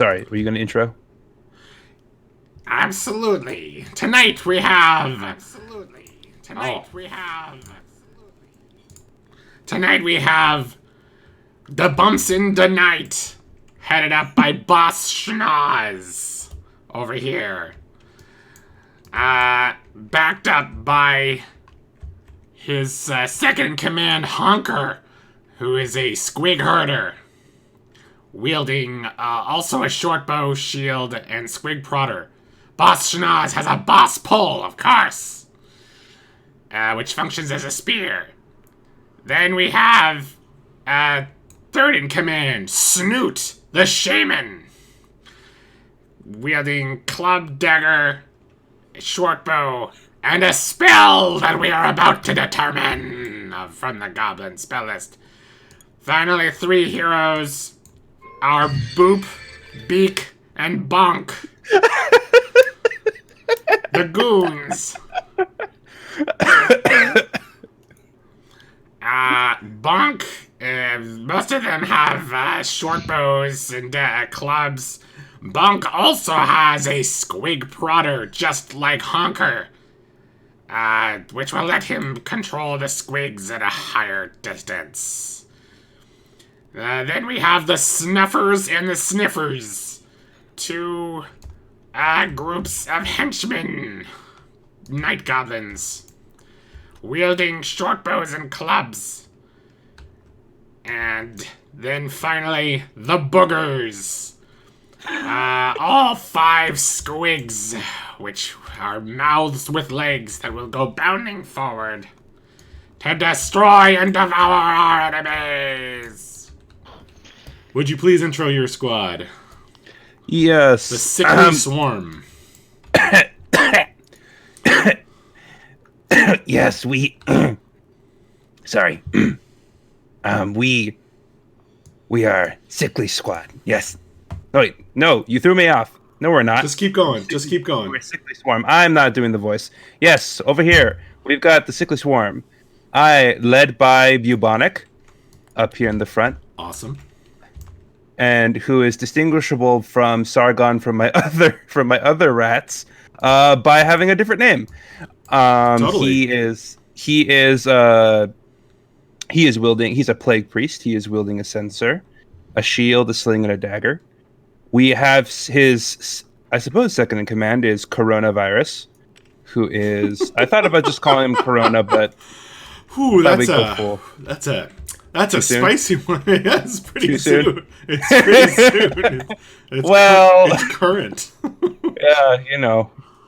Sorry, were you going to intro? Absolutely. Tonight we have. Absolutely. Tonight we have the Bumps in the Night, headed up by Boss Schnoz over here. Backed up by his second in command, Honker, who is a squig herder, wielding also a short bow, shield, and squig prodder. Boss Schnoz has a boss pole, of course, which functions as a spear. Then we have third in command, Snoot, the shaman, wielding club, dagger, short bow, and a spell that we are about to determine from the goblin spell list. Finally, three heroes are Boop, Beak, and Bonk. The goons. Bonk, most of them have short bows and clubs. Bonk also has a squig prodder, just like Honker, which will let him control the squigs at a higher distance. Then we have the Snuffers and the Sniffers, two groups of henchmen, night goblins, wielding short bows and clubs. And then finally, the Boogers. All five squigs, which are mouths with legs that will go bounding forward to destroy and devour our enemies. Would you please intro your squad? Yes. The Sickly Swarm. Yes, we. Sorry. We are Sickly Squad. Yes. Oh, wait, no, you threw me off. No, we're not. Just keep going. Just keep going. We're Sickly Swarm. I'm not doing the voice. Yes, over here we've got the Sickly Swarm. Led by Bubonic, up here in the front. Awesome. And who is distinguishable from Sargon from my other rats by having a different name. Totally. He's a plague priest. He is wielding a censer, a shield, a sling, and a dagger. We have his, I suppose, second in command is Coronavirus, who is. I thought about just calling him Corona, but that's a spicy one. That's pretty soon. It's pretty soon. It's current. Yeah,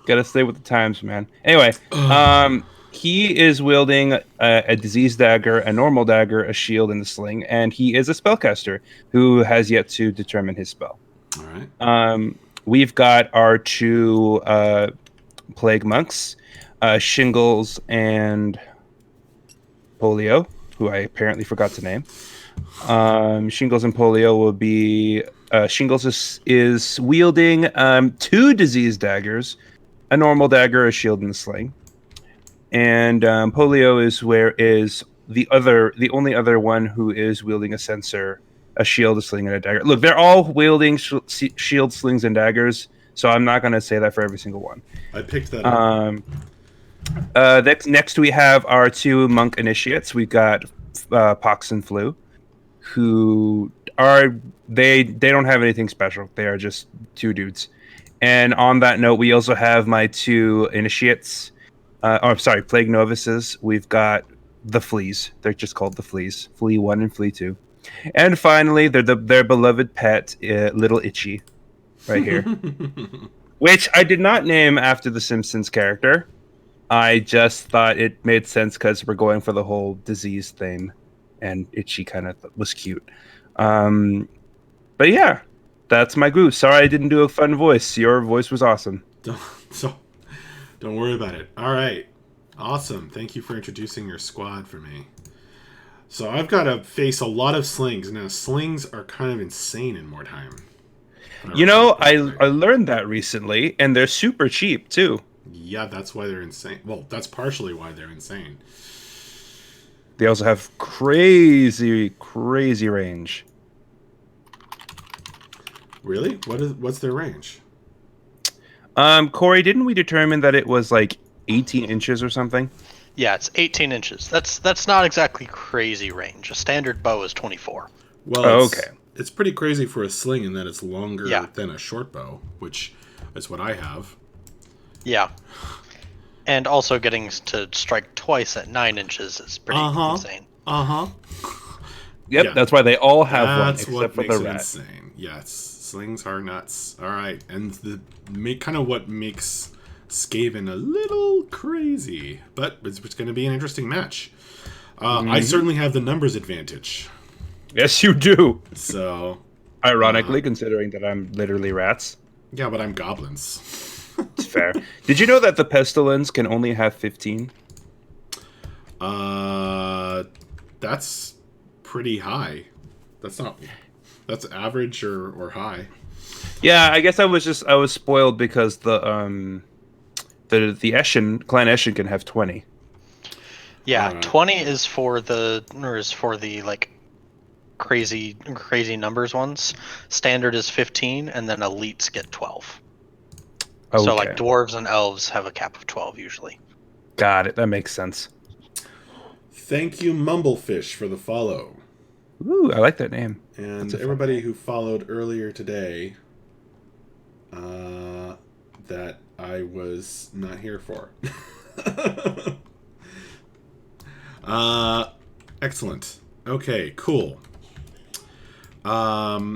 gotta stay with the times, man. Anyway, he is wielding a disease dagger, a normal dagger, a shield, and a sling, and he is a spellcaster who has yet to determine his spell. All right. We've got our two plague monks, Shingles and Polio, who I apparently forgot to name. Shingles and Polio will be... Shingles is wielding two disease daggers, a normal dagger, a shield, and a sling. And Polio is the only other one who is wielding a censer, a shield, a sling, and a dagger. Look, they're all wielding shield, slings, and daggers, so I'm not going to say that for every single one. I picked that up. Next we have our two monk initiates. We've got Pox and Flu, who are they don't have anything special. They are just two dudes. And on that note, we also have my two initiates. Plague novices. We've got the Fleas. They're just called the Fleas. Flea 1 and Flea 2. And finally, their beloved pet, Little Itchy, right here. Which I did not name after the Simpsons character. I just thought it made sense because we're going for the whole disease thing. And Itchy kind of was cute. But yeah, that's my group. Sorry I didn't do a fun voice. Your voice was awesome. Don't worry about it. All right. Awesome. Thank you for introducing your squad for me. So I've got to face a lot of slings. Now, slings are kind of insane in Mordheim. I learned that recently, and they're super cheap, too. Yeah, that's why they're insane. Well, that's partially why they're insane. They also have crazy, crazy range. Really? What's their range? Corey, didn't we determine that it was like 18 inches or something? Yeah, it's 18 inches. That's not exactly crazy range. A standard bow is 24. Well, Oh, okay. it's pretty crazy for a sling in that it's longer Yeah. than a short bow, which is what I have. Yeah. And also getting to strike twice at 9 inches is pretty insane. Uh-huh. Yep, Yeah. that's why they all have one That's what except for makes the it rat. insane. Yes, slings are nuts. All right, and kind of what makes Skaven a little crazy, but it's going to be an interesting match. I certainly have the numbers advantage. Yes, you do. So, Ironically, considering that I'm literally rats. yeah, but I'm goblins. It's fair. Did you know that the pestilence can only have 15? That's pretty high. That's average or high. Yeah, I guess I was spoiled because the Eshin, Clan Eshin can have 20. Yeah, 20 is for the like crazy numbers ones. Standard is 15, and then elites get 12. Okay. So like dwarves and elves have a cap of 12 usually. Got it. That makes sense. Thank you, Mumblefish, for the follow. Ooh, I like that name. And everybody who followed earlier today, that I was not here for. Excellent. Okay, cool. All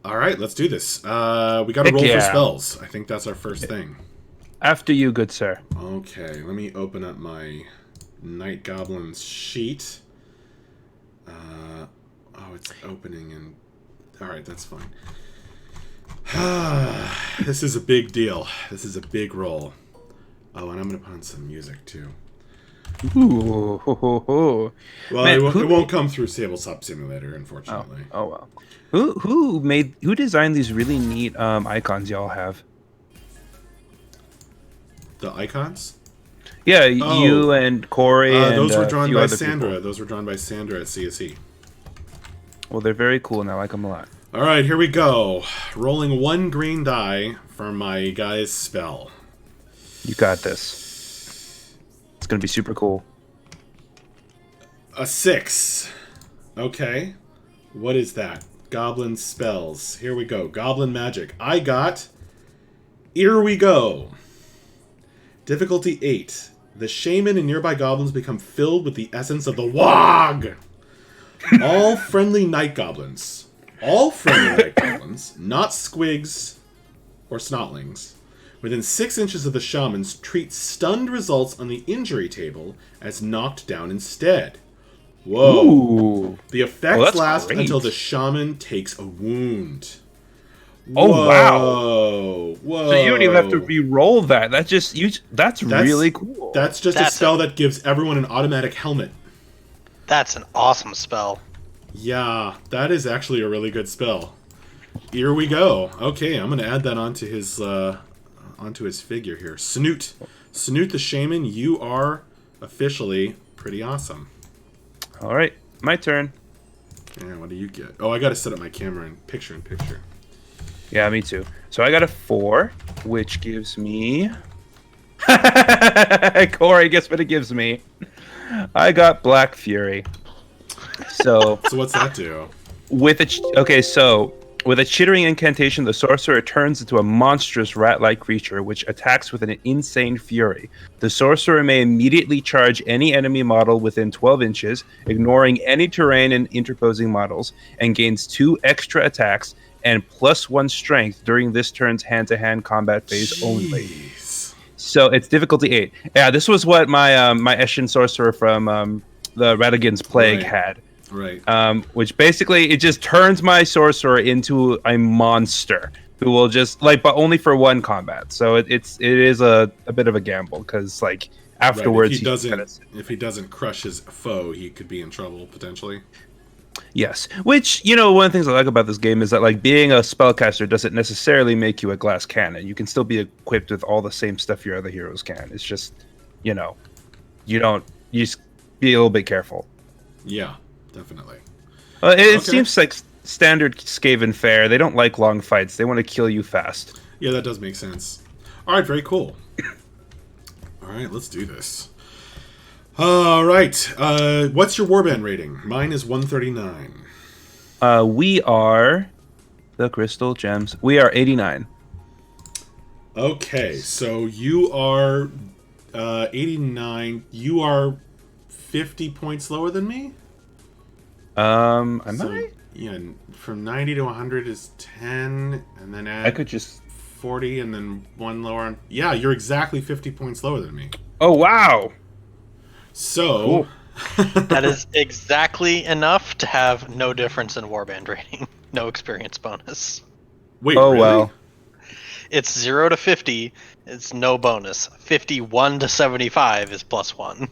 right, let's do this. We got to roll for spells. I think that's our first thing. After you, good sir. Okay, let me open up my Night Goblin's sheet. Oh, it's opening and... Alright, that's fine. This is a big deal. This is a big roll. Oh, and I'm going to put on some music, too. Ooh, ho, ho, ho. Well, Man, it won't come through Tabletop Simulator, unfortunately. Oh well. Who designed these really neat icons y'all have? The icons? Yeah, you and Corey and those were drawn few by other Sandra. people. Those were drawn by Sandra at CSE. Well, they're very cool and I like them a lot. All right, here we go. Rolling one green die for my guy's spell. You got this. It's gonna be super cool. A 6. Okay. What is that? Goblin spells. Here we go. Goblin magic. I got... Here we go. Difficulty 8. The shaman and nearby goblins become filled with the essence of the Wog! All friendly night goblins. All friendly night goblins, not squigs or snotlings, within 6 inches of the shamans treat stunned results on the injury table as knocked down instead. Whoa. Ooh. The effects last great. until the shaman takes a wound. Oh, wow. Whoa. So you don't even have to re-roll that. That's really cool. That's just a spell that gives everyone an automatic helmet. That's an awesome spell. Yeah, that is actually a really good spell. Here we go. Okay, I'm going to add that onto his figure here. Snoot the Shaman, you are officially pretty awesome. All right, my turn. Yeah, what do you get? Oh, I got to set up my camera in picture. Yeah, me too. So I got a 4, which gives me... Corey, guess what it gives me? I got Black Fury. So what's that do? With a chittering incantation, the sorcerer turns into a monstrous rat-like creature which attacks with an insane fury. The sorcerer may immediately charge any enemy model within 12 inches, ignoring any terrain and interposing models, and gains 2 extra attacks and +1 strength during this turn's hand-to-hand combat phase only. So it's difficulty 8. Yeah, this was what my my Eshin sorcerer from the Radagon's Plague had. Right. Which basically it just turns my sorcerer into a monster who will just but only for one combat. So it is a bit of a gamble because afterwards if he doesn't crush his foe, he could be in trouble potentially. Yes, which one of the things I like about this game is that being a spellcaster doesn't necessarily make you a glass cannon. You can still be equipped with all the same stuff your other heroes can. It's just you just be a little bit careful. Yeah. Definitely. It seems like standard Skaven fare. They don't like long fights. They want to kill you fast. Yeah, that does make sense. All right, very cool. All right, let's do this. All right, what's your warband rating? Mine is 139. We are the Crystal Gems. We are 89. Okay, so you are 89. You are 50 points lower than me? Am So, I? yeah, from 90 to 100 is 10, and then add I could just. 40, and then one lower. Yeah, you're exactly 50 points lower than me. Oh wow! So, That is exactly enough to have no difference in warband rating. No experience bonus. wait, Oh really? well. It's 0 to 50. It's no bonus. 51 to 75 is +1.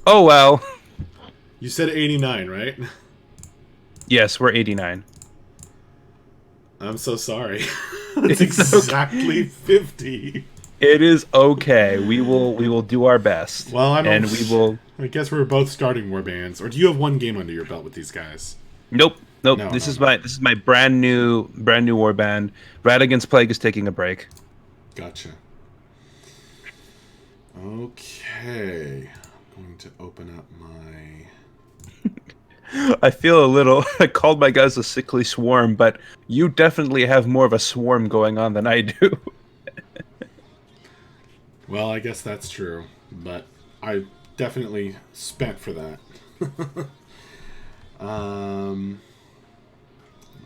Oh well. You said 89, right? Yes, we're 89. I'm so sorry. It's exactly 50. It is okay. We will do our best. Well, and we will. I guess we're both starting war bands. Or do you have one game under your belt with these guys? Nope. No, this no, is no. my brand new warband. Radigan's Plague is taking a break. Gotcha. Okay. I'm going to open up my... I feel a little. I called my guys a sickly swarm, but you definitely have more of a swarm going on than I do. Well, I guess that's true. But I definitely spent for that.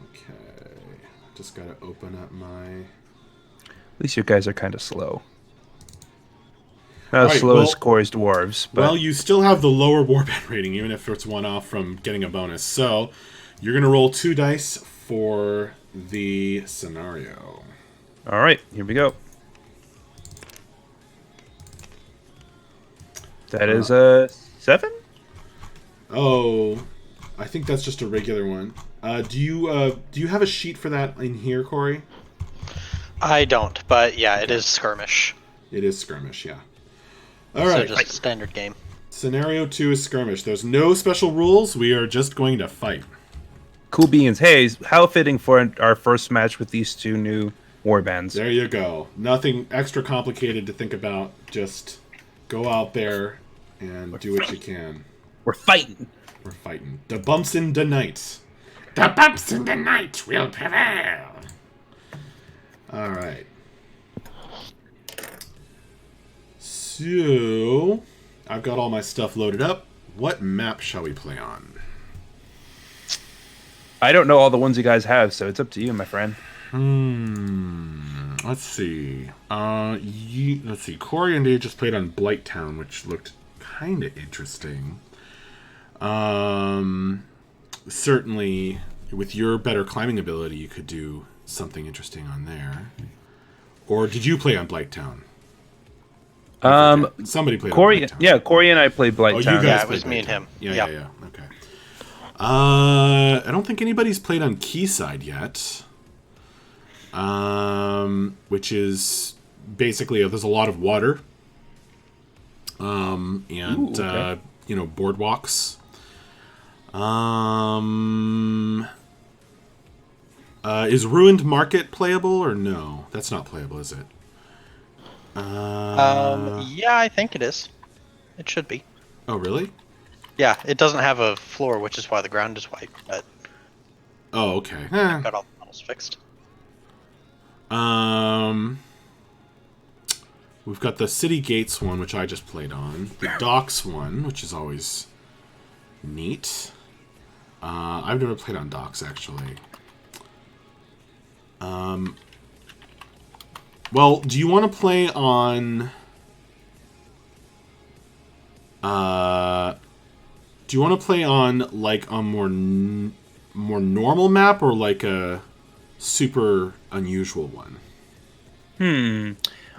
Okay. Just gotta open up my... At least you guys are kind of slow. Not as Alright, slow as well- Corey's dwarves, but Well, you still have the lower warband rating, even if it's one off from getting a bonus. So, you're going to roll 2 dice for the scenario. all right, here we go. That is a 7. Oh, I think that's just a regular one. Do you have a sheet for that in here, Corey? I don't, but yeah, it is skirmish. It is skirmish, yeah. All So right. just a standard game. Scenario 2 is skirmish. There's no special rules. We are just going to fight. Cool beans. Hey, how fitting for our first match with these two new warbands. There you go. Nothing extra complicated to think about. Just go out there and do what you can. We're fighting. We're fighting. The bumps in the night. The bumps in the night will prevail. All right. So, I've got all my stuff loaded up. What map shall we play on? I don't know all the ones you guys have, so it's up to you, my friend. Let's see. Let's see. Corey and Dave just played on Blighttown, which looked kind of interesting. Certainly, with your better climbing ability, you could do something interesting on there. Or did you play on Blighttown? Somebody played Corey, on Blighttown. yeah, Corey and I played Blighttown. Oh, you guys Yeah, it played was me and Blighttown. him. Yeah, Yep. yeah. Okay. I don't think anybody's played on Quayside yet. Which is basically there's a lot of water. And Ooh, okay. boardwalks. Is Ruined Market playable or no? That's not playable, is it? Yeah, I think it is. It should be. Oh, really? Yeah, it doesn't have a floor, which is why the ground is white, but Oh, okay. got all the models fixed. We've got the City Gates one, which I just played on. The Docks one, which is always neat. I've never played on Docks, actually. Well, do you want to play on... do you want to play on, like, a more normal map or, like, a super unusual one?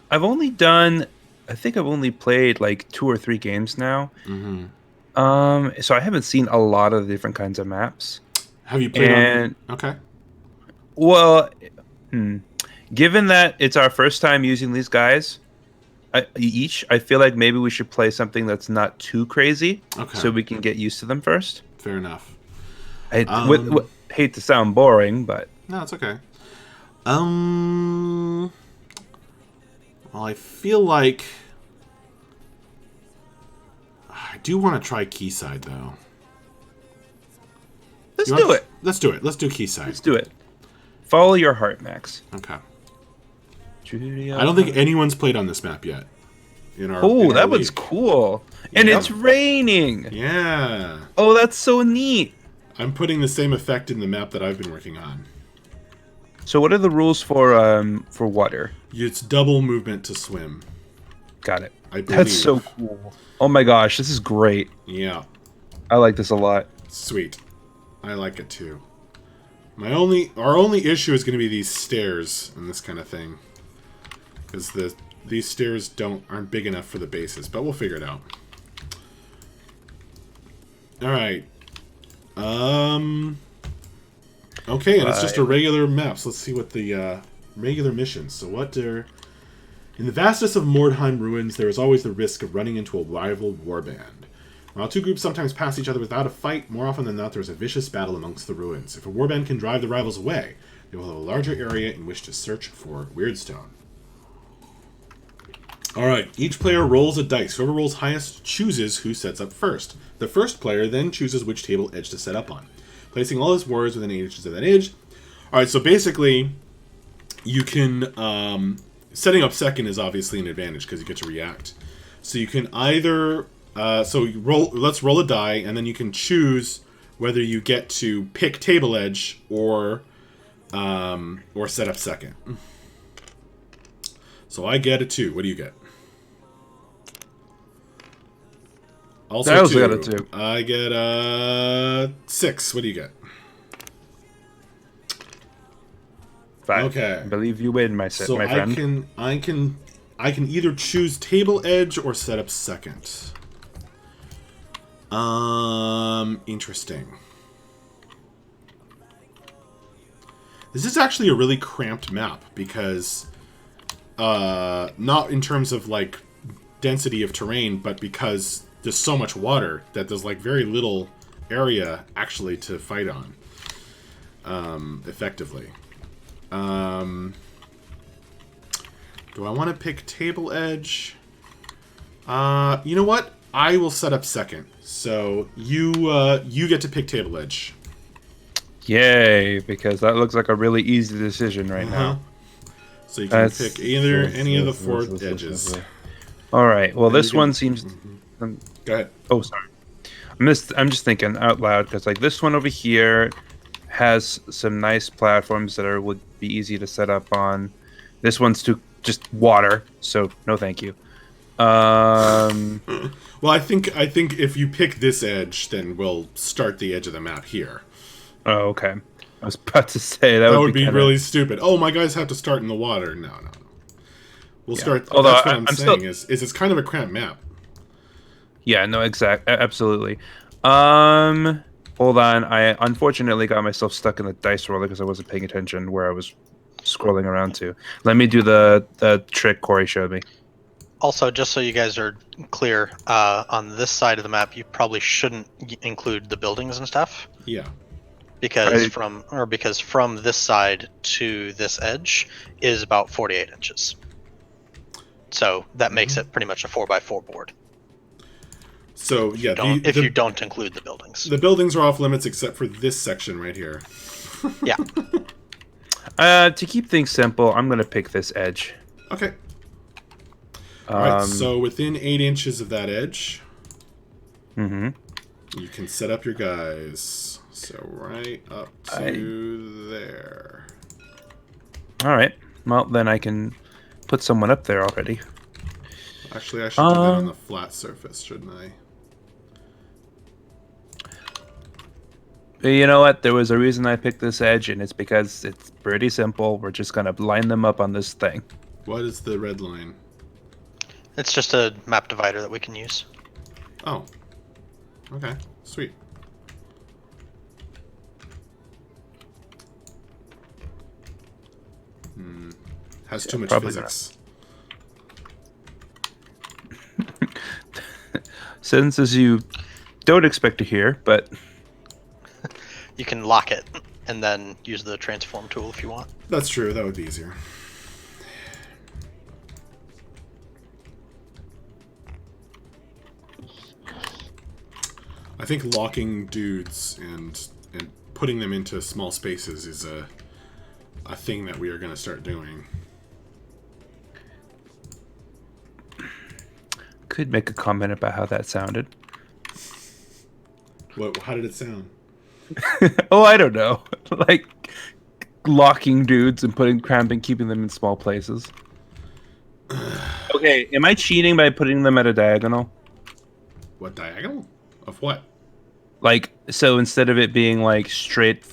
I've only done. I think I've only played like 2 or 3 games now. So I haven't seen a lot of the different kinds of maps. Have you played And on... Okay. well, given that it's our first time using these guys, I feel like maybe we should play something that's not too crazy, Okay. so we can get used to them first. Fair enough. hate to sound boring, but No, it's okay. Well, I feel like I do want to try Quayside though. let's do it. Let's do it. Let's do Quayside. Let's do it. Follow your heart, Max. Okay. Julia. I don't think anyone's played on this map yet. Oh, that was cool. And Yep. it's raining. Yeah. Oh, that's so neat. I'm putting the same effect in the map that I've been working on. So what are the rules for water? It's double movement to swim. Got it. I believe. That's so cool. Oh my gosh, this is great. Yeah. I like this a lot. Sweet. I like it too. Our only issue is going to be these stairs and this kind of thing, because these stairs aren't big enough for the bases, but we'll figure it out. All right. Okay, and it's just a regular map. So let's see what the regular missions. So in the vastness of Mordheim ruins, there is always the risk of running into a rival warband. While two groups sometimes pass each other without a fight, more often than not there is a vicious battle amongst the ruins. If a warband can drive the rivals away, they will have a larger area in which to search for Weirdstone. Alright, each player rolls a dice. Whoever rolls highest chooses who sets up first. The first player then chooses which table edge to set up on, placing all his warriors within 8 inches of that edge. Alright, so basically, you can... setting up second is obviously an advantage because you get to react. So you can either... let's roll a die, and then you can choose whether you get to pick table edge or set up second. So I get a 2. What do you get? Also I also 2. got a 2. I get a 6. What do you get? 5. Okay. I believe you win, my friend. I can either choose table edge or set up second. Interesting. This is actually a really cramped map because not in terms of like density of terrain, but because there's so much water that there's like very little area actually to fight on effectively. Do I want to pick table edge? You know what? I will set up second. So you get to pick table edge. Yay, because that looks like a really easy decision right now. So you can pick any of the 4 edges. All right. Well, this one seems. Go ahead. Oh, sorry. I'm just thinking out loud because like this one over here has some nice platforms that would be easy to set up on. This one's just water, so no thank you. Well, I think if you pick this edge, then we'll start the edge of the map here. Oh, okay. I was about to say that would be really stupid. Oh, my guys have to start in the water. No. We'll start. Although that's what I'm saying is it's kind of a cramped map. Yeah. No. Absolutely. Hold on. I unfortunately got myself stuck in the dice roller because I wasn't paying attention where I was scrolling around to. Let me do the trick Corey showed me. Also, just so you guys are clear, on this side of the map, you probably shouldn't include the buildings and stuff. Yeah. Because from this side to this edge is about 48 inches. So that makes it pretty much a 4x4 board. So yeah, if you don't include the buildings. The buildings are off limits except for this section right here. Yeah. To keep things simple, I'm gonna pick this edge. Okay. Alright, so within 8 inches of that edge, you can set up your guys. So right up to there. Alright. Well, then I can put someone up there already. Actually, I should do that on the flat surface, shouldn't I? You know what? There was a reason I picked this edge, and it's because it's pretty simple. We're just gonna line them up on this thing. What is the red line? It's just a map divider that we can use. Oh. Okay. Sweet. Has too much physics. Sentences you don't expect to hear, but You can lock it and then use the transform tool if you want. That's true. That would be easier. I think locking dudes and putting them into small spaces is a thing that we are going to start doing. Could make a comment about how that sounded. What? How did it sound? Oh, I don't know. Like locking dudes and keeping them in small places. Okay, am I cheating by putting them at a diagonal? What diagonal? Of what? Like, so instead of it being like straight,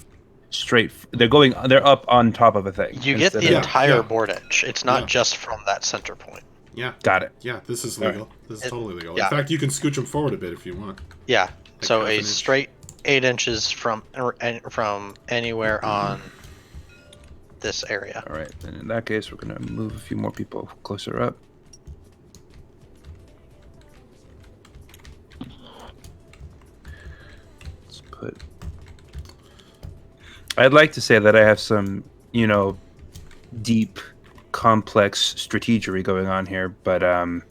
they're up on top of a thing. You get the instead of- entire yeah. board edge. It's not Yeah. just from that center point. Yeah. Got it. Yeah, this is All legal. This is totally legal. yeah. In fact, you can scooch them forward a bit if you want. Yeah. So half a an inch. straight 8 inches from anywhere on this area. All right, then in that case, we're gonna move a few more people closer up. Let's put. I'd like to say that I have some, deep, complex strategery going on here, but I'm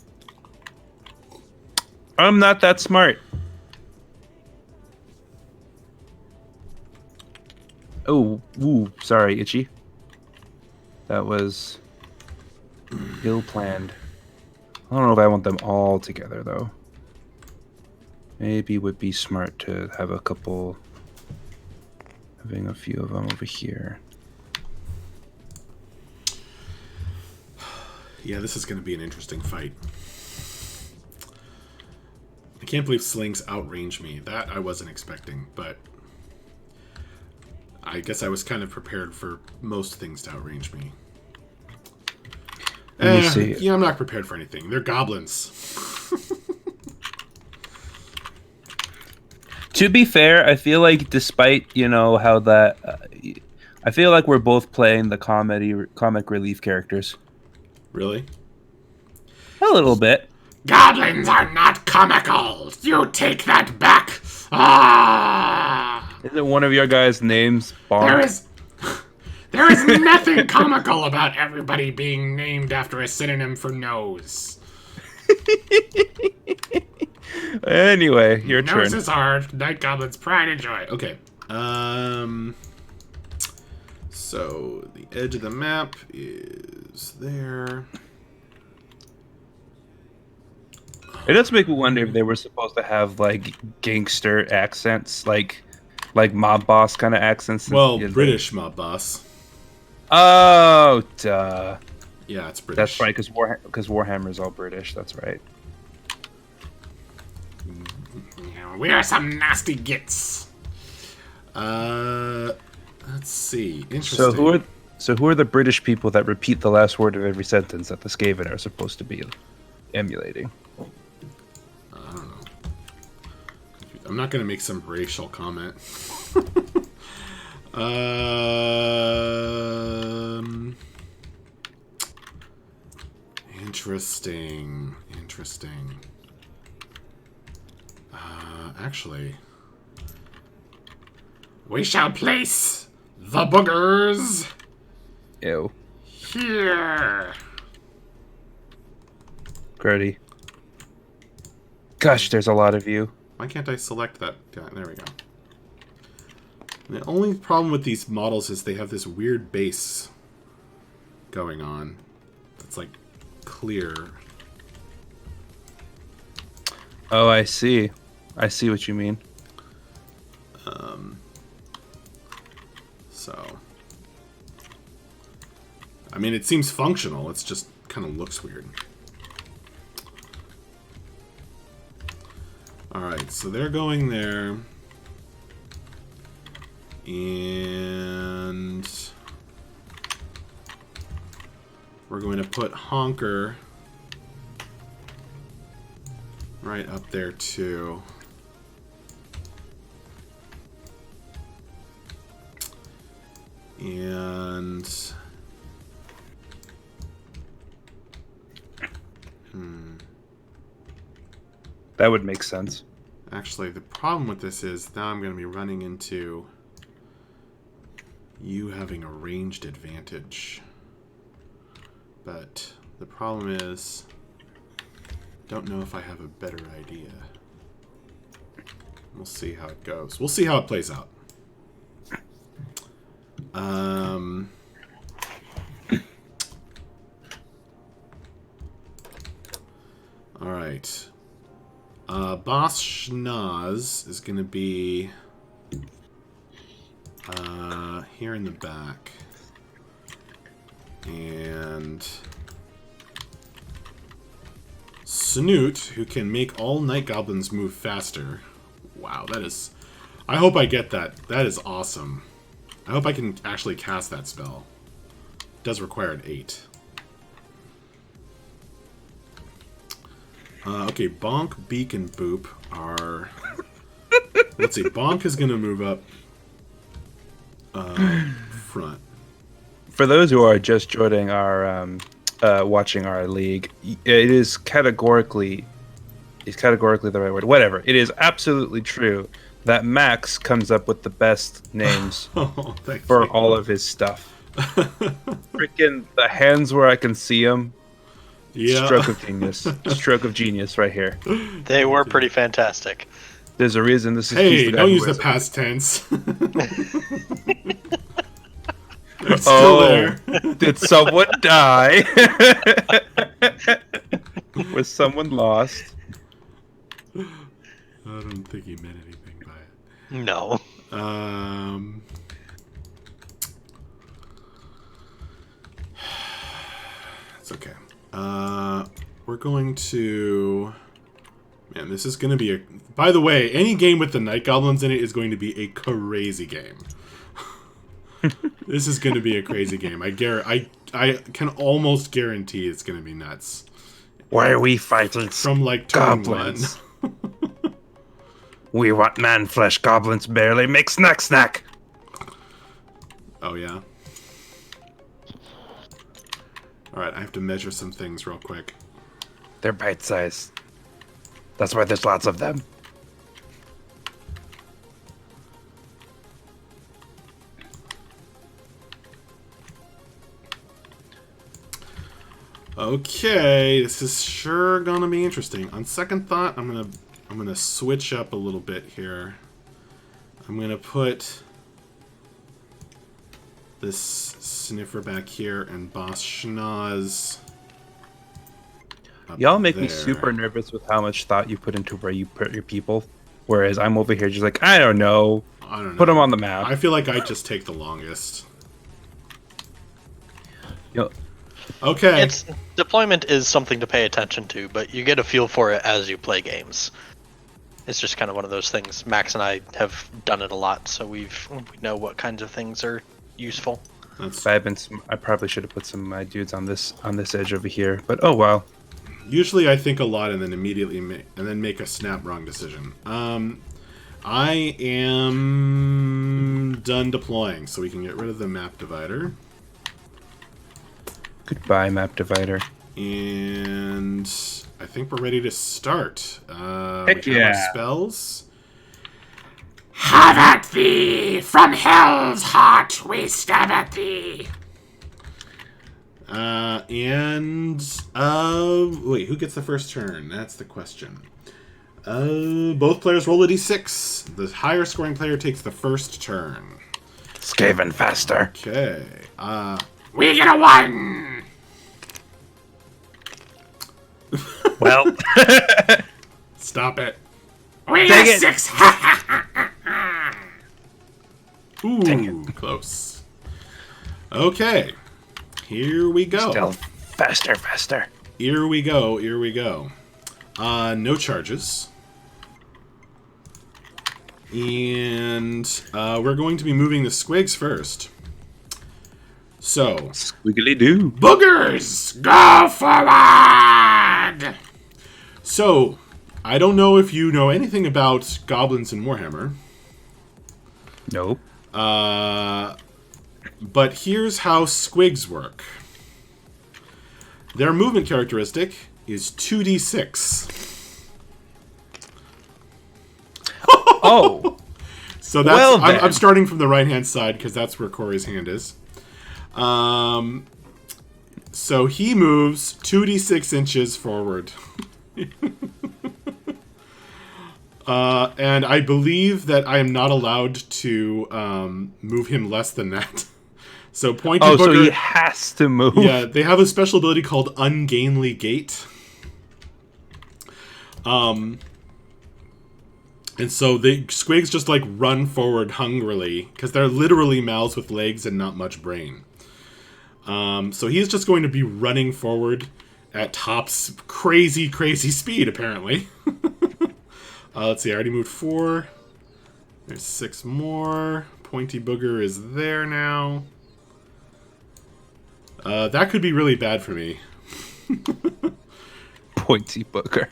not that smart. Oh, ooh, sorry, Itchy. That was ill-planned. I don't know if I want them all together, though. Maybe it would be smart to have having a few of them over here. Yeah, this is going to be an interesting fight. I can't believe slings outrange me. That I wasn't expecting, but I guess I was kind of prepared for most things to outrange me. Let me see. Yeah, I'm not prepared for anything. They're goblins. To be fair, I feel like despite, how that... I feel like we're both playing the comic relief characters. Really? A little bit. Goblins are not comical. You take that back. Ah! Isn't one of your guys' names Bonk? There is nothing comical about everybody being named after a synonym for nose. Anyway, your turn. Noses are night goblin's pride and joy. Okay. So the edge of the map is there. It does make me wonder if they were supposed to have like gangster accents, like mob boss kind of accents. Well, British mob boss. Oh, duh. Yeah, it's British. That's right, because Warhammer's all British. That's right. Yeah, we are some nasty gits. Let's see. Interesting. So who are the British people that repeat the last word of every sentence that the Skaven are supposed to be emulating? I don't know. I'm not going to make some racial comment. Interesting. Actually, We shall place the boogers Ew. here. Grody. Gosh, there's a lot of you. why can't I select that guy? There we go. The only problem with these models is they have this weird base going on. That's like clear. Oh, I see. I see what you mean. So, I mean, it seems functional. It's just kind of looks weird. Alright, so they're going there. And we're going to put Honker right up there too. And That would make sense. actually, the problem with this is now I'm going to be running into you having a ranged advantage. But the problem is, don't know if I have a better idea. We'll see how it goes. We'll see how it plays out. All right. Boss Schnoz is going to be here in the back. And Snoot, who can make all night goblins move faster. Wow, that is... I hope I get that. That is awesome. I hope I can actually cast that spell. It does require an 8. Okay, Bonk, Beak, and Boop are... Let's see, Bonk is going to move up front. For those who are just joining our, watching our league, it is categorically the right word. Whatever. It is absolutely true that Max comes up with the best names for all of his stuff. Freaking the hands where I can see them. Yeah. Stroke of genius. Stroke of genius right here. They were pretty fantastic. There's a reason this is. Hey, don't use the past tense. It's still there. Did someone die? Was someone lost? I don't think he meant anything by it. No. It's okay. We're going to... Man, this is going to be a... By the way, any game with the Night Goblins in it is going to be a crazy game. This is going to be a crazy game. I can almost guarantee it's going to be nuts. Why are we fighting from like turn goblins? We want man-flesh. Goblins barely make snack. Oh, yeah? Alright, I have to measure some things real quick. They're bite-sized. That's why there's lots of them. Okay, this is sure gonna be interesting. On second thought, I'm gonna switch up a little bit here. I'm gonna put this sniffer back here and Boss Schnoz. Y'all make me super nervous with how much thought you put into where you put your people, whereas I'm over here just like, I don't know. Put them on the map. I feel like I just take the longest. Okay. Deployment is something to pay attention to, but you get a feel for it as you play games. It's just kind of one of those things. Max and I have done it a lot, so we know what kinds of things are useful. I probably should have put some of my dudes on this edge over here, but oh well. Usually I think a lot and then immediately make a snap wrong decision. I am done deploying, so we can get rid of the map divider. Goodbye, map divider. And I think we're ready to start. Heck we yeah. have our spells. Have at thee! From hell's heart we stab at thee! Wait, who gets the first turn? That's the question. Both players roll a d6. The higher scoring player takes the first turn. Skaven faster. Okay. We get a 1! Well. Stop it. We get a 6! Ooh, close. Okay. Here we go. Still faster. Here we go. No charges. And we're going to be moving the squigs first. So, Squiggly doo. Boogers, go forward! So, I don't know if you know anything about goblins in Warhammer. Nope. But here's how squigs work. Their movement characteristic is 2d6. Oh. So that's Well, then. I'm starting from the right hand side because that's where Corey's hand is. So he moves 2d6 inches forward. And I believe that I am not allowed to move him less than that. So Pointy Booger... so he has to move. Yeah, they have a special ability called Ungainly Gait. And so the squigs just like run forward hungrily because they're literally mouths with legs and not much brain. So he's just going to be running forward at Top's crazy speed, apparently. Let's see, I already moved 4. There's 6 more. Pointy Booger is there now. That could be really bad for me. Pointy Booger.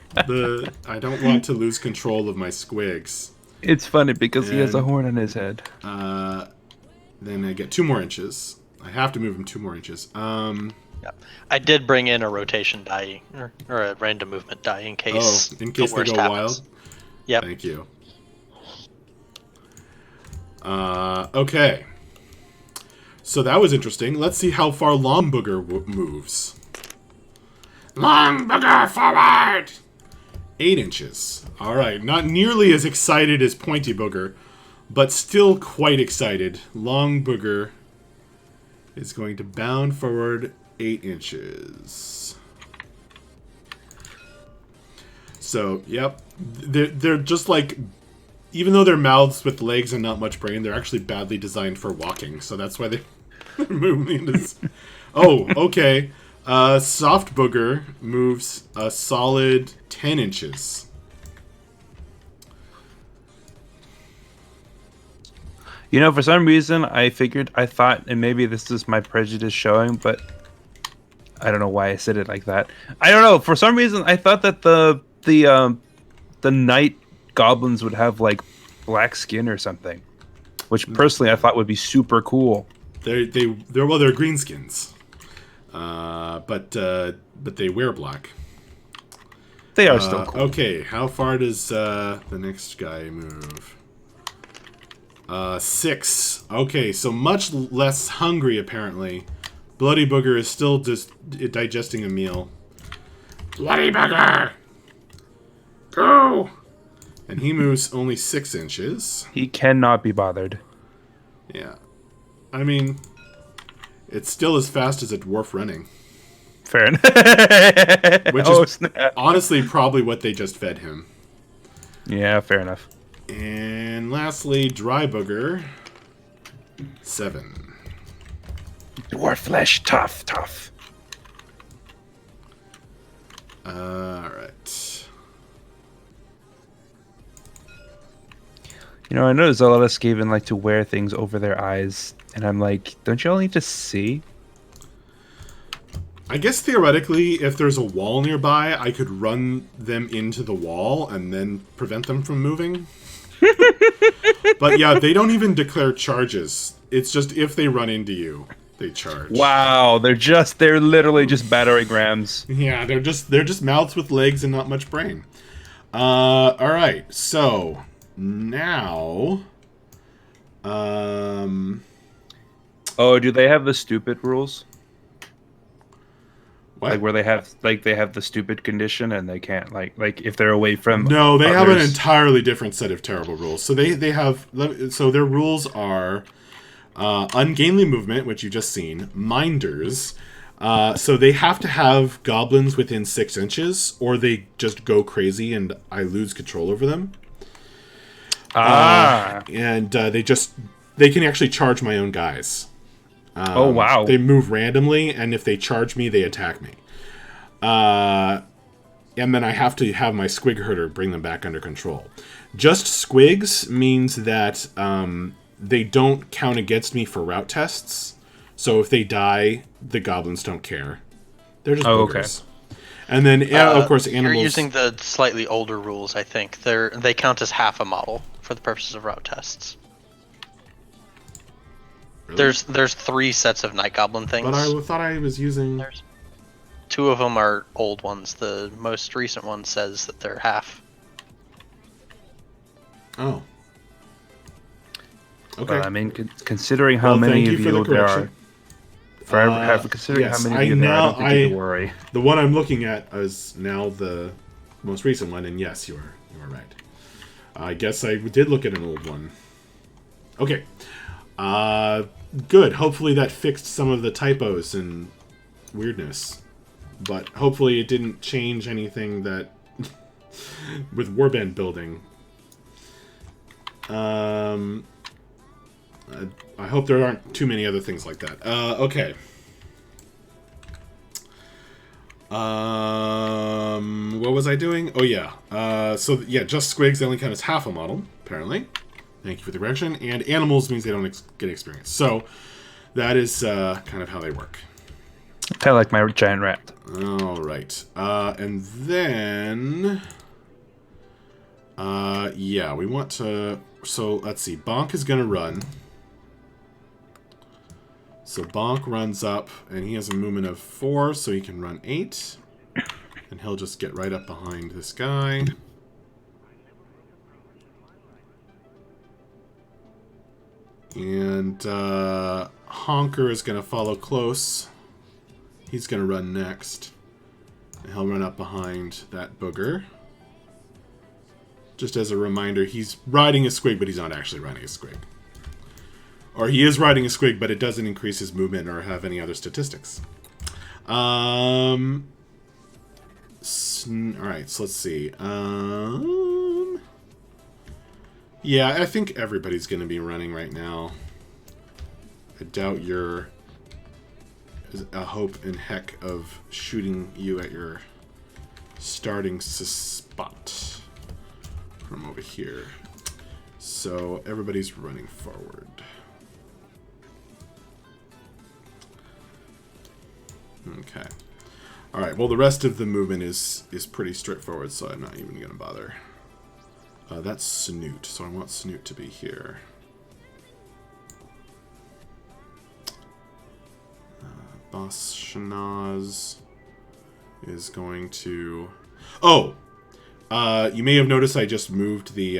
I don't want to lose control of my squigs. It's funny because he has a horn on his head. Then I get 2 more inches. I have to move him 2 more inches. Yeah. I did bring in a rotation die or a random movement die in case they go happens. wild. Yep. Thank you. Okay. So that was interesting. Let's see how far Long Booger moves. Long Booger forward! 8 inches. All right, not nearly as excited as Pointy Booger, but still quite excited. Long Booger is going to bound forward 8 inches. So, yep. They're just like... Even though they're mouths with legs and not much brain, they're actually badly designed for walking. So that's why they're moving this. Oh, okay. Soft Booger moves a solid 10 inches. You know, for some reason, I thought, and maybe this is my prejudice showing, but I don't know why I said it like that. I don't know. For some reason, I thought that the night goblins would have like black skin or something, which personally I thought would be super cool. They're greenskins, but they wear black. They are still cool. Okay, how far does the next guy move? 6. Okay, so much less hungry apparently. Bloody Booger is still just digesting a meal. Bloody Booger! Go! And he moves only 6 inches. He cannot be bothered. Yeah. I mean, it's still as fast as a dwarf running. Fair enough. Which is honestly probably what they just fed him. Yeah, fair enough. And lastly, Dry Booger. 7. Dwarf flesh, tough. Alright. You know, I noticed a lot of Skaven like to wear things over their eyes, and I'm like, don't you all need to see? I guess theoretically, if there's a wall nearby, I could run them into the wall and then prevent them from moving. But yeah, they don't even declare charges. It's just if they run into you, they charge. Wow, they're literally just battering rams. Yeah, they're just mouths with legs and not much brain. All right, so now, Oh, do they have the stupid rules? what? Like where they have the stupid condition and they can't like if they're away from No, they have an others. entirely different set of terrible rules. So they have their rules are ungainly movement, which you've just seen, minders. So they have to have goblins within 6 inches, or they just go crazy and I lose control over them. And they can actually charge my own guys. Oh wow! They move randomly, and if they charge me, they attack me. And then I have to have my squig herder bring them back under control. Just squigs means that they don't count against me for route tests. So if they die, the goblins don't care. They're just boogers. Okay. And then, of course, animals... You're using the slightly older rules, I think. They count as half a model for the purposes of route tests. Really? There's 3 sets of night goblin things. But I thought I was using... There's 2 of them are old ones. The most recent one says that they're half. Oh. Okay. I mean, considering how Well, many thank of you for the you there are, correction. considering Yes, how many of you there are, I don't think you need to worry. The one I'm looking at is now the most recent one, and yes, you are right. I guess I did look at an old one. Okay. Good. Hopefully that fixed some of the typos and weirdness. But hopefully it didn't change anything that... with warband building. I hope there aren't too many other things like that. Okay. What was I doing? Oh, yeah. So, yeah, just squigs, they only count as half a model, apparently. Thank you for the correction. And animals means they don't get experience. So, that is kind of how they work. Kind of like my giant rat. Alright. And then... yeah, we want to... So, let's see. Bonk is going to run. So Bonk runs up, and he has a movement of 4, so he can run 8. And he'll just get right up behind this guy. And Honker is going to follow close. He's going to run next. And he'll run up behind that booger. Just as a reminder, he's riding a squig, but he's not actually riding a squig. Or he is riding a squig, but it doesn't increase his movement or have any other statistics. Alright, so let's see. Yeah, I think everybody's going to be running right now. I doubt you're a hope in heck of shooting you at your starting spot from over here. So everybody's running forward. Okay. Alright, well the rest of the movement is pretty straightforward, so I'm not even going to bother. That's Snoot, so I want Snoot to be here. Boss Shanaz is going to... Oh! You may have noticed I just moved the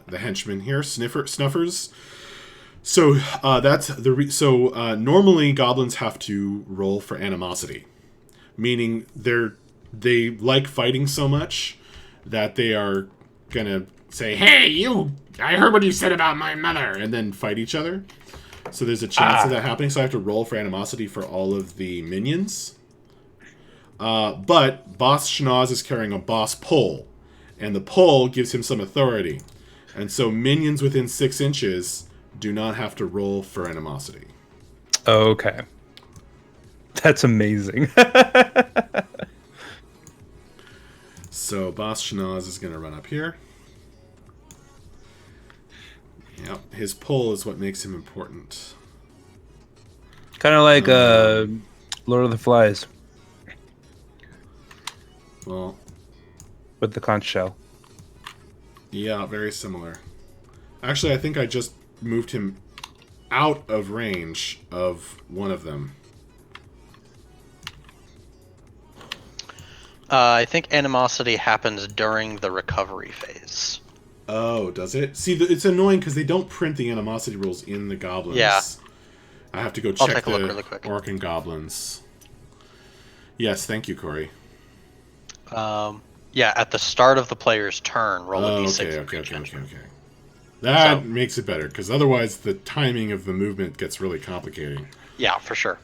henchman here, Snuffers. So that's the normally goblins have to roll for animosity, meaning they like fighting so much that they are gonna say, "Hey, you! I heard what you said about my mother," and then fight each other. So there's a chance of that happening. So I have to roll for animosity for all of the minions. But Boss Schnoz is carrying a boss pole, and the pole gives him some authority, and so minions within 6 inches do not have to roll for animosity. Okay. That's amazing. So Boss Schnoz is going to run up here. Yep, his pull is what makes him important. Kind of like Lord of the Flies. Well, with the conch shell. Yeah, very similar. Actually, I think I just moved him out of range of one of them. I think animosity happens during the recovery phase. Oh, does it? See, it's annoying because they don't print the animosity rules in the goblins. Yeah. I have to go I'll check take a look the really quick. orc and goblins. Yes, thank you, Corey. Yeah, at the start of the player's turn, roll a d6. Okay. That makes it better, because otherwise the timing of the movement gets really complicating. Yeah, for sure.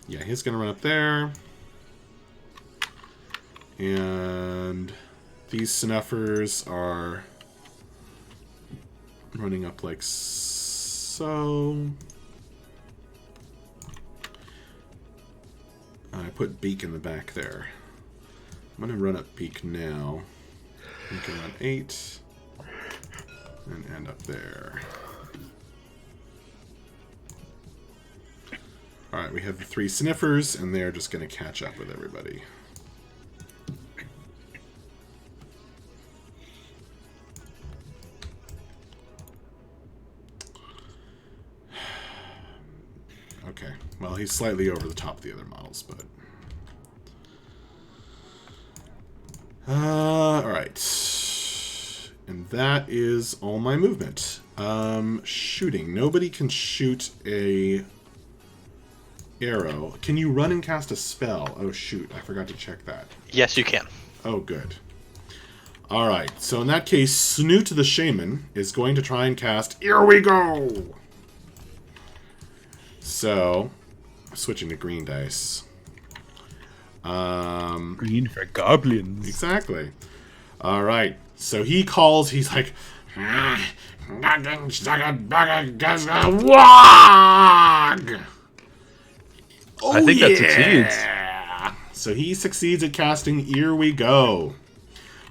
Yeah, he's going to run up there. And these snuffers are running up like so. I put Beak in the back there. I'm going to run up Beak now. We can run 8 and end up there. Alright, we have the 3 sniffers, and they're just going to catch up with everybody. Okay, well, he's slightly over the top of the other models, but... alright. And that is all my movement. Shooting. Nobody can shoot a arrow. Can you run and cast a spell? Oh, shoot. I forgot to check that. Yes, you can. Oh, good. Alright, so in that case, Snoot the Shaman is going to try and cast Here We Go! So, switching to green dice. Green for goblins. Exactly. Alright, so he calls, he's like, Wog! oh, I think that succeeds. Yeah. So he succeeds at casting Here We Go.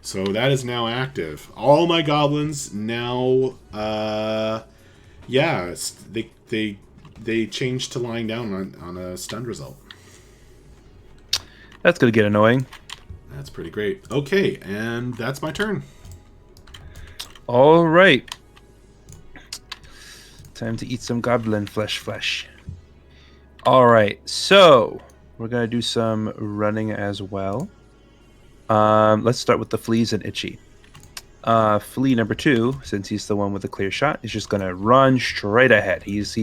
So that is now active. All my goblins now, yeah, they changed to lying down on a stunned result. That's gonna get annoying. That's pretty great. Okay, and that's my turn. All right. Time to eat some goblin flesh. All right, so we're gonna do some running as well. Let's start with the fleas and itchy. Flea number 2, since he's the one with the clear shot, is just gonna run straight ahead. He's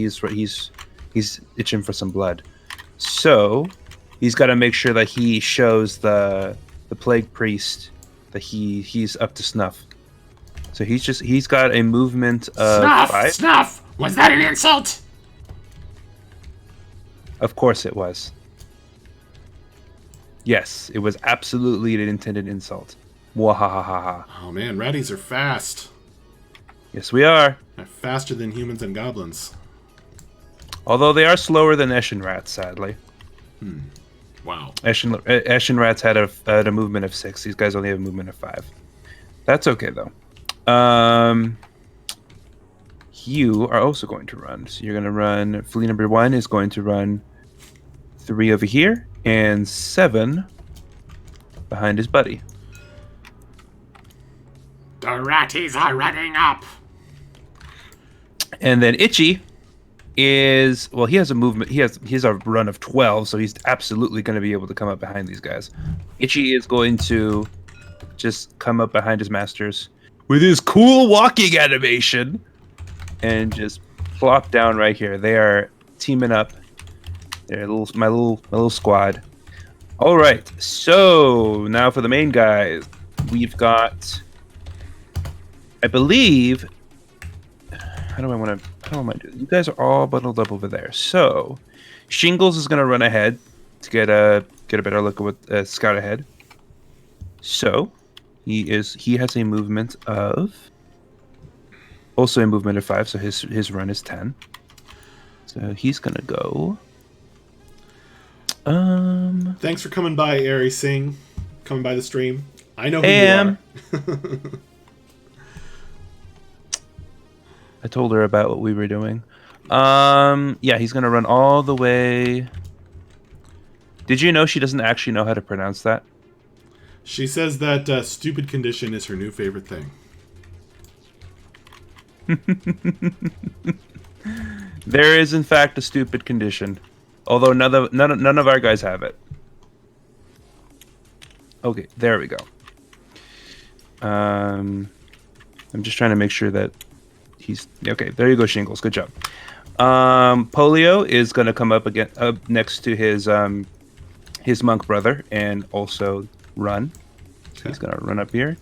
itching for some blood, so he's got to make sure that he shows the plague priest that he's up to snuff. So he's got a movement of Snuff! 5. Snuff! Was that an insult? Of course it was. Yes, it was absolutely an intended insult. Wahahaha. Oh man, ratties are fast. Yes, we are. They're faster than humans and goblins. Although they are slower than Eshin rats, sadly. Wow. Eshin rats had a movement of 6. These guys only have a movement of 5. That's okay though. You are also going to run. So you're going to run. Flea number 1 is going to run 3 over here and 7 behind his buddy. The ratties are running up. And then Itchy is, well, he has a movement. He has a run of 12, so he's absolutely going to be able to come up behind these guys. Itchy is going to just come up behind his masters with his cool walking animation and just plop down right here. They are teaming up. They're my little squad. All right, so now for the main guys, we've got, I believe. How do I want to do this? You guys are all bundled up over there. So, Shingles is going to run ahead to get a better look at what scout ahead. So, he has a movement of, also a movement of 5. So his run is 10. So he's going to go. Thanks for coming by, Ari Singh. Coming by the stream. I know who Am. you are. I told her about what we were doing. Yeah, he's gonna run all the way. Did you know she doesn't actually know how to pronounce that? She says that stupid condition is her new favorite thing. There is, in fact, a stupid condition, although none of our guys have it. Okay, there we go. I'm just trying to make sure that he's okay. There you go, Shingles. Good job. Polio is going to come up next to his monk brother and also run. So he's going to run up here.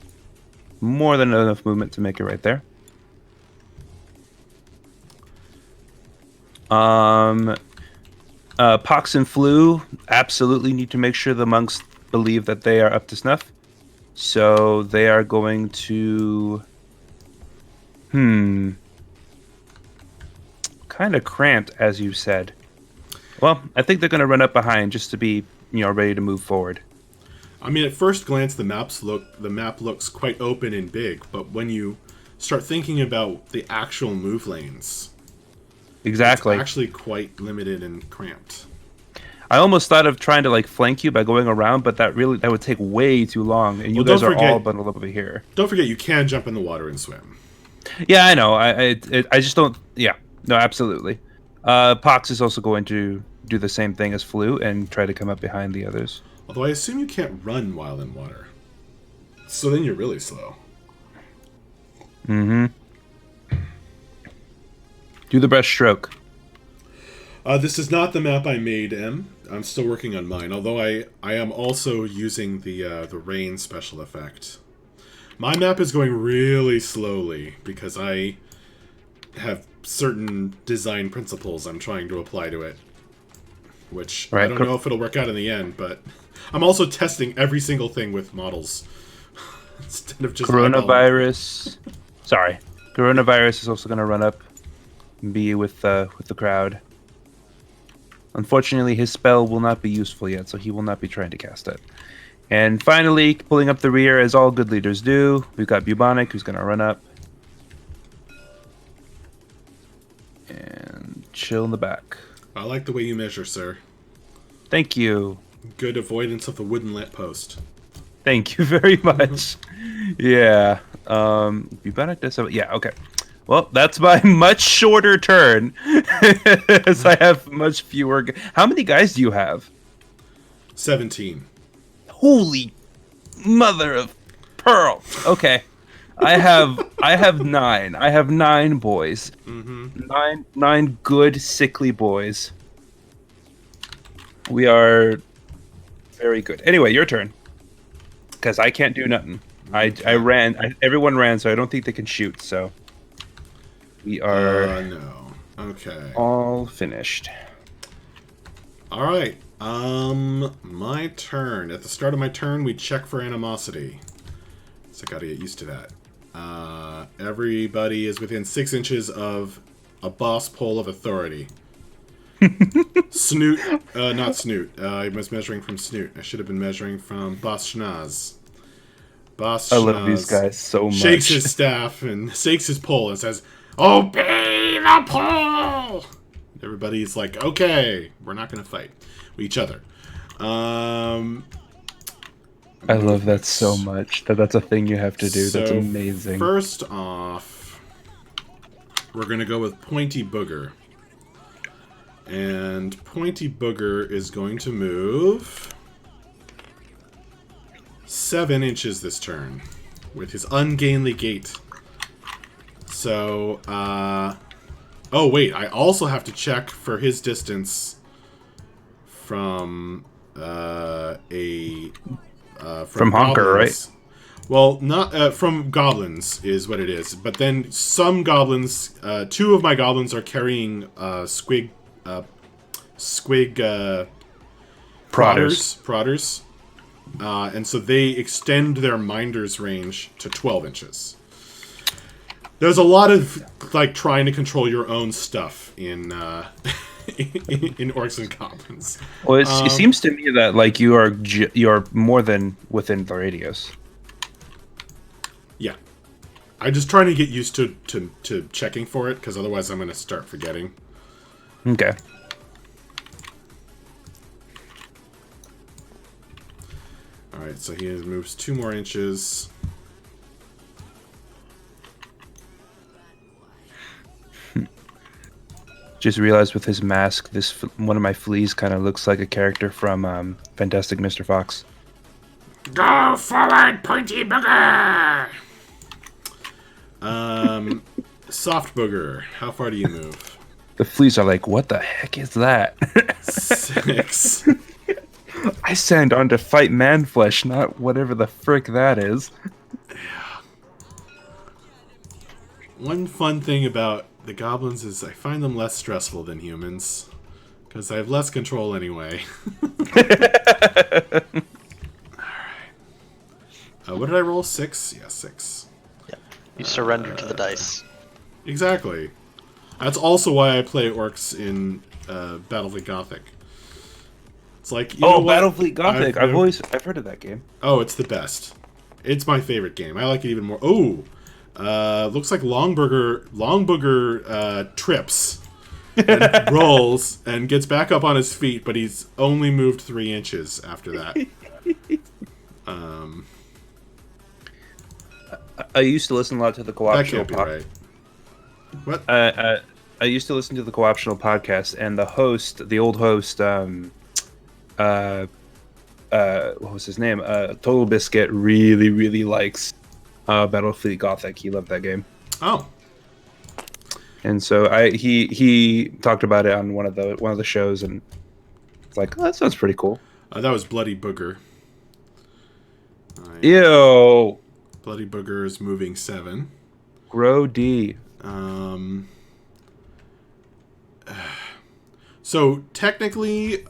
More than enough movement to make it right there. Pox and Flu absolutely need to make sure the monks believe that they are up to snuff. So they are going to... kind of cramped, as you said. Well, I think they're going to run up behind just to be, ready to move forward. I mean, at first glance, the map looks quite open and big, but when you start thinking about the actual move lanes, Exactly. it's actually quite limited and cramped. I almost thought of trying to flank you by going around, but that would take way too long, and you guys are all bundled up over here. Don't forget, you can jump in the water and swim. Yeah, I know. I just don't. Yeah, no, absolutely. Pox is also going to do the same thing as Flu and try to come up behind the others. Although I assume you can't run while in water, so then you're really slow. Mm-hmm. Do the breast stroke. This is not the map I made, Em. I'm still working on mine, although I am also using the rain special effect. My map is going really slowly because I have certain design principles I'm trying to apply to it. Which I Right. don't know if it'll work out in the end, but I'm also testing every single thing with models instead of just eyeballing. Coronavirus. Sorry. Coronavirus is also going to run up and be with the crowd. Unfortunately, his spell will not be useful yet, so he will not be trying to cast it. And finally, pulling up the rear, as all good leaders do, we've got Bubonic, who's going to run up. And chill in the back. I like the way you measure, sir. Thank you. Good avoidance of the wooden lit post. Thank you very much. Yeah. Bubonic does have... Yeah, okay. Well, that's my much shorter turn. As I have much fewer... How many guys do you have? 17. Holy mother of pearl. Okay. I have 9. I have 9 boys. Mm-hmm. Nine good sickly boys. We are very good. Anyway, your turn. Because I can't do nothing. I ran. Everyone ran, so I don't think they can shoot. So we are No. Okay. all finished. All right. My turn. At the start of my turn, we check for animosity. So I gotta get used to that. Everybody is within 6 inches of a boss pole of authority. Snoot, not Snoot. I was measuring from Snoot. I should have been measuring from Boss Schnaz. Boss I love these Schnaz guys so much. shakes his staff and shakes his pole and says, "Obey the pole!" Everybody's like, "Okay, we're not going to fight with each other." I love that so much. That's a thing you have to do. That's So, amazing. First off, we're going to go with Pointy Booger. And Pointy Booger is going to move 7 inches this turn with his ungainly gait. So, oh wait, I also have to check for his distance from From Honker, goblins. Well, not from goblins is what it is. But then some goblins, 2 of my goblins are carrying squig prodders. And so they extend their minder's range to 12 inches. There's a lot of like trying to control your own stuff in in orcs and goblins. Well, it seems to me that like you are more than within the radius. Yeah, I'm just trying to get used to checking for it because otherwise I'm going to start forgetting. Okay. All right, so he moves 2 more inches. Just realized with his mask, one of my fleas kind of looks like a character from Fantastic Mr. Fox. Go forward, Pointy Booger! Soft Booger, how far do you move? The fleas are like, what the heck is that? 6. I signed on to fight man flesh, not whatever the frick that is. One fun thing about the goblins is I find them less stressful than humans. Because I have less control anyway. Alright. What did I roll? 6? Yeah, 6. Yeah. You surrender to the dice. Exactly. That's also why I play orcs in Battlefleet Gothic. It's like, you know what? Battlefleet Gothic. I've heard of that game. Oh, it's the best. It's my favorite game. I like it even more. Oh, looks like Long Booger trips and rolls and gets back up on his feet, but he's only moved 3 inches after that. I used to listen a lot to the That co-optional can't be right. What? I used to listen to the co-optional podcast, and the old host, what was his name? Total Biscuit really likes Battlefleet Gothic. He loved that game. Oh, And so he talked about it on one of the shows, and it's like, oh, that sounds pretty cool. that was Bloody Booger. Ew, Bloody Booger is moving 7. grow D. So technically,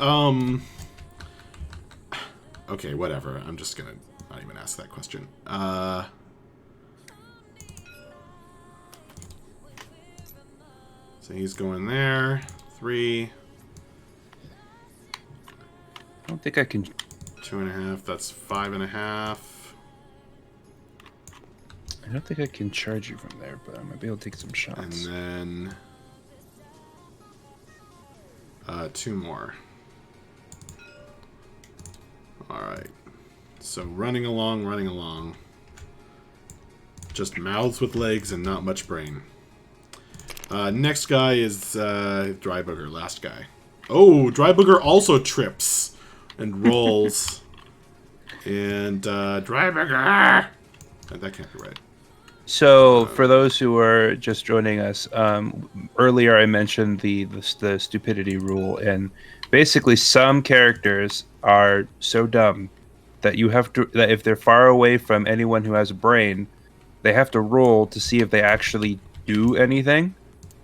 okay, whatever. I'm just gonna not even ask that question. So he's going there. 3, I don't think I can. 2.5. That's 5.5. I don't think I can charge you from there, but I might be able to take some And shots. then 2 more. Alright. So running along. Just mouths with legs and not much brain. Next guy is Dry Booger, last guy. Oh, Dry Booger also trips and rolls. And Dry Booger. that can't be right. So, for those who are just joining us, earlier I mentioned the stupidity rule, and basically some characters are so dumb that that if they're far away from anyone who has a brain, they have to roll to see if they actually do anything,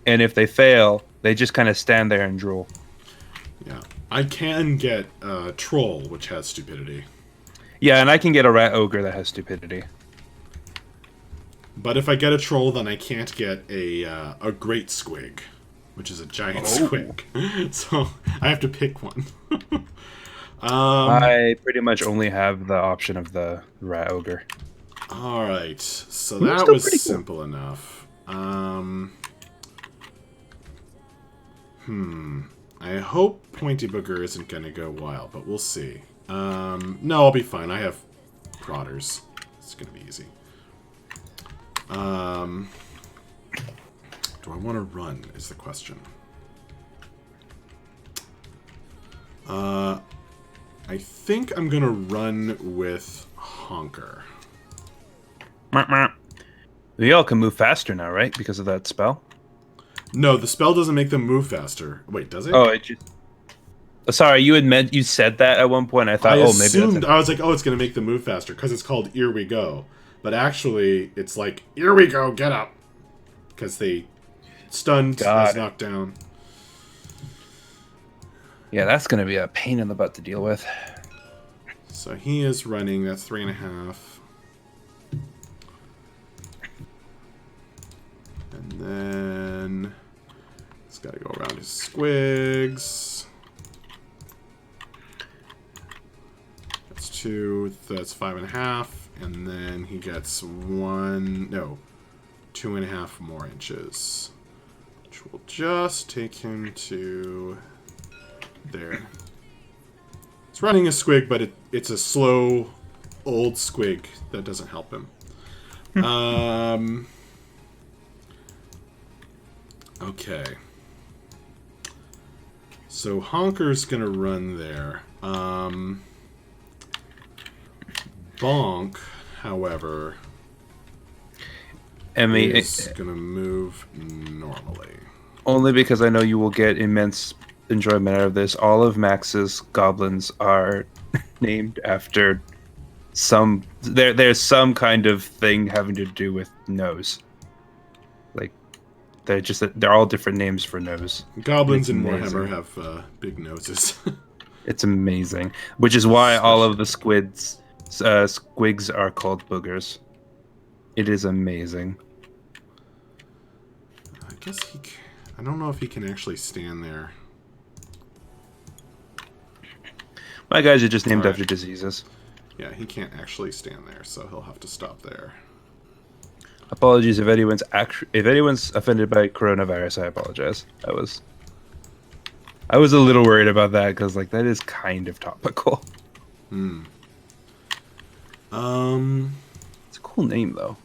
and if they fail, they just kind of stand there and drool. Yeah. I can get Troll, which has stupidity. Yeah, and I can get a rat ogre that has stupidity. But if I get a Troll, then I can't get a Great Squig, which is a giant squig. So I have to pick one. I pretty much only have the option of the rat ogre. Alright, so Ooh, that still was pretty cool. simple enough. I hope Pointy Booger isn't going to go wild, but we'll see. No, I'll be fine. I have Prodders. It's going to be easy. Do I want to run, is the question. I think I'm going to run with Honker. We all can move faster now, right? Because of that spell. No, the spell doesn't make them move faster. Wait, does it? Oh, it just. Sorry, you said that at one point. I thought, I maybe assumed, that's. I was like, oh, it's going to make them move faster because it's called Here We Go. But actually, it's like, here we go, get up. Because they stunned, as knocked down. Yeah, that's going to be a pain in the butt to deal with. So he is running, that's 3.5. And then he's got to go around his squigs. That's 2, that's 5.5. And then he gets 2.5 more inches. Which will just take him to there. It's running a squig, but it's a slow, old squig that doesn't help him. Okay. So Honker's gonna run there. Bonk, however, is gonna move normally. Only because I know you will get immense enjoyment out of this. All of Max's goblins are named after there's some kind of thing having to do with nose. Like they're all different names for nose. Goblins in Mordheim have big noses. It's amazing, which is why all of the squigs are called boogers. It is amazing. I guess I don't know if he can actually stand there. My guys are just named after diseases. Yeah, he can't actually stand there, so he'll have to stop there. Apologies if anyone's offended by coronavirus. I apologize. I was a little worried about that because that is kind of topical. It's a cool name though.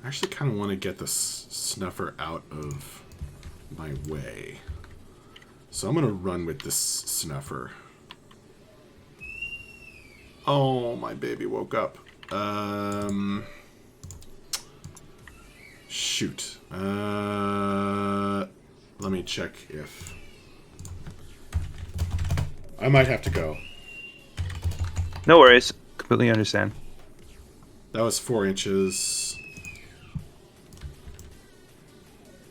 I actually kind of want to get the snuffer out of my way. So I'm going to run with this snuffer. Oh, my baby woke up. Shoot. Let me check if... I might have to go. No worries. Completely understand. That was 4 inches.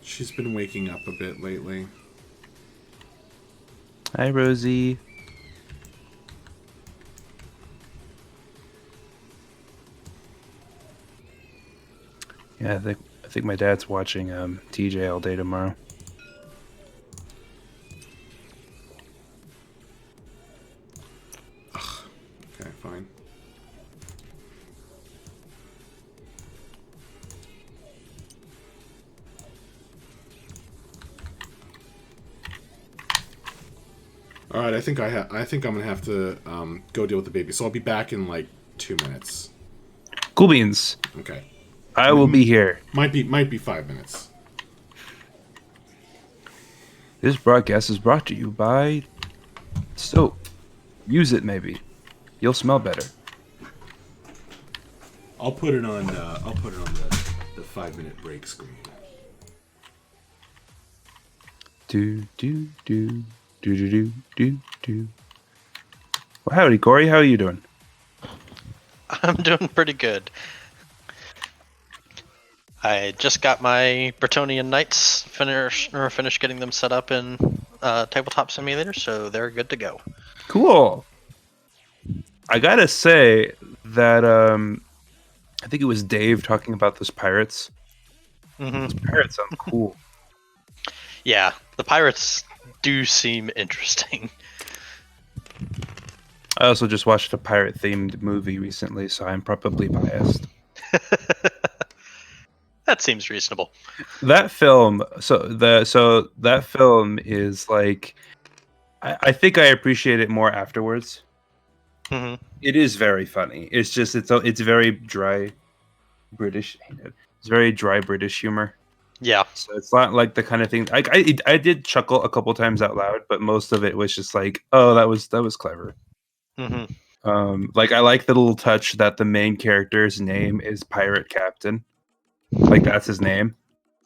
She's been waking up a bit lately. Hi, Rosie. Yeah, I think my dad's watching TJ all day tomorrow. Okay, fine. All right, I think I'm gonna have to go deal with the baby. So I'll be back in like 2 minutes. Cool beans. Okay. I will be here. Might be 5 minutes. This broadcast is brought to you by soap. Use it, maybe. You'll smell better. I'll put it on. I'll put it on the 5-minute break screen. Do do do do do do do do. Well, howdy, Corey. How are you doing? I'm doing pretty good. I just got my Bretonian Knights finished getting them set up in Tabletop Simulator, so they're good to go. Cool. I gotta say that I think it was Dave talking about those pirates. Those pirates sound cool. Yeah, the pirates do seem interesting. I also just watched a pirate-themed movie recently, so I'm probably biased. That seems reasonable. That film, so that film is like, I think I appreciate it more afterwards. Mm-hmm. It is very funny. It's just it's very dry British. It's very dry British humor. Yeah. So it's not like the kind of thing. I did chuckle a couple times out loud, but most of it was just like, oh, that was clever. Mm-hmm. Like I like the little touch that the main character's name is Pirate Captain. Like that's his name.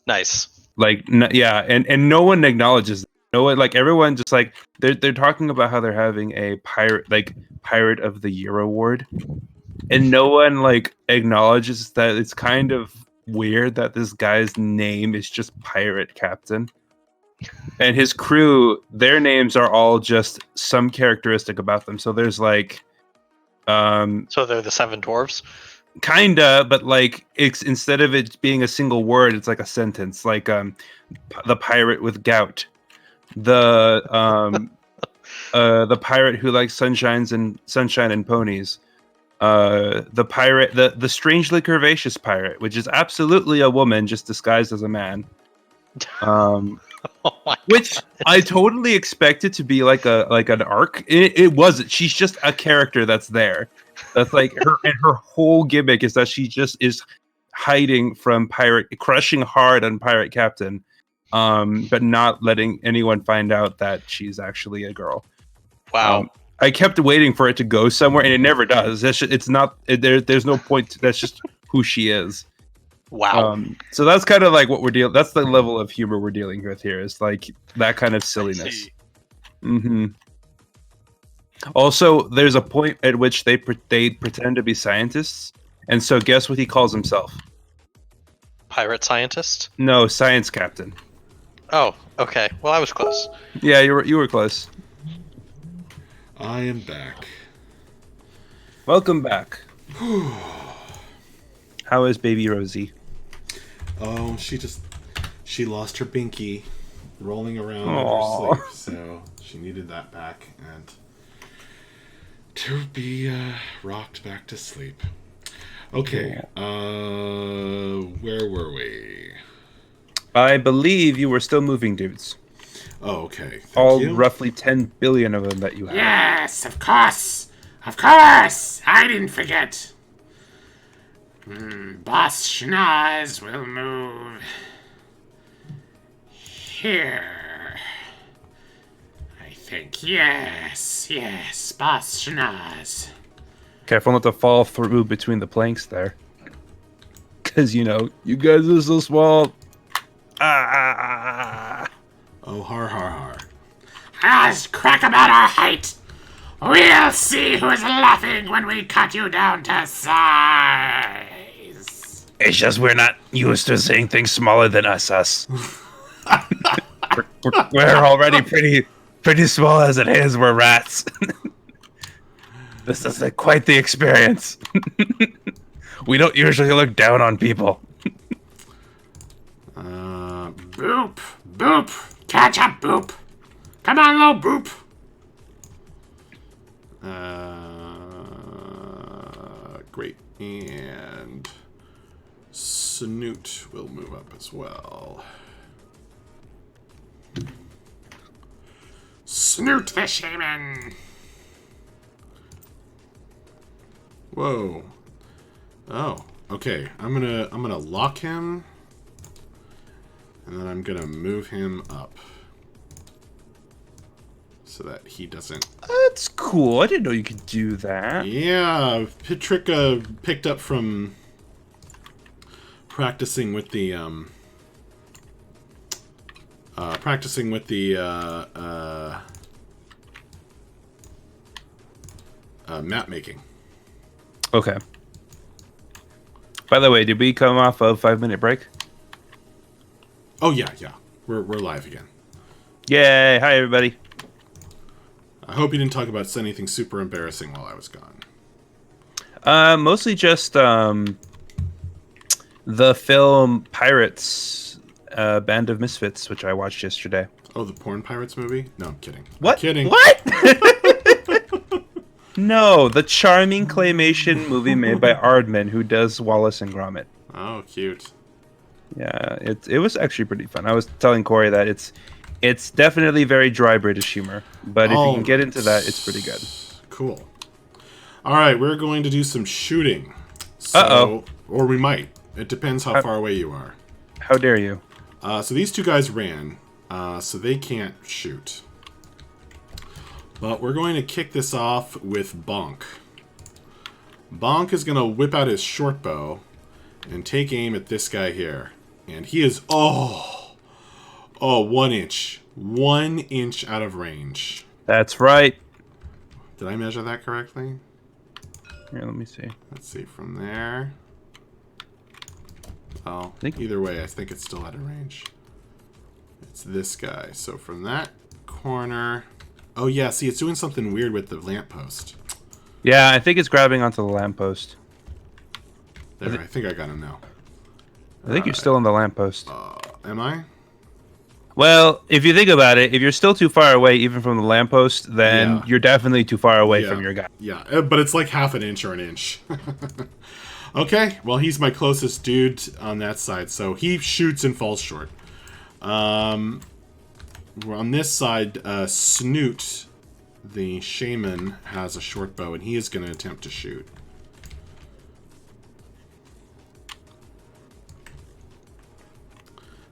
Nice. Like yeah, and no one acknowledges. No one, like everyone just like they're talking about how they're having a pirate of the year award, and no one like acknowledges that it's kind of weird that this guy's name is just Pirate Captain. And his crew, their names are all just some characteristic about them. So there's like So they're the Seven Dwarves? kinda, but like it's instead of it being a single word, it's like a sentence. Like the pirate with gout. The pirate who likes sunshine and ponies. The pirate, the strangely curvaceous pirate, which is absolutely a woman just disguised as a man. Oh my Which God. I totally expected to be like an arc. It wasn't. She's just a character that's there. That's like her whole gimmick is that she just is hiding from crushing hard on Pirate Captain, but not letting anyone find out that she's actually a girl. Wow. I kept waiting for it to go somewhere, and it never does. It's not. There's no point. That's just who she is. Wow. So that's kind of like what we're dealing. That's the level of humor we're dealing with here. Is like that kind of silliness. See. Mm-hmm. Also, there's a point at which they pretend to be scientists, and so guess what he calls himself? Pirate scientist? No, science captain. Oh, okay. Well, I was close. Yeah, you were close. I am back. Welcome back. How is baby Rosie? Oh, she lost her binky rolling around Aww. in her sleep, so she needed that back and to be rocked back to sleep. Okay, where were we? I believe you were still moving dudes. Oh, okay. Thank All you. roughly 10 billion of them that you have. Yes, of course. Of course. I didn't forget. Boss Schnoz will move here. I think. Yes, Boss Schnoz. Careful not to fall through between the planks there. Because, you guys are so small. Ah. Oh, har har har. Us crack about our height. We'll see who's laughing when we cut you down to size. It's just we're not used to seeing things smaller than us. We're already pretty small as it is. We're rats. This is quite the experience. We don't usually look down on people. Boop, boop. Catch up, boop. Come on, little boop. Great. And Snoot will move up as well. Snoot the shaman. Whoa. Oh, okay. I'm gonna lock him, and then I'm gonna move him up so that he doesn't. That's cool. I didn't know you could do that. Yeah, trick picked up from practicing with the map making. Okay. By the way, did we come off of 5-minute break? Oh yeah. We're live again. Yay! Hi everybody. I hope you didn't talk about anything super embarrassing while I was gone. Mostly just the film Pirates, Band of Misfits, which I watched yesterday. Oh, the Porn Pirates movie? No, I'm kidding. What? I'm kidding. What? No, the charming claymation movie made by Aardman, who does Wallace and Gromit. Oh, cute. Yeah, it was actually pretty fun. I was telling Corey that it's definitely very dry British humor, but if you can get into that, it's pretty good. Cool. All right, we're going to do some shooting. So, Uh-oh. Or we might. It depends how far away you are. How dare you? So these two guys ran, so they can't shoot. But we're going to kick this off with Bonk. Bonk is going to whip out his short bow and take aim at this guy here. And he is, 1 inch. 1 inch out of range. That's right. Did I measure that correctly? Here, let me see. Let's see, from there. Oh, Think- either way, I think it's still out of range. It's this guy. So from that corner... Oh, yeah, see, it's doing something weird with the lamppost. Yeah, I think it's grabbing onto the lamppost. There, I think I got him now. I think you're still on the lamppost. Am I? Well, if you think about it, if you're still too far away, even from the lamppost, then Yeah. you're definitely too far away Yeah. from your guy. Yeah, but it's like half an inch or an inch. Okay, well, he's my closest dude on that side, so he shoots and falls short. On this side, Snoot, the shaman, has a short bow, and he is going to attempt to shoot.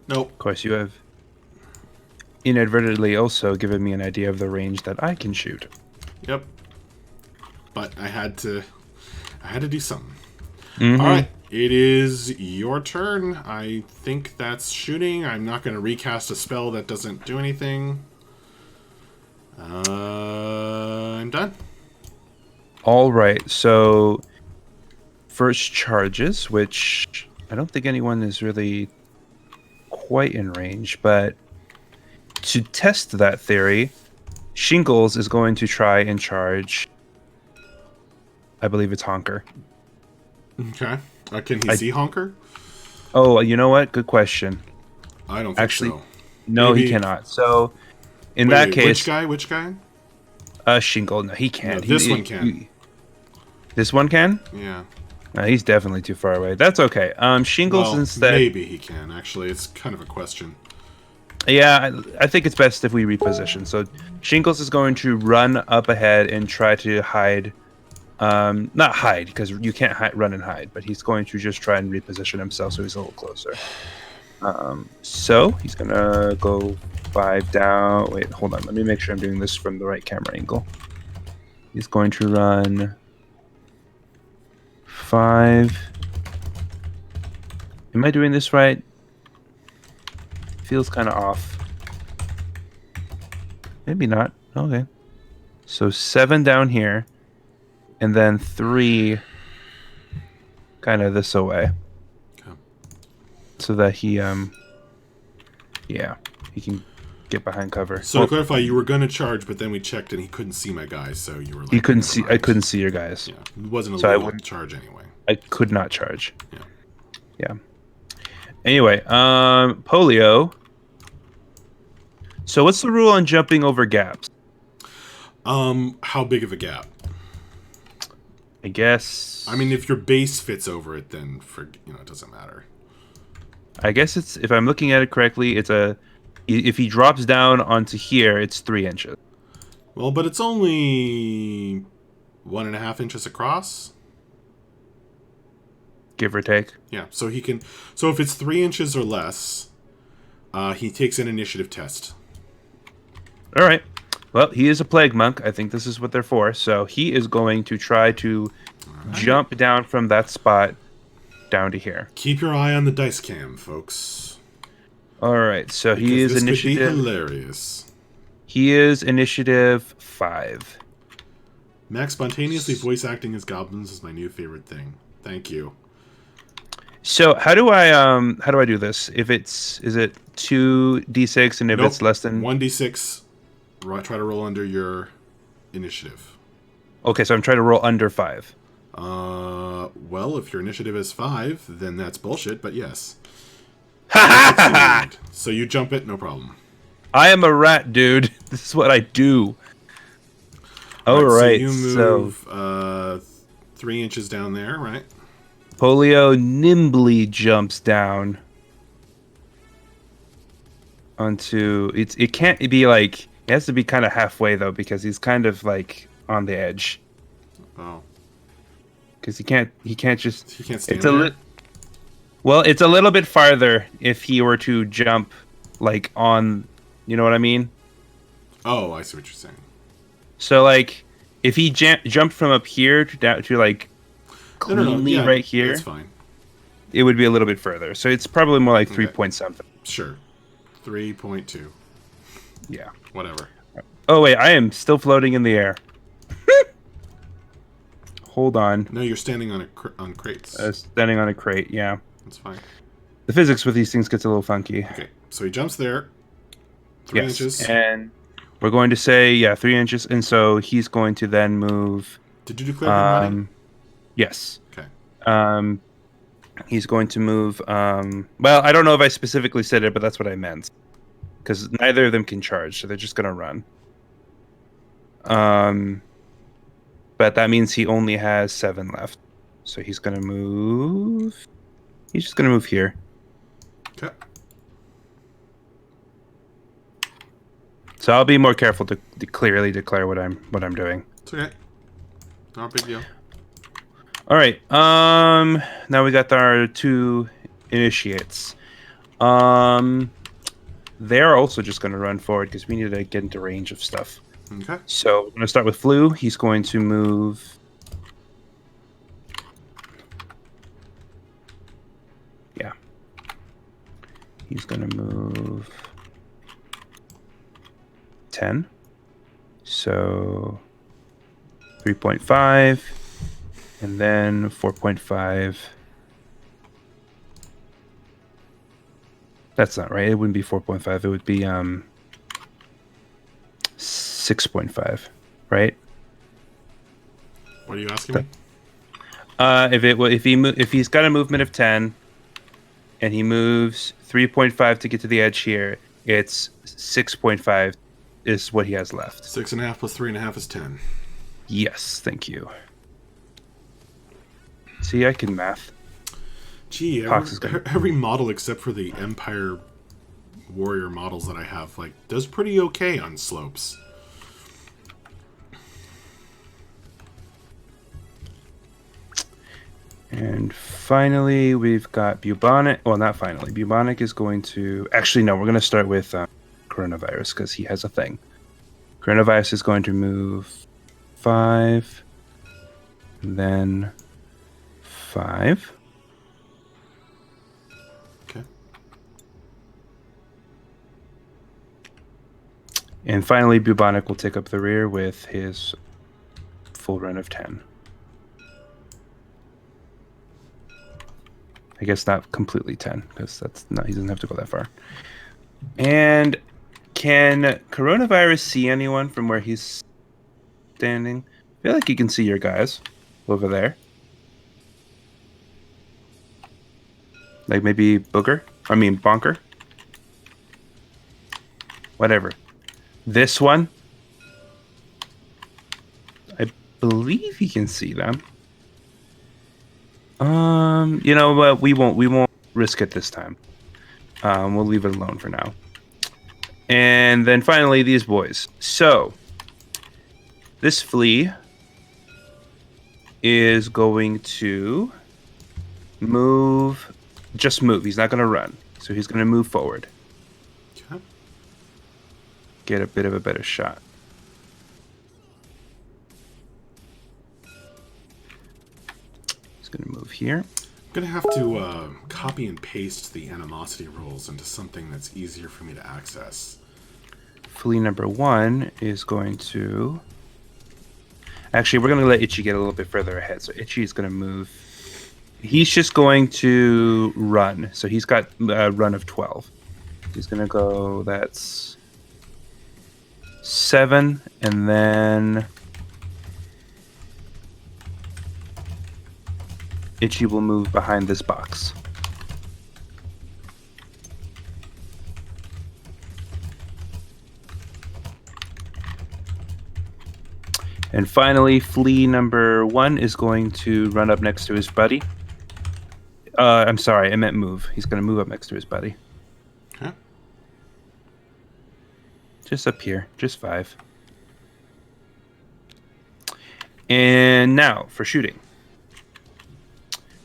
Nope. Of course, you have inadvertently also given me an idea of the range that I can shoot. Yep. But I had to do something. Mm-hmm. All right, it is your turn. I think that's shooting. I'm not going to recast a spell that doesn't do anything. I'm done. All right, so first charges, which I don't think anyone is really quite in range, but to test that theory, Shingles is going to try and charge, I believe it's Honker. Okay. Can he see Honker? Oh, you know what? Good question. I don't think Actually, so. no, Maybe- he cannot. So, in Wait, that wait, case, Which guy? Shingle, no, he can't. No, this one can. This one can? Yeah. No, he's definitely too far away. That's okay. Shingles Well, instead. maybe he can, actually. It's kind of a question. Yeah, I think it's best if we reposition. So Shingles is going to run up ahead and try to hide. Not hide, because you can't run and hide, but he's going to just try and reposition himself so he's a little closer. So he's going to go 5 down. Wait, hold on. Let me make sure I'm doing this from the right camera angle. He's going to run 5. Am I doing this right? Feels kind of off. Maybe not. Okay. So 7 down here, and then 3 kind of this away. Okay. So that he he can get behind cover. So to clarify, you were going to charge, but then we checked and he couldn't see my guys, so you were like... you couldn't "Never see. I mind." couldn't see your guys. Yeah, it wasn't a So I legal wouldn't- charge anyway. I could not charge. Yeah. Yeah. Anyway, polio. So what's the rule on jumping over gaps? How big of a gap? I guess. I mean, if your base fits over it, then it doesn't matter. I guess it's, if I'm looking at it correctly, it's if he drops down onto here, it's 3 inches. Well, but it's only 1.5 inches across. Give or take. Yeah, so he can. So if it's 3 inches or less, he takes an initiative test. All right. Well, he is a plague monk. I think this is what they're for. So he is going to try to jump down from that spot down to here. Keep your eye on the dice cam, folks. All right. So Because he is this initiative. could be hilarious. He is initiative 5. Max, spontaneously voice acting as goblins is my new favorite thing. Thank you. So how do I do this? If is it 2d6 and if Nope. it's less than 1d6. Try to roll under your initiative. Okay, so I'm trying to roll under 5. Well, if your initiative is 5, then that's bullshit, but yes. So you jump it, no problem. I am a rat, dude. This is what I do. All right. So you So move 3 inches down there, right? polio nimbly jumps down onto it can't be like, it has to be kind of halfway though, because he's kind of like on the edge. Oh. Because he can't just He can't stand it's a there? well, it's a little bit farther if he were to jump like on, you know what I mean? Oh, I see what you're saying. So like if he jumped from up here to down to like cleanly Yeah, right here, That's fine. it would be a little bit further. So it's probably more like 3 point something. Sure. 3.2. Yeah. Whatever. Oh wait, I am still floating in the air. Hold on. No, you're standing on on crates. Standing on a crate, yeah. That's fine. The physics with these things gets a little funky. Okay, so he jumps there. 3 inches. And we're going to say, 3 inches. And so he's going to then move. Did you declare him running? Yes. Okay. He's going to move. Well, I don't know if I specifically said it, but that's what I meant. Because neither of them can charge, so they're just going to run. But that means he only has 7 left. So he's going to move. He's just going to move here. Okay. So I'll be more careful to clearly declare what I'm doing. It's okay. Not a big deal. All right. Now we got our 2 initiates. They're also just going to run forward because we need to get into range of stuff. Okay. So we're going to start with Flu. He's going to move. Yeah. He's going to move 10. So 3.5. And then 4.5. That's not right. It wouldn't be 4.5. It would be 6.5, right? What are you asking me? If he's got a movement of 10 and he moves 3.5 to get to the edge here, it's 6.5 is what he has left. 6.5 plus 3.5 is 10. Yes, thank you. See, I can math. Gee, Pox is good. every model except for the Empire Warrior models that I have, like, does pretty okay on slopes. And finally, we've got bubonic. Well, not finally. Bubonic is going to... Actually, no, we're going to start with coronavirus because he has a thing. Coronavirus is going to move 5. And then 5. Okay. And finally, Bubonic will take up the rear with his full run of 10. I guess not completely 10, because that's not, he doesn't have to go that far. And can Coronavirus see anyone from where he's standing? I feel like he can see your guys over there. Like maybe Bonker. Whatever. This one, I believe he can see them. You know what? We won't risk it this time. We'll leave it alone for now. And then finally, these boys. So this flea is going to move. Just move. He's not going to run. So he's going to move forward. Okay. Get a bit of a better shot. He's going to move here. I'm gonna have to copy and paste the animosity rolls into something that's easier for me to access. Flea number 1 is going to... Actually, we're going to let Itchy get a little bit further ahead. So Itchy is going to move. He's just going to run. So he's got a run of 12. He's going to go... That's 7. And then... Itchy will move behind this box. And finally, flea number 1 is going to run up next to his buddy. I'm sorry, I meant move. He's going to move up next to his buddy. Okay. Just up here, just 5. And now for shooting.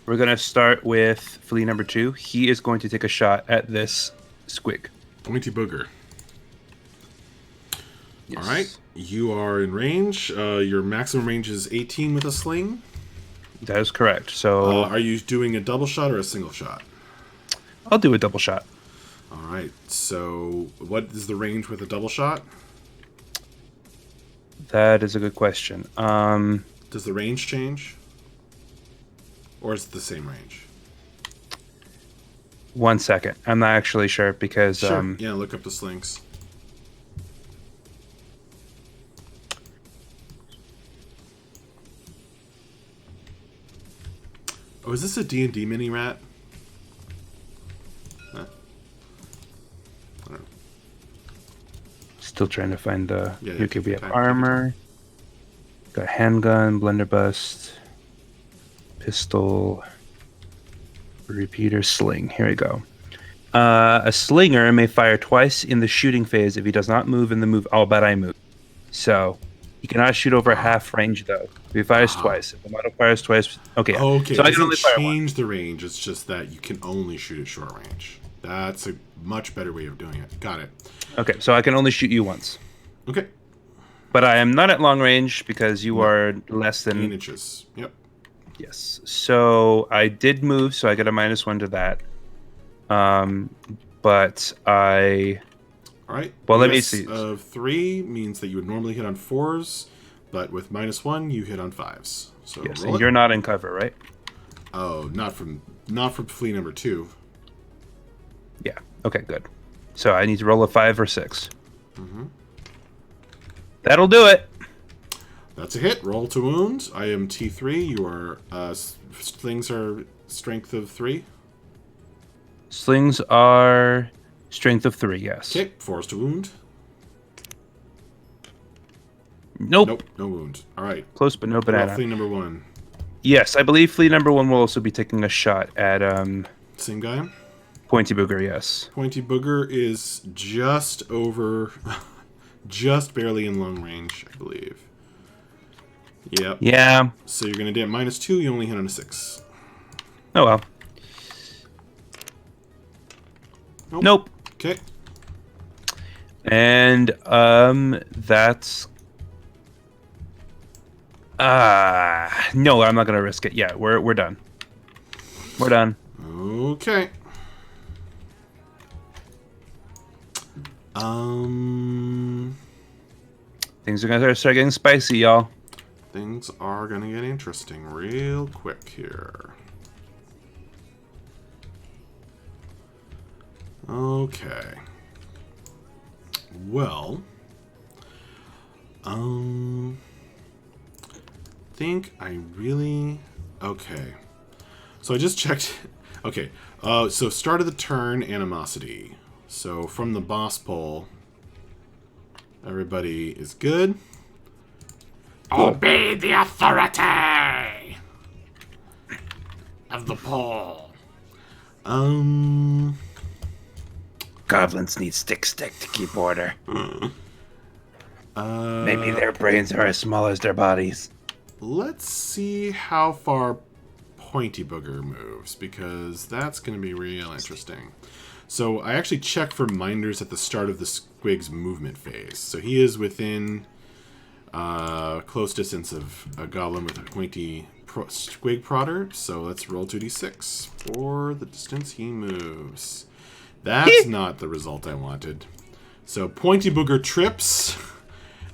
We're going to start with flea number 2. He is going to take a shot at this squig. Pointy booger. Yes. All right. You are in range. Your maximum range is 18 with a sling. That is correct. So Are you doing a double shot or a single shot? I'll do a double shot. All right. So what is the range with a double shot? That is a good question. Does the range change? Or is it the same range? 1 second. I'm not actually sure because Sure. Yeah, look up the slings. Oh, is this a D&D mini rat? Huh. I don't know. still trying to find the. Yeah, Okay, we have okay. armor. Got handgun, blunderbuss, pistol, repeater, sling. Here we go. A slinger may fire twice in the shooting phase if he does not move in the move. Oh, but I move. So he cannot shoot over half range though. If he fires twice, if the model fires twice, okay. Yeah. Okay, so it I can doesn't only fire one. change the range. It's just that you can only shoot at short range. That's a much better way of doing it. Got it. Okay, so I can only shoot you once. Okay. But I am not at long range because you are less than 8 inches. Yep. Yes. So I did move, so I get a -1 to that. But I. All right. Well, let me US see. Of 3 means that you would normally hit on 4s, but with -1 you hit on 5s. So Yes, roll and it. you're not in cover, right? Oh, not from flea number 2. Yeah. Okay, good. So I need to roll a 5 or 6. That'll do it. That's a hit. Roll to wound. I am T3. You are slings are strength of 3. Slings are strength of 3. Yes. Okay. 4s to wound. Nope. Nope. No wound. All right. Close, but no What about banana. flea number 1? Yes, I believe flea number 1 will also be taking a shot at Same guy. Pointy Booger. Yes. Pointy Booger is just over, just barely in long range, I believe. Yep. Yeah. So you're going to do it -2. You only hit on a 6. Oh well. Nope. Okay. And that's no, I'm not gonna risk it. Yeah, we're done. We're done. Okay. Things are gonna start getting spicy, y'all. Things are gonna get interesting real quick here. Okay. Well, think I really... Okay. So I just checked... Okay, so start of the turn, animosity. So from the boss poll, everybody is good. Obey the authority of the pole. Goblins need stick to keep order. Maybe their brains are as small as their bodies. Let's see how far Pointy Booger moves, because that's going to be real interesting. So I actually checked for minders at the start of the Squig's movement phase. So he is within close distance of a goblin with a pointy Squig prodder. So let's roll 2d6 for the distance he moves. That's not the result I wanted. So Pointy Booger trips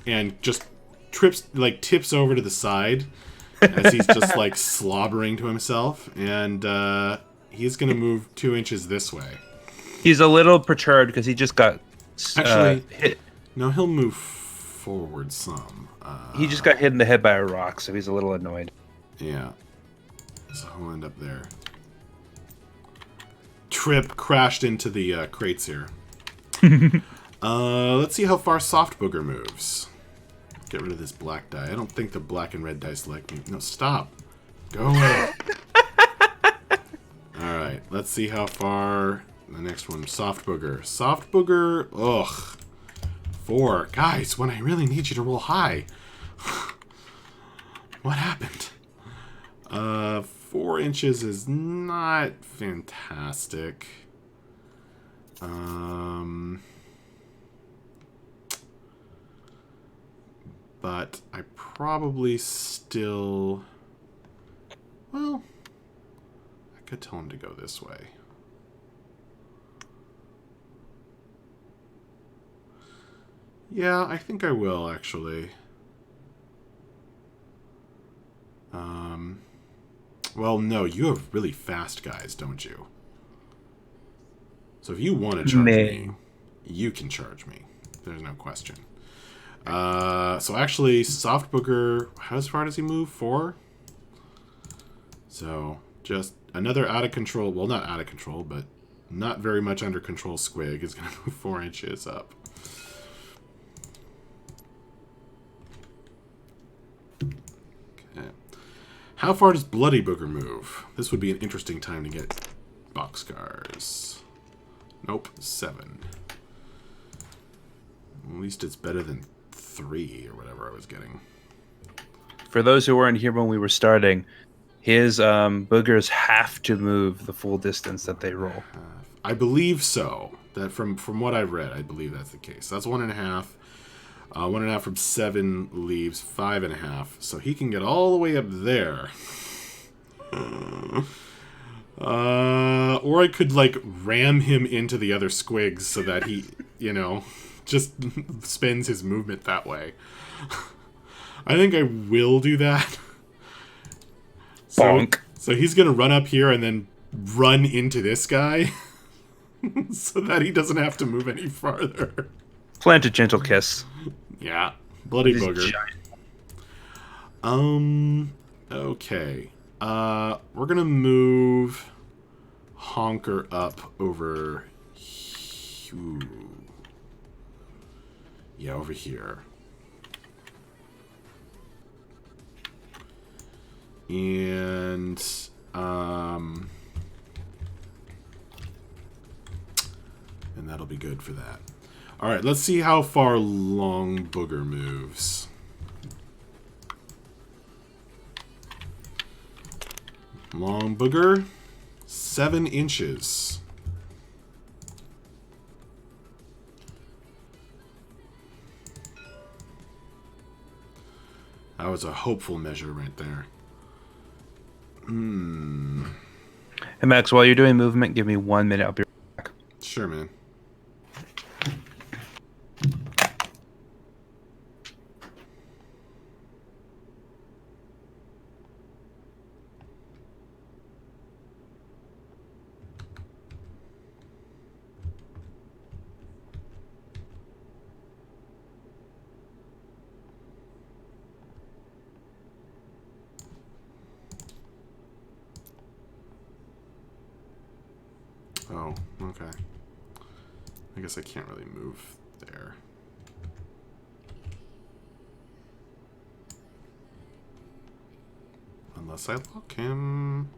and just tips over to the side as he's just like slobbering to himself, and he's gonna move 2 inches this way. He's a little perturbed because he just got Actually, hit. no, he'll move forward some. He just got hit in the head by a rock, so he's a little annoyed. Yeah, so he'll end up there. Trip crashed into the crates here. Let's see how far Soft Booger moves. Get rid of this black die. I don't think the black and red dice like me. No, stop. Go away. Alright, let's see how far... The next one, Soft Booger. Soft Booger, ugh. 4. Guys, when I really need you to roll high. What happened? 4 inches is not fantastic. But I probably still... Well, I could tell him to go this way. Yeah, I think I will, actually. Well, no, you have really fast guys, don't you? So if you want to charge me, you can charge me. There's no question. So actually, Soft Booger, how far does he move? 4? So, just another out of control, well, not out of control, but not very much under control Squig is going to move 4 inches up. Okay. How far does Bloody Booger move? This would be an interesting time to get boxcars. Nope, 7. At least it's better than 3 or whatever I was getting. For those who weren't here when we were starting, his boogers have to move the full distance that they roll. I believe so. That from what I've read, I believe that's the case. That's 1.5. 1.5 from 7 leaves 5.5. So he can get all the way up there. Or I could like ram him into the other squigs so that he, you know, just spends his movement that way. I think I will do that. Bonk. So he's gonna run up here and then run into this guy so that he doesn't have to move any farther. Plant a gentle kiss. Yeah. Bloody He's Booger. giant. Okay. We're gonna move Honker up over... Ooh. Yeah, over here. And that'll be good for that. Alright, let's see how far Long Booger moves. Long Booger, 7 inches. That was a hopeful measure right there. Hey Max, while you're doing movement, give me 1 minute. I'll be right back. Sure, man. Oh, okay. I guess I can't really move there. Unless I lock him.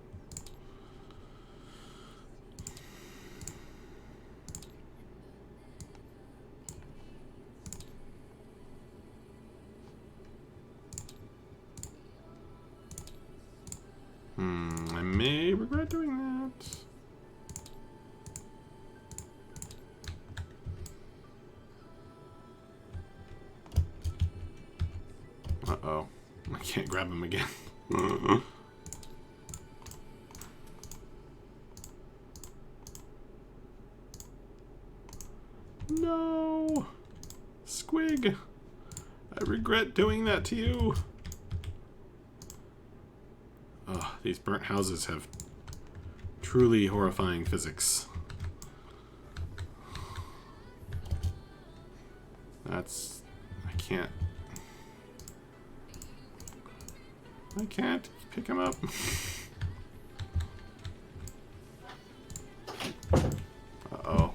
I may regret doing that. Uh-oh. I can't grab him again. No! Squig! I regret doing that to you. Ugh, these burnt houses have truly horrifying physics. That's... I can't pick him up. Uh-oh.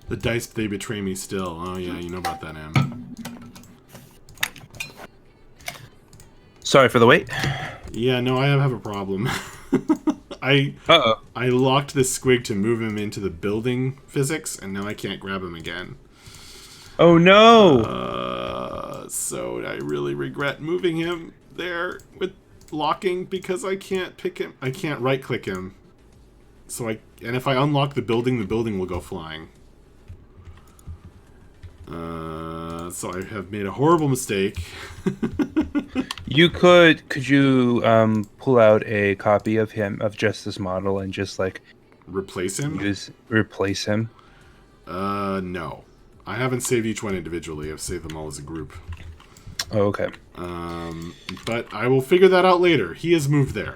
The dice, they betray me still. Oh yeah, you know about that, Em. Sorry for the wait. Yeah, no, I have a problem. I locked this squig to move him into the building physics, and now I can't grab him again. Oh no! So I really regret moving him there with locking because I can't pick him. I can't right-click him. And if I unlock the building will go flying. So I have made a horrible mistake. Could you pull out a copy of just this model and just like Replace him? replace him? No. I haven't saved each one individually. I've saved them all as a group. Oh, okay. But I will figure that out later. He has moved there.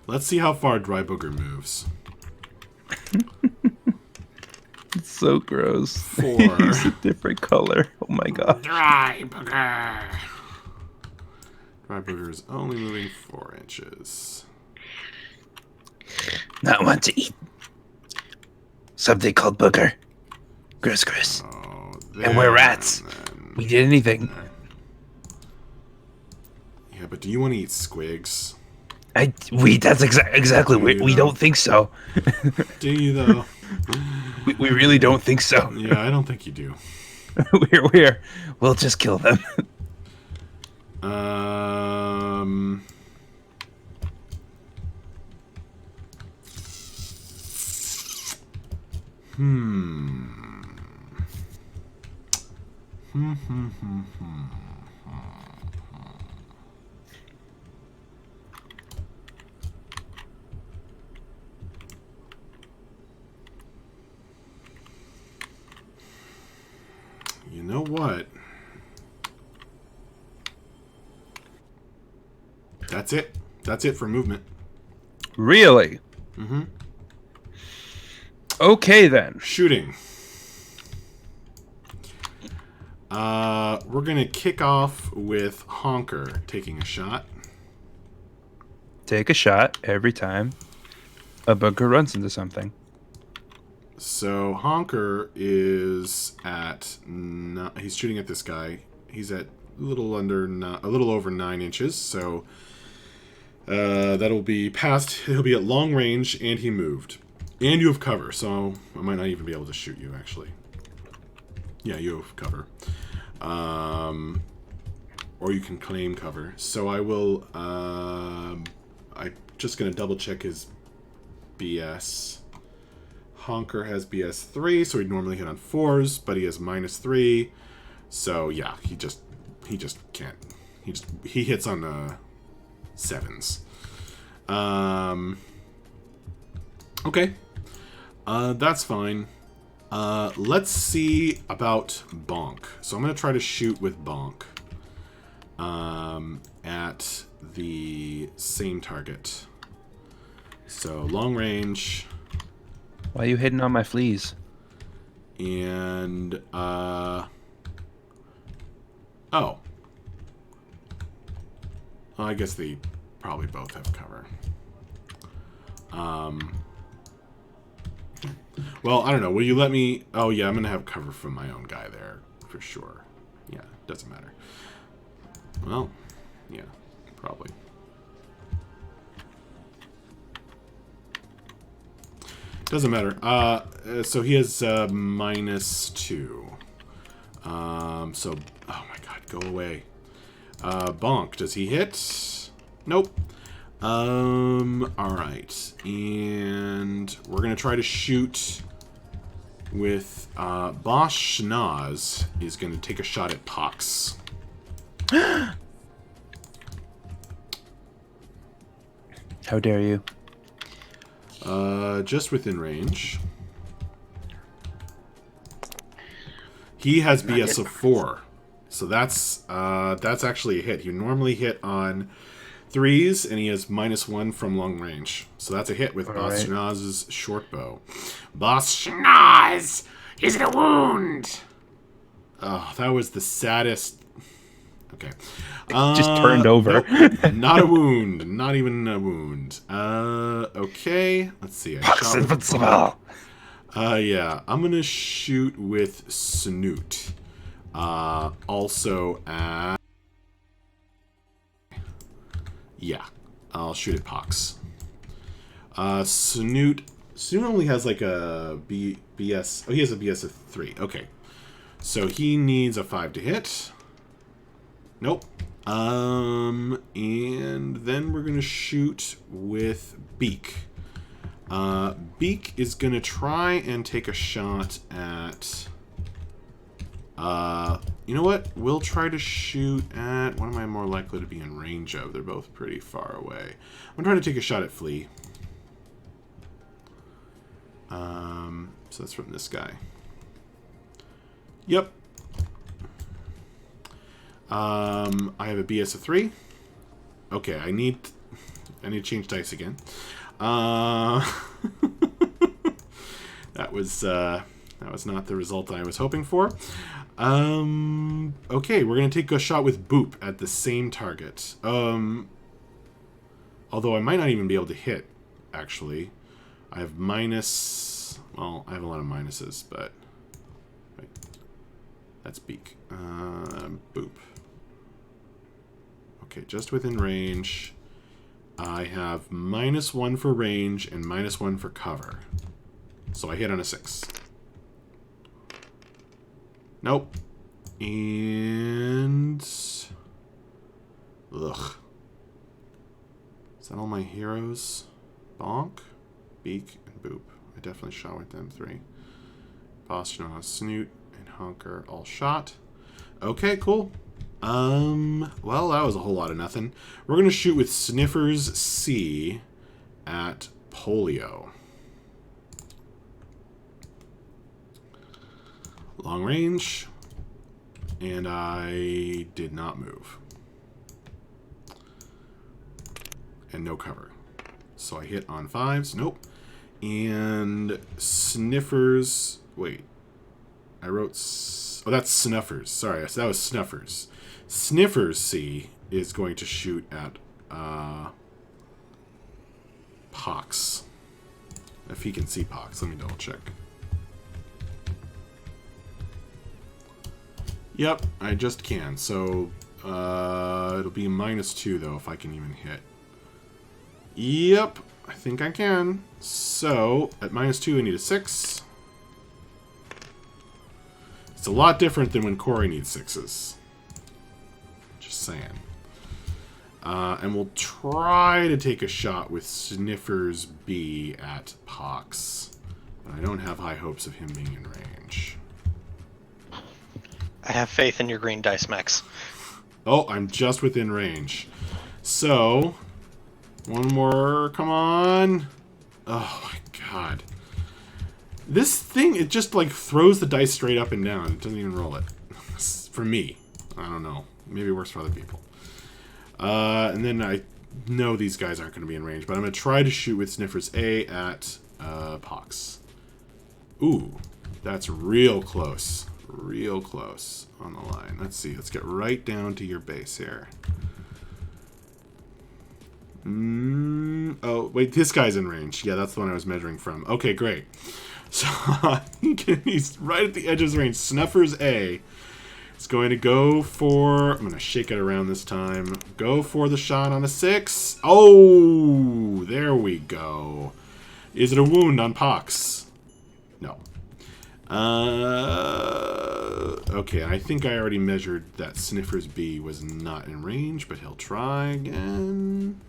Let's see how far Dry Booger moves. It's so gross. 4. He's a different color. Oh my god. Dry Booger. Dry Booger is only moving 4 inches. Not want to eat something called booger. Gross, gross. Oh, And we're rats. We did anything. Yeah, but do you want to eat squigs? That's exactly. We don't think so. Do you, though? we really don't think so. Yeah, I don't think you do. We'll just kill them. You know what? That's it. That's it for movement. Really? Mm-hmm. Okay then. Shooting. We're gonna kick off with Honker taking a shot. Take a shot every time a booger runs into something. So Honker is at he's shooting at this guy. He's at a little over 9 inches. So that'll be past. He'll be at long range, and he moved, and you have cover. So I might not even be able to shoot you actually. Yeah, you have cover. Or you can claim cover. So I will. I'm just gonna double check his BS. Honker has BS 3, so he'd normally hit on 4s, but he has -3. So yeah, he just can't. He hits on 7s. Okay. That's fine. Let's see about Bonk. So I'm going to try to shoot with Bonk. At the same target. So long range. Why are you hitting on my fleas? And, oh. Well, I guess they probably both have cover. Well, I don't know. Will you let me... Oh, yeah, I'm going to have cover from my own guy there, for sure. Yeah, doesn't matter. Well, yeah, probably. Doesn't matter. So he has -2. So... Oh, my God, go away. Bonk, does he hit? Nope. Alright. And we're gonna try to shoot with, Bosch Schnoz is gonna take a shot at Pox. How dare you? Just within range. He has BS of 4. So that's actually a hit. He normally hit on 3s, and he has -1 from long range. So that's a hit with Boss Schnoz's short bow. Boss Schnoz! Is it a wound? Oh, that was the saddest. Okay. Just turned over. Nope. Not a wound. Not even a wound. Okay. Let's see. Yeah. I'm gonna shoot with Snoot. Also at... Yeah. I'll shoot at Pox. Snoot only has like a BS... Oh, he has a BS of 3. Okay. So he needs a 5 to hit. Nope. And then we're gonna shoot with Beak. Beak is gonna try and take a shot at... you know what? We'll try to shoot at... What am I more likely to be in range of? They're both pretty far away. I'm trying to take a shot at Flea. So that's from this guy. Yep. I have a BS of 3. Okay, I need to change dice again. That was not the result I was hoping for. Okay, we're gonna take a shot with Boop at the same target. Although I might not even be able to hit, actually. I have minus... Well, I have a lot of minuses, but... Wait. That's Beak. Boop. Okay, just within range. I have -1 for range and -1 for cover. So I hit on a 6. Nope. And... Ugh. Is that all my heroes? Bonk, Beak, and Boop. I definitely shot with them 3. Boston, Snoot, and Honker all shot. Okay, cool. Well, that was a whole lot of nothing. We're gonna shoot with Sniffers C at Polio. Long range. And I did not move. And no cover. So I hit on 5s. Nope. And Sniffers... Wait. I wrote... Oh, that's Snuffers. Sorry, so that was Snuffers. Sniffers C is going to shoot at Pox. If he can see Pox. Let me double check. Yep, I just can. So it'll be -2 though if I can even hit. Yep, I think I can. So at -2 I need a 6. It's a lot different than when Corey needs 6s. Just saying. And we'll try to take a shot with Sniffers B at Pox. But I don't have high hopes of him being in range. I have faith in your green dice, Max. Oh, I'm just within range. So, one more. Come on. Oh my god. This thing, it just like throws the dice straight up and down. It doesn't even roll it. For me. I don't know. Maybe it works for other people. And then I know these guys aren't going to be in range, but I'm going to try to shoot with Sniffers A at Pox. Ooh, that's real close. Real close on the line. Let's see. Let's get right down to your base here. Oh, wait, this guy's in range. Yeah, that's the one I was measuring from. Okay, great. So he's right at the edge of his range. Snuffers A is going to go for... I'm going to shake it around this time. Go for the shot on a 6. Oh, there we go. Is it a wound on Pox? No. Okay, I think I already measured that Sniffers B was not in range, but he'll try again.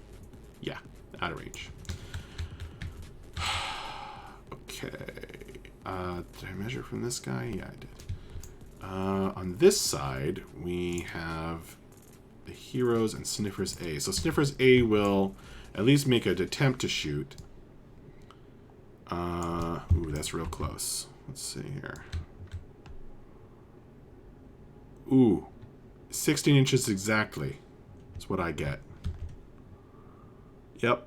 Yeah, out of range. Okay. Did I measure from this guy? Yeah, I did. On this side, we have the heroes and Sniffers A. So Sniffers A will at least make an attempt to shoot. Ooh, that's real close. Let's see here. Ooh, 16 inches exactly. That's what I get. Yep.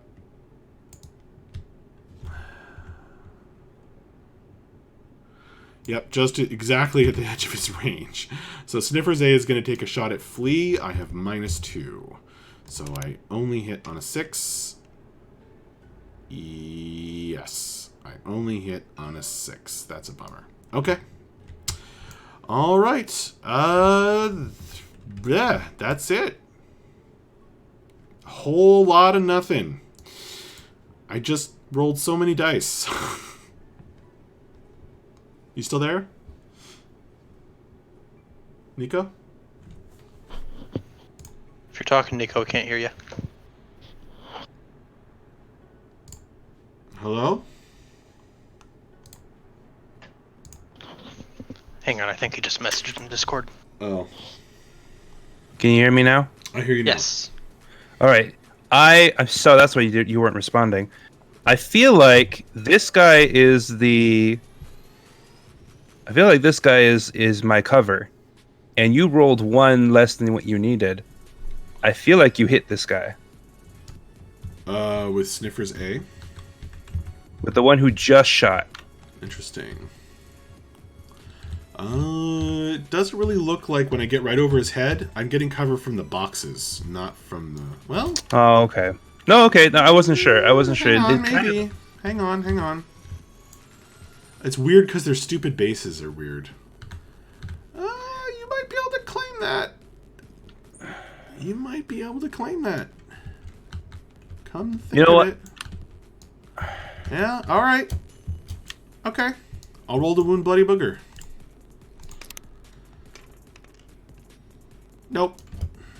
Yep, just exactly at the edge of his range. So Sniffers A is going to take a shot at Flea. I have -2. So I only hit on a 6. Yes. I only hit on a 6. That's a bummer. Okay. All right. Yeah, that's it. A whole lot of nothing. I just rolled so many dice. You still there? Nico? If you're talking, Nico, I can't hear you. Hello? Hang on, I think he just messaged in Discord. Oh. Can you hear me now? I hear you now. Yes. All right. So that's why you weren't responding. I feel like this guy is my cover, and you rolled 1 less than what you needed. I feel like you hit this guy With Sniffers A. with the one who just shot. Interesting. It doesn't really look like when I get right over his head, I'm getting cover from the boxes, not from the... Well... Oh, okay. No, okay. No, I wasn't sure. Hang on, maybe. Hang on. It's weird because their stupid bases are weird. You might be able to claim that. You might be able to claim that. Come think of it. Yeah, alright. Okay. I'll roll the wound bloody booger. Nope.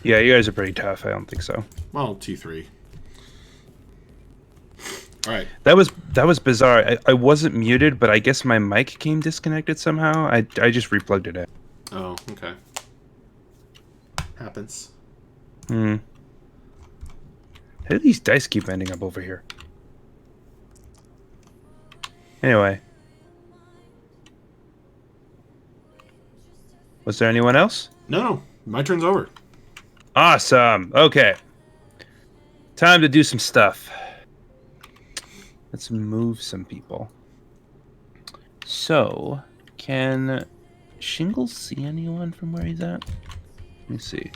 Yeah, you guys are pretty tough. I don't think so. Well, T3. Alright. That was bizarre. I wasn't muted, but I guess my mic came disconnected somehow. I just replugged it in. Oh, okay. Happens. How do these dice keep ending up over here? Anyway. Was there anyone else? No. My turn's over. Awesome. Okay. Time to do some stuff. Let's move some people. So, can Shingles see anyone from where he's at? Let me see.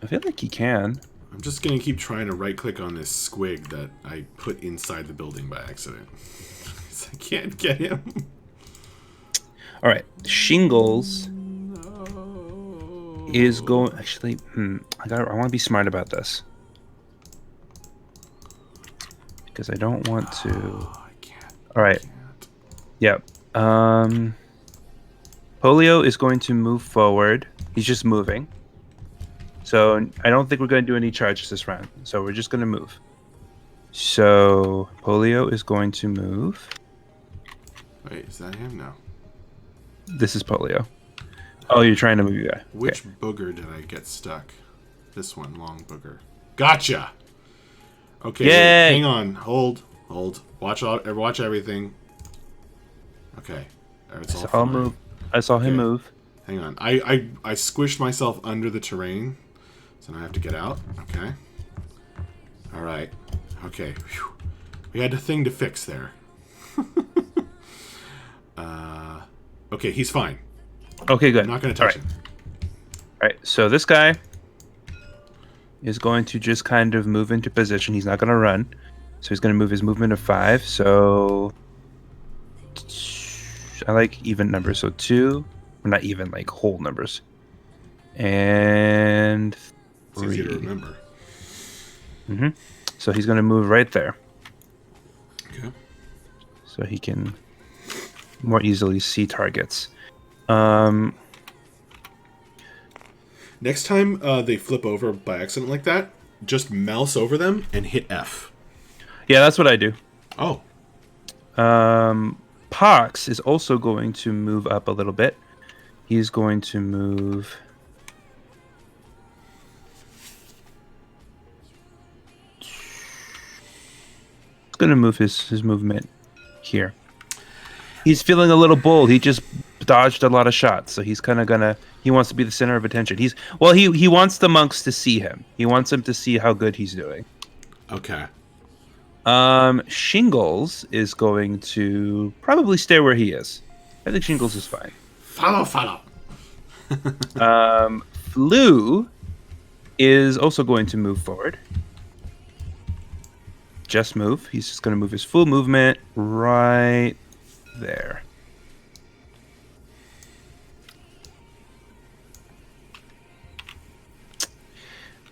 I feel like he can. I'm just going to keep trying to right-click on this squig that I put inside the building by accident. I can't get him. All right. Shingles is going... Actually, I want to be smart about this. Because I don't want to... I can't. All right. Yep. Polio is going to move forward. He's just moving. So I don't think we're going to do any charges this round. So we're just going to move. So Polio is going to move. Wait, is that him? No. This is Polio. Oh, you're trying to move your guy. Which booger did I get stuck? This one, long booger. Gotcha. Okay, Yay! wait, hang on. Hold. Watch everything. Okay. It's all I'll fine. move. I saw him Okay. move. Hang on. I squished myself under the terrain, so now I have to get out. Okay. All right. Okay. Whew. We had a thing to fix there. Okay, he's fine. Okay, good. I'm not going to touch him. All right, so this guy is going to just kind of move into position. He's not going to run. So he's going to move his movement of 5. So I like even numbers. So 2, or not even, like whole numbers. And It's easy to 3. remember. So he's going to move right there. Okay. So he can more easily see targets. Next time they flip over by accident like that, just mouse over them and hit F. Yeah, that's what I do. Oh. Pox is also going to move up a little bit. He's going to move. He's going to move his movement here. He's feeling a little bold. He just dodged a lot of shots, so he's kind of gonna. He wants to be the center of attention. He wants the monks to see him. He wants them to see how good he's doing. Okay. Shingles is going to probably stay where he is. I think Shingles is fine. Follow. Flu is also going to move forward. Just move. He's just going to move his full movement right there.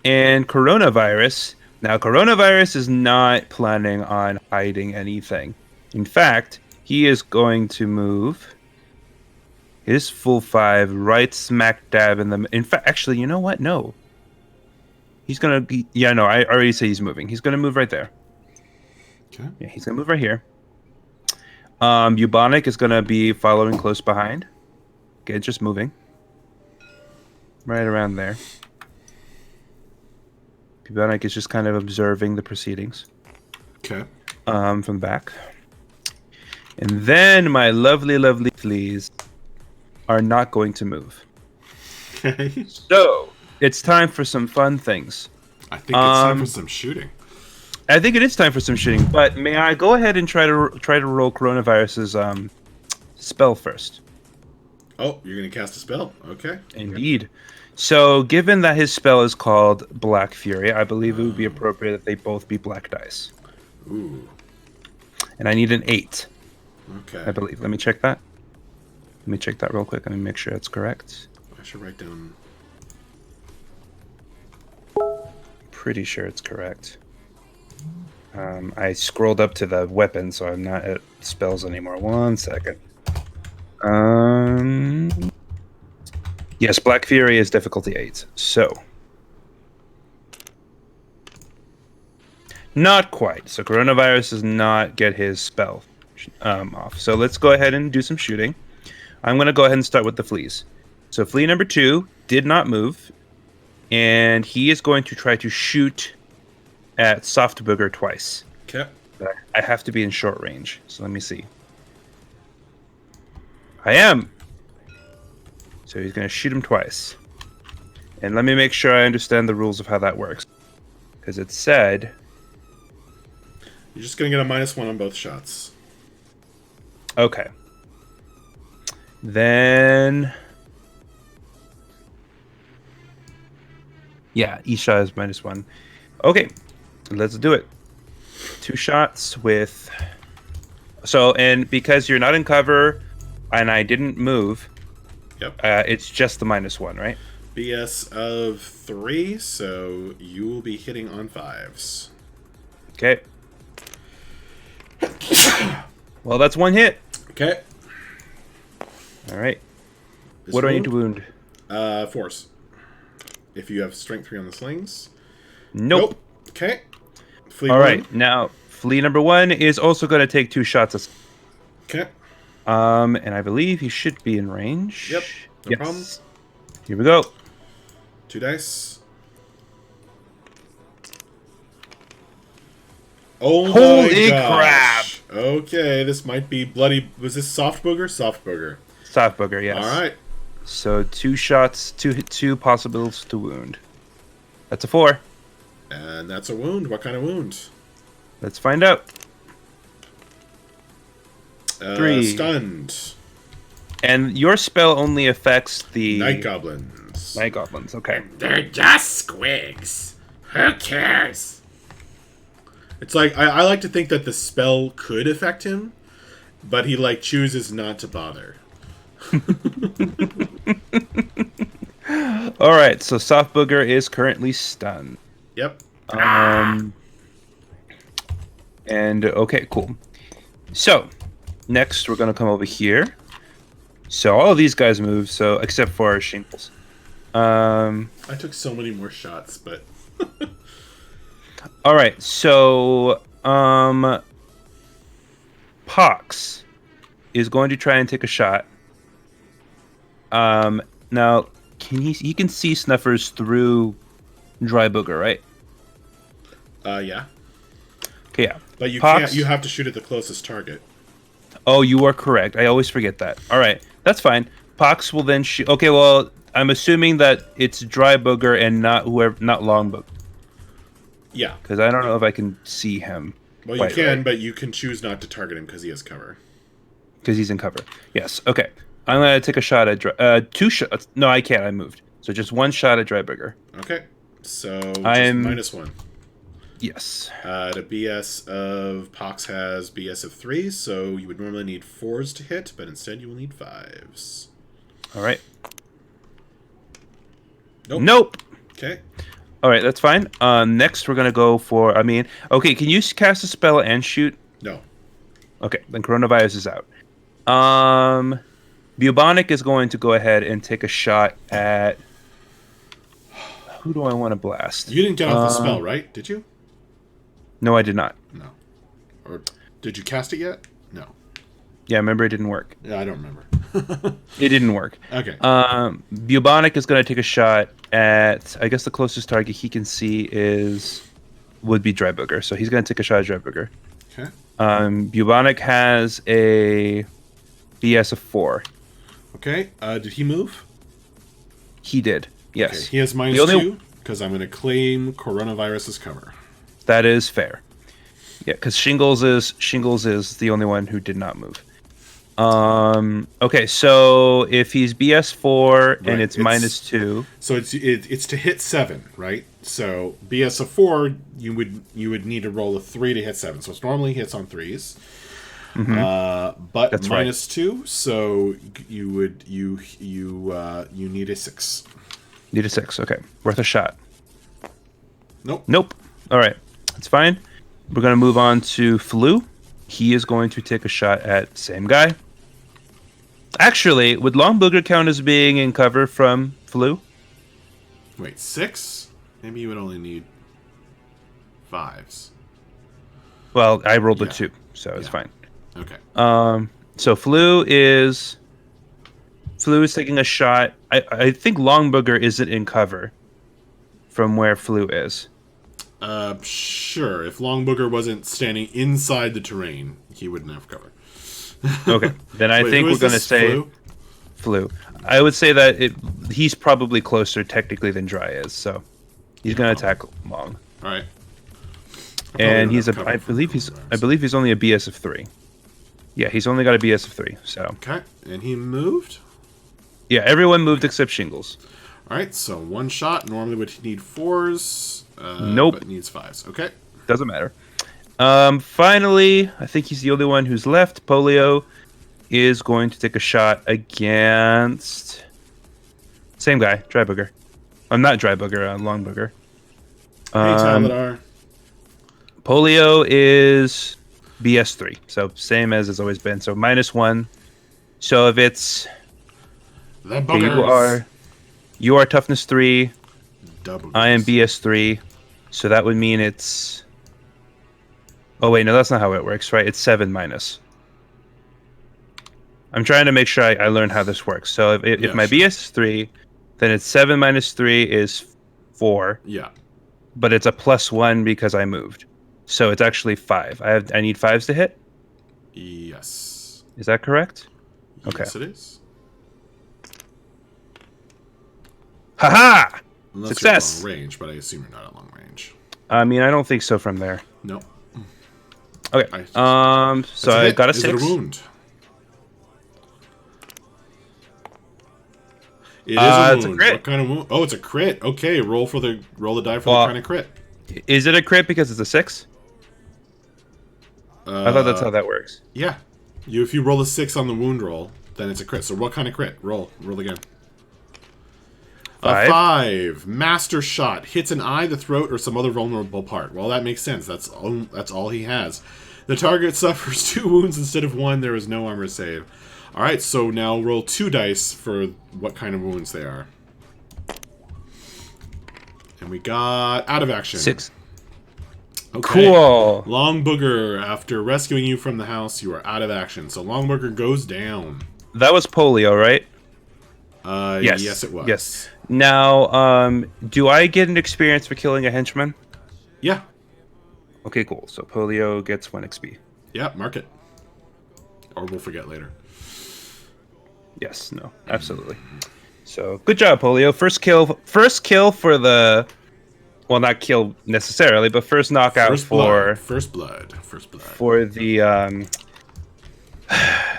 And coronavirus. Now, coronavirus is not planning on hiding anything. In fact, he is going to move his full 5 right smack dab in the. In fact, actually, you know what? No. He's gonna be. Yeah, no, I already say he's moving. He's gonna move right there. Okay. Yeah, he's gonna move right here. Bubonic is gonna be following close behind. Okay, just moving. Right around there. Bubonic is just kind of observing the proceedings. Okay. From the back. And then my lovely, lovely fleas are not going to move. Okay. So it's time for some fun things. I think it's time for some shooting. I think it is time for some shooting, but may I go ahead and try to roll coronavirus's spell first? Oh, you're gonna cast a spell? Okay. Indeed. So, given that his spell is called Black Fury, I believe it would be appropriate that they both be black dice. Ooh. And I need an 8, Okay. I believe. Let me check that. Let me check that real quick. Let me make sure it's correct. I should write down. Pretty sure it's correct. I scrolled up to the weapon, so I'm not at spells anymore. 1 second. Yes, Black Fury is difficulty 8. So. Not quite. So coronavirus does not get his spell off. So let's go ahead and do some shooting. I'm going to go ahead and start with the fleas. So flea number 2 did not move. And he is going to try to shoot at Soft Booger twice. Okay. But I have to be in short range. So let me see. I am. So he's going to shoot him twice. And let me make sure I understand the rules of how that works. Because it said... You're just gonna get a -1 on both shots. Okay. Then... Yeah, each shot is -1. Okay, let's do it. 2 shots with... So, and because you're not in cover, and I didn't move, Yep. it's just the -1, right? BS of 3, so you will be hitting on 5s. Okay. Well, that's 1 hit. Okay. All right. This What do I need to wound? wound? Force. If you have strength 3 on the slings. Nope. Okay. Flea All right. 1. Now, flea number 1 is also going to take 2 shots. Okay. And I believe he should be in range. Yep. No problem. Here we go. 2 dice. Oh Holy my gosh. Okay, this might be bloody. Was this soft booger? Soft booger. Soft booger, yes. All right. So 2 shots, two possibles to wound. That's a 4. And that's a wound. What kind of wound? Let's find out. 3. Stunned. And your spell only affects the Night goblins. Night goblins. Okay. They're just squigs. Who cares? It's like I like to think that the spell could affect him, but he like chooses not to bother. All right. So soft booger is currently stunned. Yep. And okay, cool. So next we're gonna come over here. So all of these guys move. So except for Shingles. I took so many more shots, but All right, so Pox is going to try and take a shot. Now he can see Snuffers through Dry Booger, right? yeah. Okay, yeah. But you Pox- can't. You have to shoot at the closest target. Oh, you are correct. I always forget that. All right, that's fine. Pox will then shoot. Okay, well, I'm assuming that it's Dry Booger and not Long Booger, Yeah. because I don't know if I can see him. Well, you can, but you can choose not to target him because he has cover. Because he's in cover. Yes. Okay. I'm gonna take a shot at 2 shots. No, I can't. I moved. So just 1 shot at Dry Booger. Okay. So I'm- just -1. Yes. The BS of Pox has BS of 3, so you would normally need 4s to hit, but instead you will need 5s. All right. Nope. Nope. Okay. All right, that's fine. Next, we're gonna go for. Okay. Can you cast a spell and shoot? No. Okay, then coronavirus is out. Bubonic is going to go ahead and take a shot at. Who do I want to blast? You didn't get off the spell, right? Did you? No, I did not. No. Or did you cast it yet? No. Yeah, remember it didn't work. Yeah, I don't remember. It didn't work. Okay. Bubonic is going to take a shot at. I guess the closest target he can see would be Dry Booger, so he's going to take a shot at Dry Booger. Okay. Bubonic has a BS of 4. Okay. Did he move? He did. Yes. Okay. He has The only- -2 because I'm going to claim coronavirus as cover. That is fair. Yeah, because Shingles is the only one who did not move. Okay, so if he's BS4 and Right, it's -2, So it's to hit 7, right? So BS of 4, you would need to roll a 3 to hit 7. So it's normally hits on 3s. But That's right. -2, so you need a 6. need a 6. Okay, worth a shot. Nope. Nope. All right, that's fine. We're gonna move on to Flu. He is going to take a shot at same guy. Actually, would Long Booger count as being in cover from Flu? Wait, 6? Maybe you would only need 5s. Well, I rolled a Yeah. 2, so it's Yeah. fine. Okay. So Flu is taking a shot. I think Long Booger isn't in cover from where Flu is. Sure. If Long Booger wasn't standing inside the terrain, he wouldn't have cover. Okay, then I Wait, think who we're is gonna this, say Flu? Flu. I would say that he's probably closer technically than Dry is, so he's gonna attack Long. All right. And don't he's have a. cover I from believe he's. coronavirus. I believe he's only a BS of 3. Yeah, he's only got a BS of 3. So Okay. And he moved. yeah, everyone moved except Shingles. All right. So 1 shot. Normally would need 4s. Nope. But needs 5s. Okay. Doesn't matter. Finally, I think he's the only one who's left. Polio is going to take a shot against same guy, Dry Booger. I'm not Dry Booger, Long Booger. Hey, Taladar. Polio is BS3, so same as it's always been. So -1. So if it's The okay, boogers. you are toughness 3. Double. I am BS3, so that would mean it's. Oh wait, no, that's not how it works, right? It's 7 minus. I'm trying to make sure I learn how this works. So if my sure. BS is 3, then it's 7 minus 3 is 4, Yeah. but it's a +1 because I moved. So it's actually 5. I need 5s to hit? Yes. Is that correct? Okay. Yes, it is. Haha! Unless Success! you're at long range, but I assume you're not at long range. I mean, I don't think so from there. No. Okay. That's So a I hit. got a Is 6. it a wound? It is a It's a wound. crit. What kind of wound? Oh, it's a crit. Okay, roll the die for the Well, kind of crit. Is it a crit because it's a 6? I thought that's how that works. Yeah. If you roll a 6 on the wound roll, then it's a crit. So what kind of crit? Roll again. 5. 5. Master shot. Hits an eye, the throat, or some other vulnerable part. Well, that makes sense. That's all he has. The target suffers 2 wounds instead of 1. There is no armor save. Alright, so now roll 2 dice for what kind of wounds they are. And we got out of action. 6. Okay. Cool. Long Booger, after rescuing you from the house, you are out of action. So Long Booger goes down. That was polio, right? Yes, it was. Yes. Now, do I get an experience for killing a henchman? Yeah. Okay, cool. So polio gets 1 XP. Yeah, mark it. Or we'll forget later. Yes, no, absolutely. So good job, polio. First kill for the, well, not kill necessarily, but first knockout First blood. for the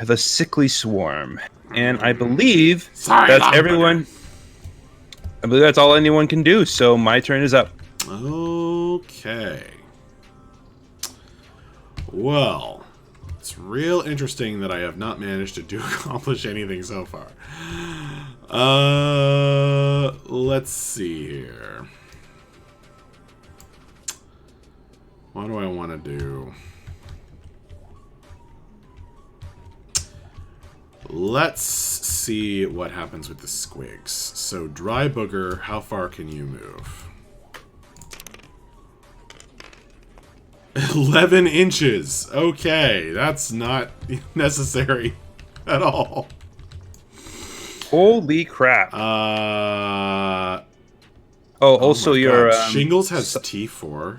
the sickly swarm. And I believe Sorry, that's Long everyone. I believe that's all anyone can do. So my turn is up. Okay. Well, it's real interesting that I have not managed to accomplish anything so far. Let's see here. What do I want to do? Let's see what happens with the squigs. So, Dry Booger, how far can you move? 11 inches. Okay, that's not necessary at all. Holy crap! Oh, also my your God. Shingles has T4.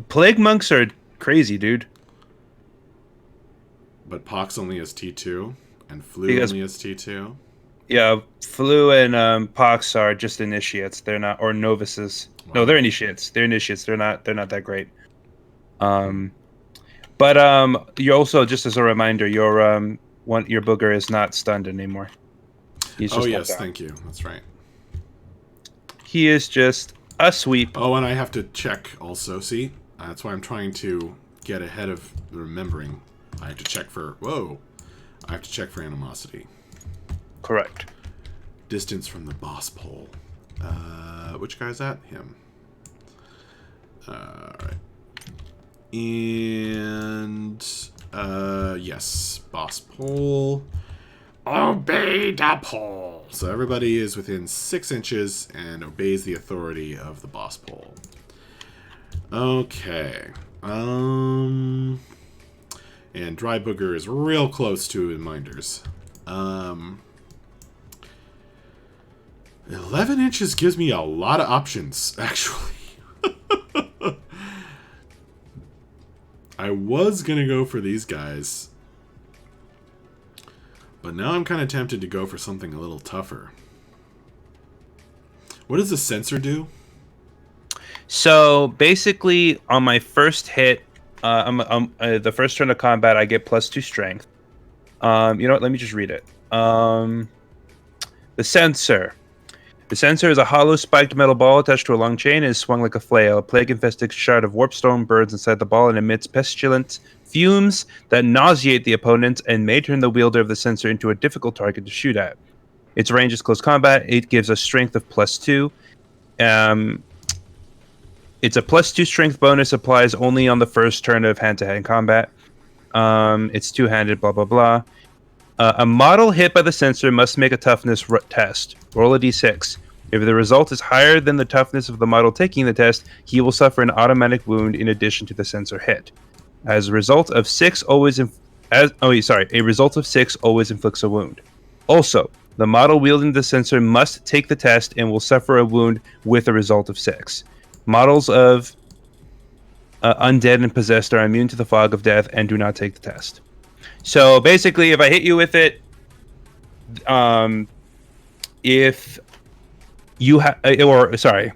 plague monks are crazy, dude. But Pox only has T2, and Flu Because- only has T2. Yeah, flu and pox are just initiates. They're not, or novices. No, they're initiates. They're initiates. They're not that great. But you also, just as a reminder, your booger is not stunned anymore. He's just Oh yes, knocked out. thank you. That's right. He is just a sweep. Oh, and I have to check also. See, that's why I'm trying to get ahead of remembering. I have to check for I have to check for animosity. Correct. Distance from the boss pole. Which guy's that? Him. Alright. And yes, boss pole. Obey the pole. So everybody is within 6 inches and obeys the authority of the boss pole. Okay. And Dry Booger is real close to reminders. 11 inches gives me a lot of options, actually. I was gonna go for these guys, but now I'm kind of tempted to go for something a little tougher. What does the sensor do? So basically, on my first hit, the first turn of combat, I get +2 strength. You know what? Let me just read it. The sensor. The sensor is a hollow spiked metal ball attached to a long chain and is swung like a flail. A plague-infested shard of warpstone burns inside the ball and emits pestilent fumes that nauseate the opponent and may turn the wielder of the sensor into a difficult target to shoot at. Its range is close combat. It gives a strength of +2. It's a +2 strength bonus, applies only on the first turn of hand-to-hand combat. It's two-handed, blah, blah, blah. A model hit by the sensor must make a toughness test. Roll a d6. If the result is higher than the toughness of the model taking the test, he will suffer an automatic wound in addition to the sensor hit. As a result of 6 always A result of 6 always inflicts a wound. Also, the model wielding the sensor must take the test and will suffer a wound with a result of 6. Models of undead and possessed are immune to the fog of death and do not take the test. So basically, if I hit you with it, if you have, or sorry,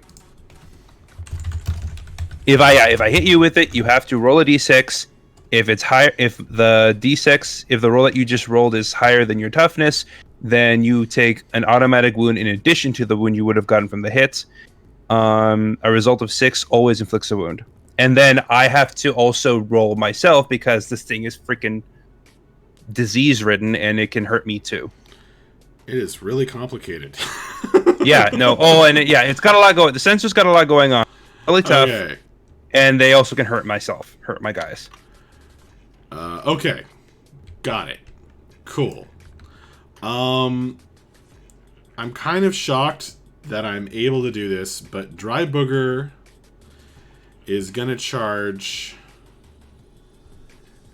if I hit you with it, you have to roll a d6. If it's higher, if the d6, if the roll that you just rolled is higher than your toughness, then you take an automatic wound in addition to the wound you would have gotten from the hit. A result of 6 always inflicts a wound. And then I have to also roll myself because this thing is freaking disease ridden and it can hurt me too. It is really complicated. Yeah, no. Oh, and it's got a lot going. The sensor's got a lot going on. Really tough. Okay. And they also can hurt my guys. Okay. Got it. Cool. I'm kind of shocked that I'm able to do this, but Dry Booger is gonna charge.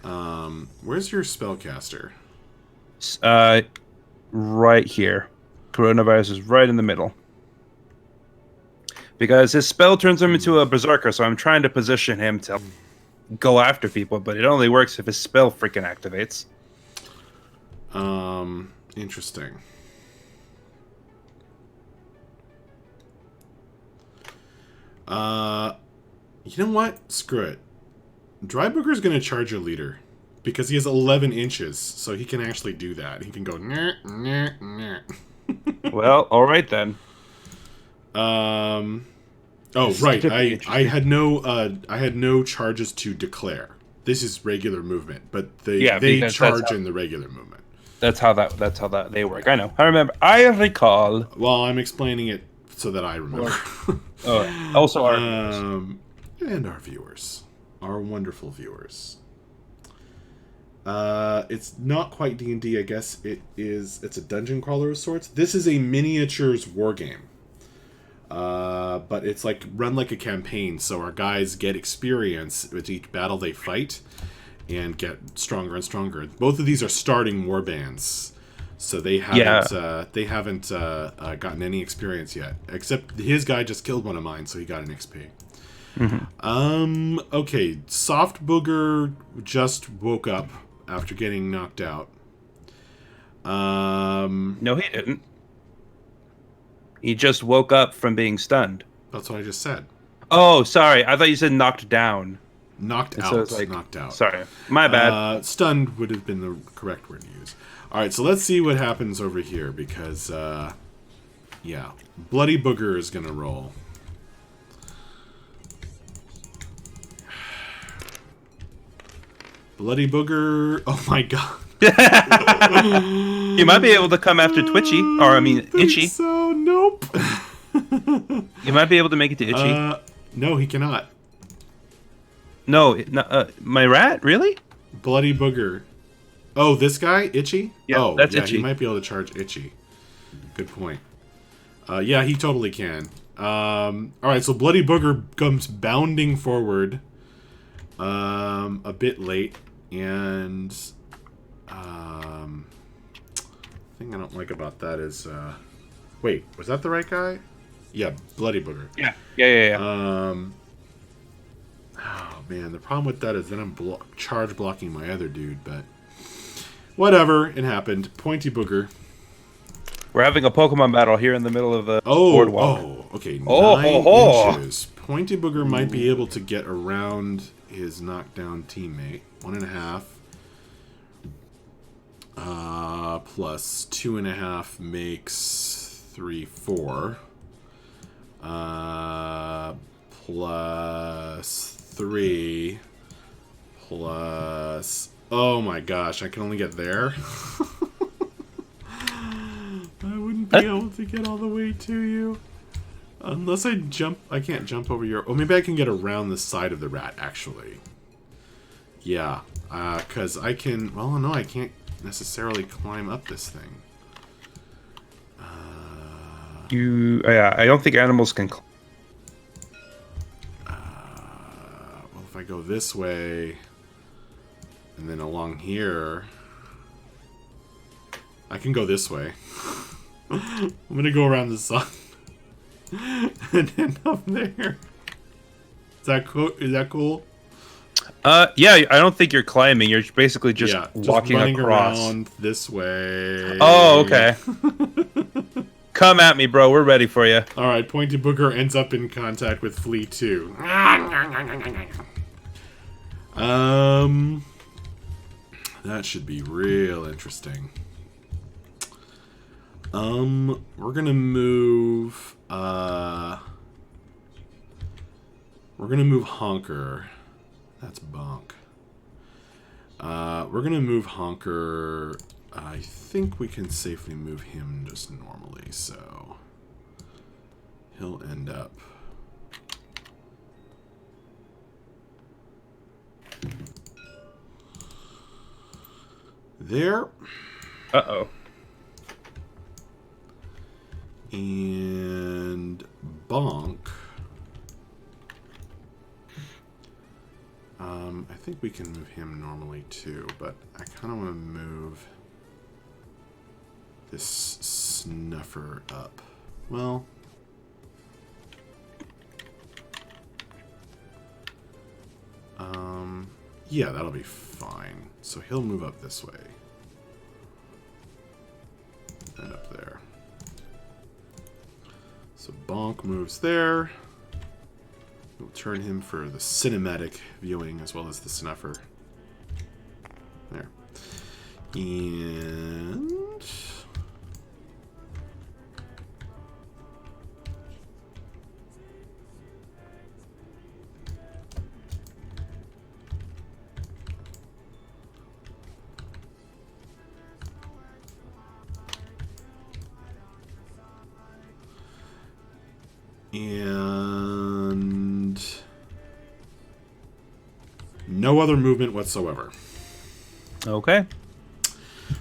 Where's your spellcaster? Right here. Coronavirus is right in the middle. Because his spell turns him into a berserker, so I'm trying to position him to go after people, but it only works if his spell freaking activates. Interesting. You know what? Screw it. Dry Booger's gonna charge your leader. Because he has 11 inches, so he can actually do that. He can go, nah, nah, nah. Well, alright then. Oh, right. I had no charges to declare. This is regular movement, but they charge in the regular movement. That's how they work. I know. I remember. I recall. Well, I'm explaining it so that I remember. Also our viewers. And our viewers. Our wonderful viewers. It's not quite D&D, I guess. It's a dungeon crawler of sorts. This is a miniatures war game. But it's like run like a campaign, so our guys get experience with each battle they fight and get stronger and stronger. Both of these are starting war bands, so they haven't gotten any experience yet. Except his guy just killed one of mine, so he got an XP. Mm-hmm. Okay, Soft Booger just woke up after getting knocked out. No, he didn't. He just woke up from being stunned. That's what I just said. Oh, sorry. I thought you said knocked down. Knocked out. So knocked out. Sorry. My bad. Stunned would have been the correct word to use. Alright, so let's see what happens over here, because, yeah. Bloody Booger is going to roll. Bloody Booger. Oh my god. You might be able to come after Twitchy, or I mean Itchy. So nope. You might be able to make it to Itchy. No, he cannot. No, my rat, really? Bloody Booger. Oh, this guy, Itchy. Yeah, that's Itchy. He might be able to charge Itchy. Good point. Yeah, he totally can. All right, so Bloody Booger comes bounding forward. A bit late, and thing I don't like about that is, wait, was that the right guy? Yeah, Bloody Booger. Yeah. Oh man, the problem with that is then I'm charge blocking my other dude, but whatever, it happened. Pointy Booger. We're having a Pokemon battle here in the middle of the boardwalk. Oh, okay. 9 inches. Pointy Booger might be able to get around his knockdown teammate. 1.5. Plus 2.5 makes 3, 4. Plus 3. Plus... Oh my gosh, I can only get there? I wouldn't be able to get all the way to you. Unless I jump... I can't jump over your... Oh, maybe I can get around the side of the rat, actually. Yeah. Because I can... Well, no, I can't necessarily climb up this thing. I don't think animals can... Well, if I go this way... And then along here, I can go this way. I'm gonna go around the sun and end up there. Is that cool? Is that cool? Yeah, I don't think you're climbing. You're basically just walking running across. around this way. Oh, okay. Come at me, bro. We're ready for you. All right. Pointy Booger ends up in contact with Flea 2. That should be real interesting. We're gonna move. We're gonna move Honker. That's Bonk. We're gonna move Honker. I think we can safely move him just normally, so he'll end up there. Uh-oh. And Bonk. I think we can move him normally too, but I kind of want to move this Snuffer up. Well, yeah, that'll be fine. So he'll move up this way. And up there. So Bonk moves there. We'll turn him for the cinematic viewing as well as the Snuffer. There. And no other movement whatsoever. Okay.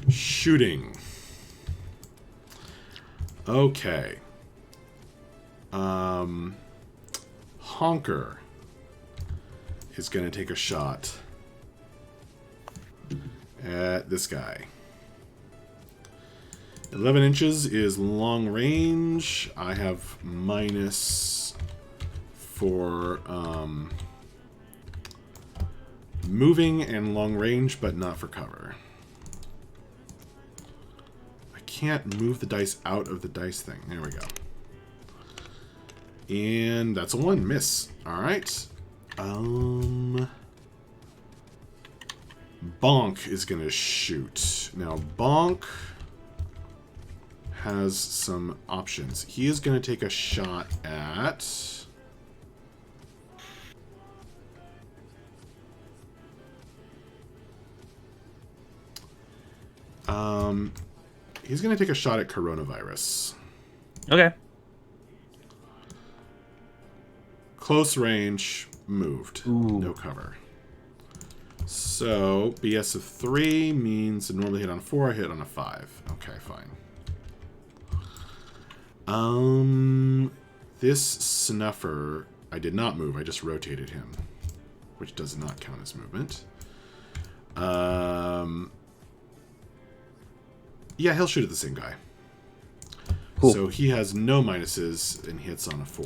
Shooting. Okay. Honker is going to take a shot at this guy. 11 inches is long range. I have minus for moving and long range, but not for cover. I can't move the dice out of the dice thing. There we go. And that's a 1. Miss. Alright. Bonk is going to shoot. Now, Bonk has some options. He is going to take a shot at... he's going to take a shot at coronavirus. Okay. Close range, moved. Ooh. No cover. So, BS of 3 means I normally hit on 4, I hit on a 5. Okay, fine. This Snuffer, I did not move, I just rotated him, which does not count as movement. Yeah, he'll shoot at the same guy. Cool. So he has no minuses and hits on a 4.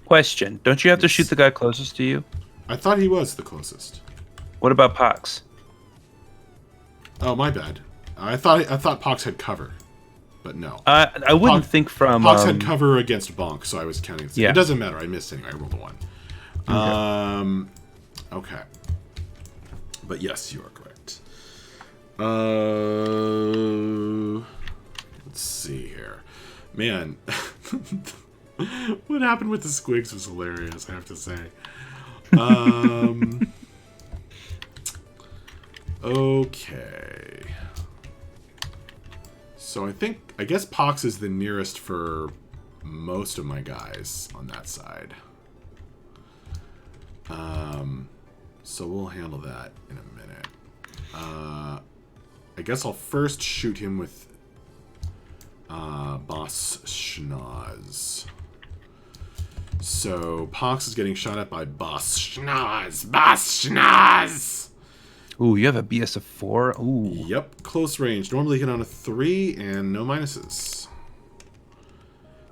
Question. Don't you have to shoot the guy closest to you? I thought he was the closest. What about Pox? Oh, my bad. I thought Pox had cover, but no. I wouldn't think from... Pox had cover against Bonk, so I was counting. Yeah. It doesn't matter. I missed anyway. I rolled a 1. Okay. But yes, you are correct. Let's see here. Man, what happened with the squigs was hilarious, I have to say. Okay. So I guess Pox is the nearest for most of my guys on that side. So we'll handle that in a minute. I guess I'll first shoot him with Boss Schnoz. So Pox is getting shot at by Boss Schnoz. Boss Schnoz! Ooh, you have a BS of 4? Ooh. Yep, close range. Normally hit on a 3 and no minuses.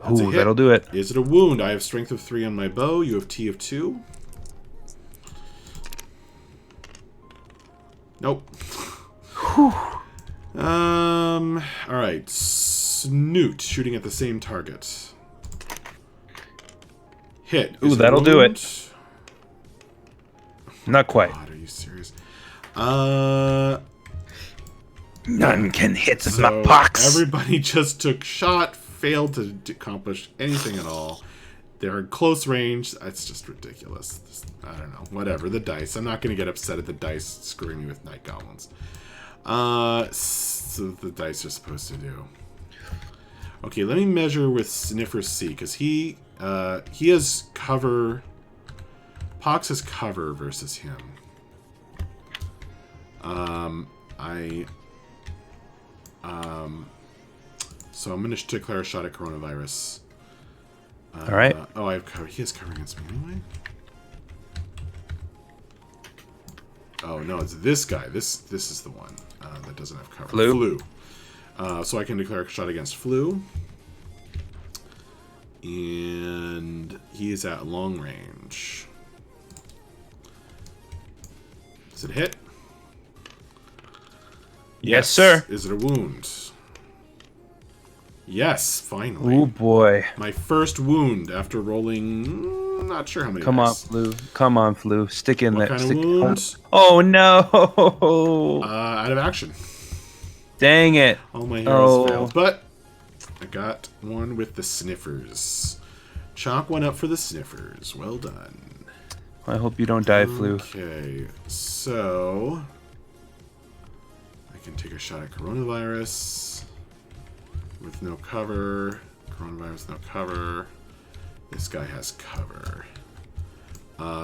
That's a Ooh, hit. that'll do it. Is it a wound? I have strength of 3 on my bow. You have T of 2. Nope. Alright. Snoot, shooting at the same target. Hit. Ooh, that'll do it. Not quite. God, are you serious? None can hit So my pox. everybody just took shot, failed to accomplish anything at all. They're in close range. It's just ridiculous. I don't know. Whatever. The dice. I'm not going to get upset at the dice screwing me with night goblins. So the dice are supposed to do. Okay, let me measure with Sniffer C, because he has cover. Pox has cover versus him. So I'm going to declare a shot at coronavirus. All right. Oh, I have cover. He has cover against me anyway. Oh no, it's this guy. This is the one that doesn't have cover. Flu. So I can declare a shot against Flu, and he is at long range. Does it hit? Yes, sir. Is it a wound? Yes, finally. Oh boy. My first wound after rolling. Not sure how many. Come on, dice. Flu. Come on, Flu. Stick in What there. kind of wound? Oh no! Out of action. Dang it. All my heroes Oh. failed, but I got one with the sniffers. Chalk one up for the sniffers. Well done. I hope you don't die, Flu. Okay, so I can take a shot at coronavirus with no cover. Coronavirus, no cover. This guy has cover.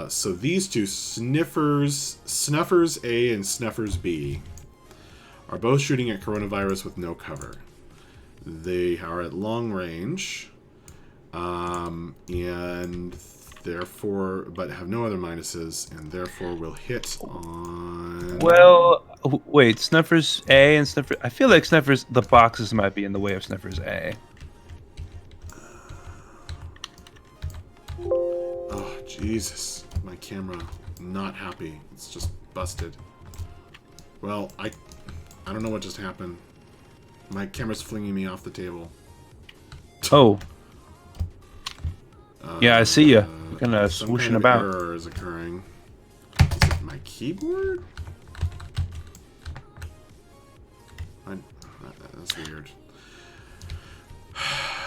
So these two, Snuffers A and Snuffers B, are both shooting at coronavirus with no cover. They are at long range, and therefore, but have no other minuses, and therefore will hit on. Well, wait. Snuffers A and Snuffers. I feel like Snuffers. The boxes might be in the way of Snuffers A. Oh, Jesus. My camera, not happy. It's just busted. Well, I don't know what just happened. My camera's flinging me off the table. Oh. Yeah, I see you. Kind of Some swooshing kind of about. error is occurring. Is it my keyboard? That's weird.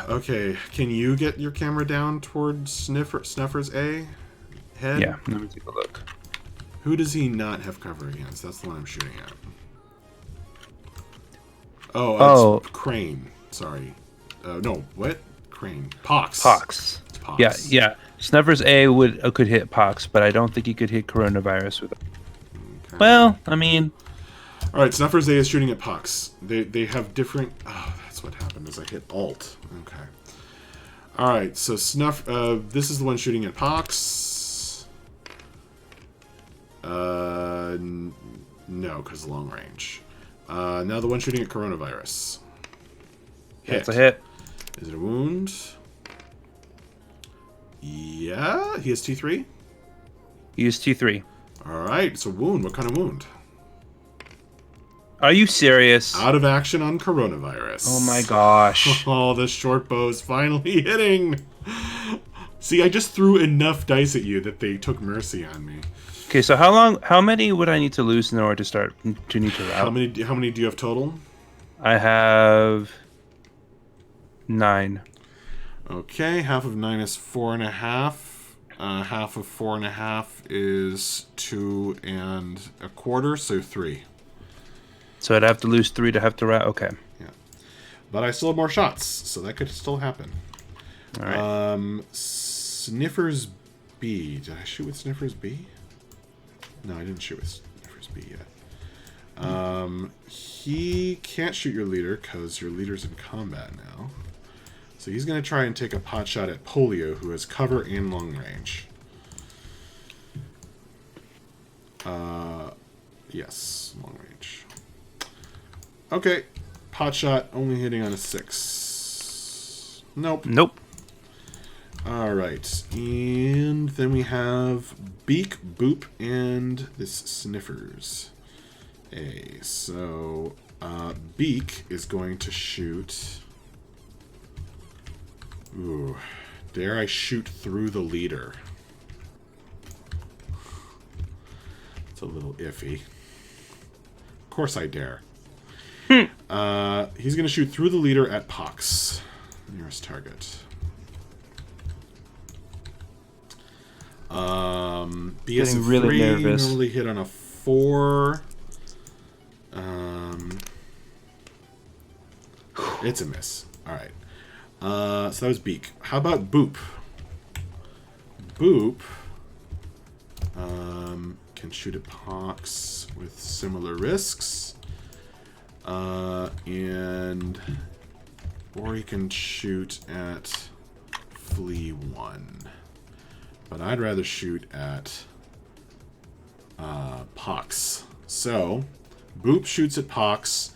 Okay, can you get your camera down towards Snuffers A? Head? Yeah, let me take a look. Who does he not have cover against? That's the one I'm shooting at. Oh, it's Crane. Sorry. No, what? Crane. Pox. Pox. Pox. Yeah, yeah. Snuffers A could hit Pox, but I don't think he could hit coronavirus with it. Okay. Well, I mean, All right, Snuffers A is shooting at Pox. They have different. Oh, that's what happened. Is I hit Alt. Okay. All right, so this is the one shooting at Pox. No, because long range. Now the one shooting at coronavirus. that's a hit. Is it a wound? Yeah, he has T3. He is T3. All right, it's a wound. What kind of wound? Are you serious? Out of action on coronavirus. Oh my gosh. Oh, the short bow's finally hitting. See, I just threw enough dice at you that they took mercy on me. Okay, so how many would I need to lose in order to need to route? How many do you have total? I have 9. Okay, half of 9 is 4.5. Half of 4.5 is 2 1/4, so 3. So I'd have to lose 3 to have to route. Okay. Yeah, but I still have more shots, so that could still happen. All right. Sniffers B. Did I shoot with Sniffers B? No, I didn't shoot with Sniffers B yet. He can't shoot your leader because your leader's in combat now. So he's going to try and take a pot shot at Polio, who has cover and long range. Yes, long range. Okay, pot shot only hitting on a 6. Nope. Nope. All right, and then we have Beak, Boop, and this Sniffers. So Beak is going to shoot. Ooh, dare I shoot through the leader? It's a little iffy. Of course I dare. He's going to shoot through the leader at Pox, nearest target. BS Getting really 3 nervous. normally hit on a 4. It's a miss. All right. So that was Beak. How about Boop? Boop can shoot at Pox with similar risks. And or he can shoot at Flea 1. But I'd rather shoot at Pox. So Boop shoots at Pox.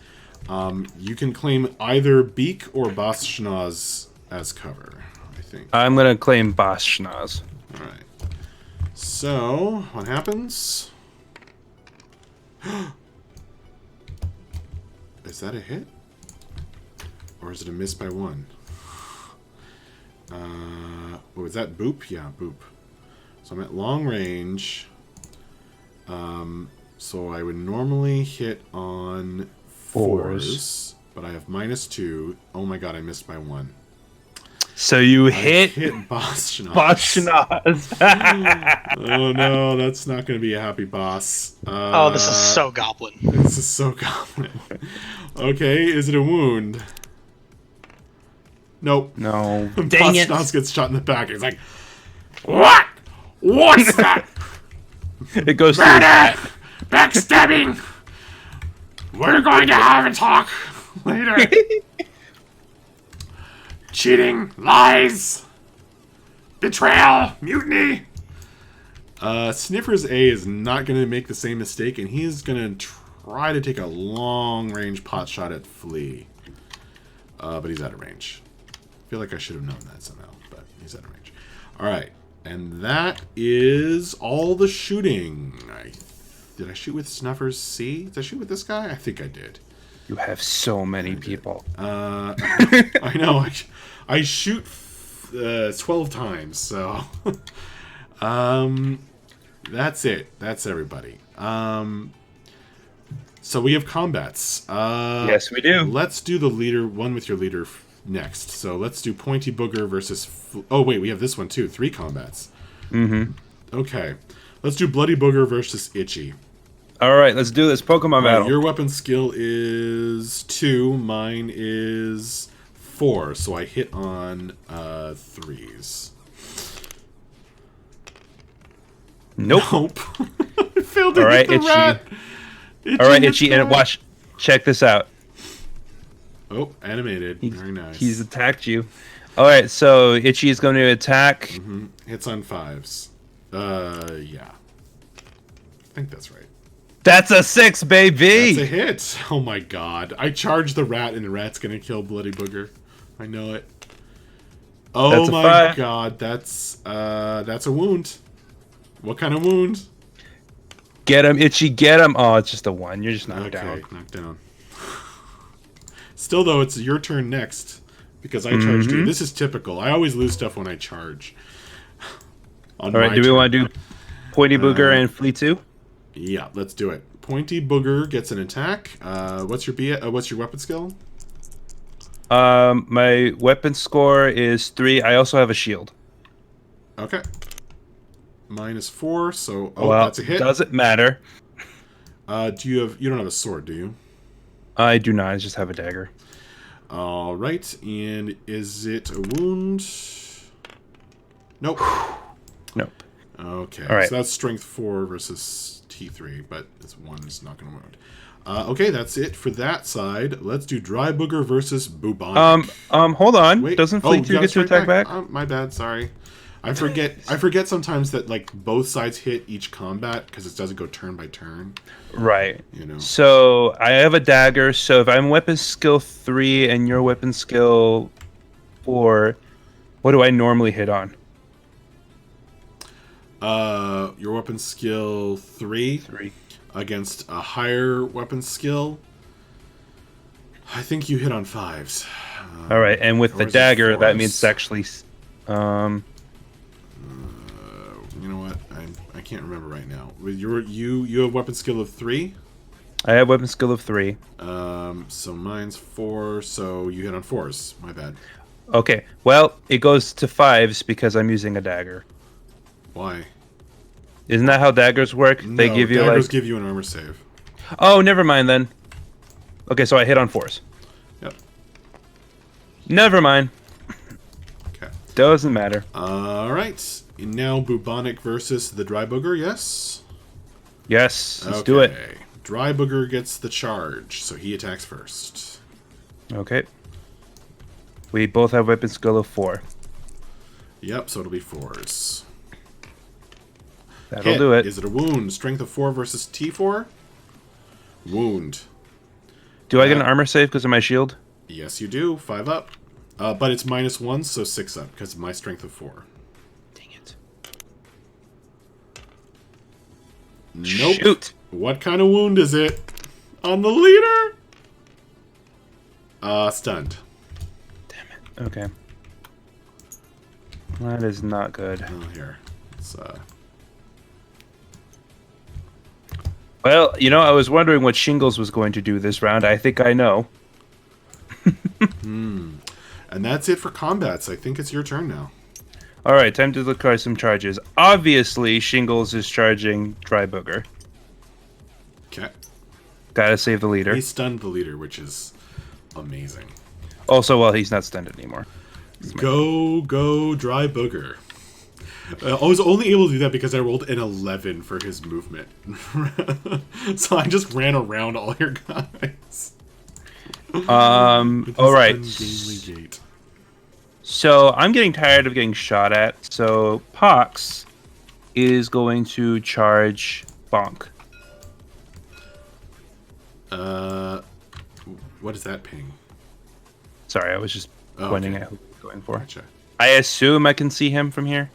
You can claim either Beak or Boss Schnoz as cover, I think. I'm gonna claim Boss Schnoz. Alright. So, what happens? Is that a hit? Or is it a miss by 1? Was that Boop? Yeah, Boop. So I'm at long range. So I would normally hit on 4s, but I have -2. Oh my god, I missed by 1. So you I hit Boss Schnoz. Boss Schnoz. Oh no, that's not going to be a happy boss. Oh, this is so Goblin. This is so common. Okay, is it a wound? Nope. No. Boss Dang it. Schnoz gets shot in the back. He's like, "What? What's that? It goes Murder! Backstabbing! We're going to have a talk later. Cheating, lies, betrayal, mutiny. Sniffers A is not going to make the same mistake, and he's going to try to take a long-range pot shot at Flea. But he's out of range. I feel like I should have known that somehow, but he's out of range. Alright, and that is all the shooting. Did I shoot with Snuffers C? Did I shoot with this guy? I think I did. You have so many people. I know. I shoot 12 times, so... that's it. That's everybody. So we have combats. Yes, we do. Let's do the leader, one with your leader next. So let's do Pointy Booger versus... Oh, wait, we have this one, too. 3 combats. Mm-hmm. Okay. Let's do Bloody Booger versus Itchy. All right, let's do this Pokemon battle. Your weapon skill is 2. Mine is 4. So I hit on 3s. Nope. I failed to All right, hit the Itchy. rat. All right, hits Itchy, the and rat. watch. Check this out. Oh, animated. Very nice. He's attacked you. All right, so Itchy is going to attack. Hits on 5s. Yeah. I think that's right. That's a 6, baby. That's a hit. Oh my god. I charged the rat and the rat's gonna kill Bloody Booger. I know it. Oh That's a my 5. god, that's a wound. What kind of wound? Get him, Itchy, get him. Oh, it's just a 1. You're just knocked Okay, down. knocked down. Still though, it's your turn next. Because I charged you. This is typical. I always lose stuff when I charge. All right, do we want to do Pointy Booger and Flea 2? Yeah, let's do it. Pointy Booger gets an attack. What's your weapon skill? My weapon score is 3. I also have a shield. Okay. Mine is 4, so well, that's a hit. Doesn't matter. You don't have a sword, do you? I do not. I just have a dagger. All right, and is it a wound? Nope. Nope. Okay, All right. so that's strength 4 versus T3, but this 1 is not going to wound. Okay, that's it for that side. Let's do Dry Booger versus Bubonic. Hold on. Wait. Doesn't Flea 2 you gotta get to strike attack back? My bad, sorry. I forget sometimes that like both sides hit each combat because it doesn't go turn by turn. Right. You know. So I have a dagger. So if I'm weapon skill 3 and your weapon skill 4, what do I normally hit on? Your weapon skill 3 against a higher weapon skill. I think you hit on 5s. All right, and with the dagger, that means it's actually. You know what? I can't remember right now. With you have weapon skill of 3. I have weapon skill of 3. So mine's 4. So you hit on 4s. My bad. Okay, well, it goes to 5s because I'm using a dagger. Why? Isn't that how daggers work? No, They give you daggers give you an armor save. Oh, never mind then. Okay, so I hit on 4s. Yep. Never mind. Okay. Doesn't matter. All right. Now bubonic versus the dry booger. Yes. Yes, let's do it. Dry booger gets the charge, so he attacks first. Okay. We both have weapon skill of 4. Yep. So it'll be 4s. That'll do it. Is it a wound? Strength of 4 versus T4. Wound. Do I get an armor save because of my shield? Yes, you do. 5 up. But it's -1, so 6 up because of my strength of 4. Dang it. Nope. Shoot. What kind of wound is it? On the leader? Stunned. Damn it. Okay. That is not good. Oh, here. It's, Well, you know, I was wondering what Shingles was going to do this round. I think I know. And that's it for combats. I think it's your turn now. All right, time to look at some charges. Obviously, Shingles is charging Dry Booger. Okay. Gotta save the leader. He stunned the leader, which is amazing. Also, well, he's not stunned anymore. Go, Dry Booger. I was only able to do that because I rolled an 11 for his movement. So I just ran around all your guys. All right. Ungainly gait. So I'm getting tired of getting shot at. So Pox is going to charge Bonk. What is that ping? Sorry, I was just pointing at who he's going for. Gotcha. I assume I can see him from here.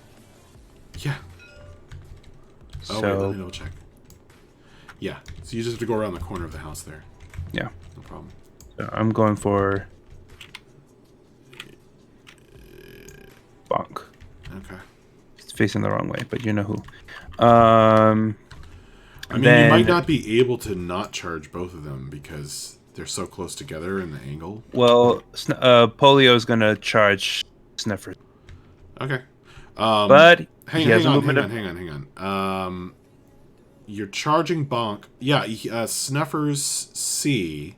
Yeah. Oh, So wait, let me double check. Yeah, so you just have to go around the corner of the house there. yeah, No problem. so I'm going for Bonk. Okay. It's facing the wrong way, but you know who. I mean, then- you might not be able to not charge both of them because they're so close together in the angle. Well, Polio's gonna charge Sniffer, Okay. but he has a hang movement. on. You're charging Bonk. Yeah, Snuffer's C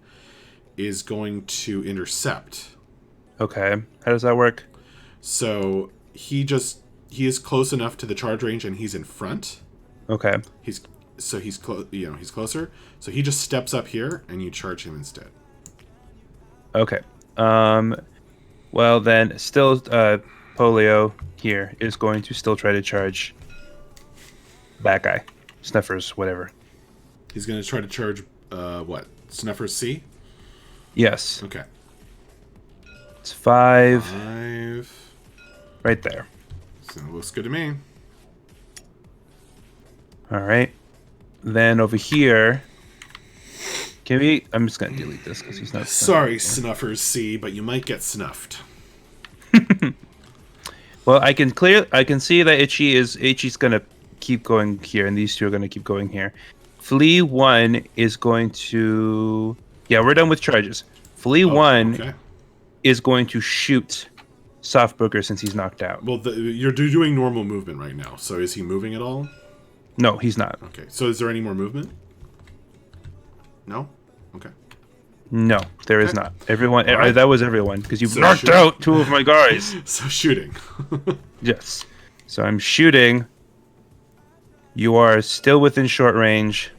is going to intercept. Okay, how does that work? So he is close enough to the charge range, and he's in front. Okay, He's close. He's closer. So he just steps up here, and you charge him instead. okay. Well then, still, Polio here is going to still try to charge that guy, Snuffers, whatever. He's going to try to charge. What? Snuffer's C. Yes, Okay. it's 5 5. right there. So it looks good to me. All right. Then over here, can we? I'm just gonna delete this because he's not. Sorry, Snuffer's C, but you might get snuffed. Well, I can see that Itchy's gonna keep going here, and these two are gonna keep going here. Flea 1 is going to. Yeah, we're done with charges. Flea 1 Okay. is going to shoot Soft Booger since he's knocked out. Well, you're doing normal movement right now. So is he moving at all? No, he's not. Okay. So is there any more movement? No? Okay. No, there is Okay. not. Everyone, All right. that was everyone because you've So knocked shoot. out 2 of my guys. So shooting. Yes. So I'm shooting. You are still within short range.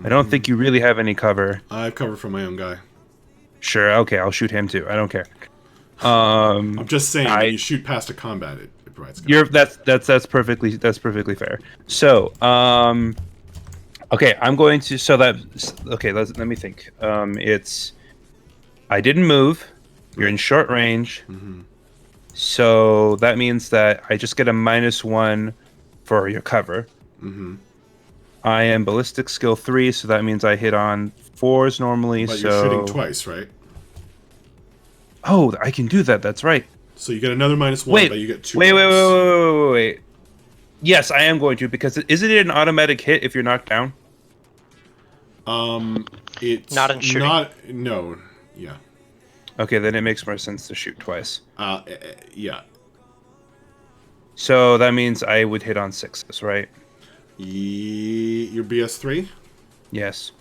I don't think you really have any cover. I have cover from my own guy. Sure, okay, I'll shoot him too. I don't care. I'm just saying, I- when you shoot past a combat, it It provides cover. that's perfectly fair. So, okay, I'm going to let me think. It's I didn't move. You're in short range. So that means that I just get a -1 for your cover. I am ballistic skill 3, so that means I hit on 4s normally. But so you're shooting twice, right? Oh, I can do that. That's right. So you get another -1, Wait, but you get 2 wait. rolls. Yes, I am going to, because isn't it an automatic hit if you're knocked down? It's Not in shooting. No. Yeah. Okay, then it makes more sense to shoot twice. Yeah. So that means I would hit on 6s, right? Your BS3? Yes.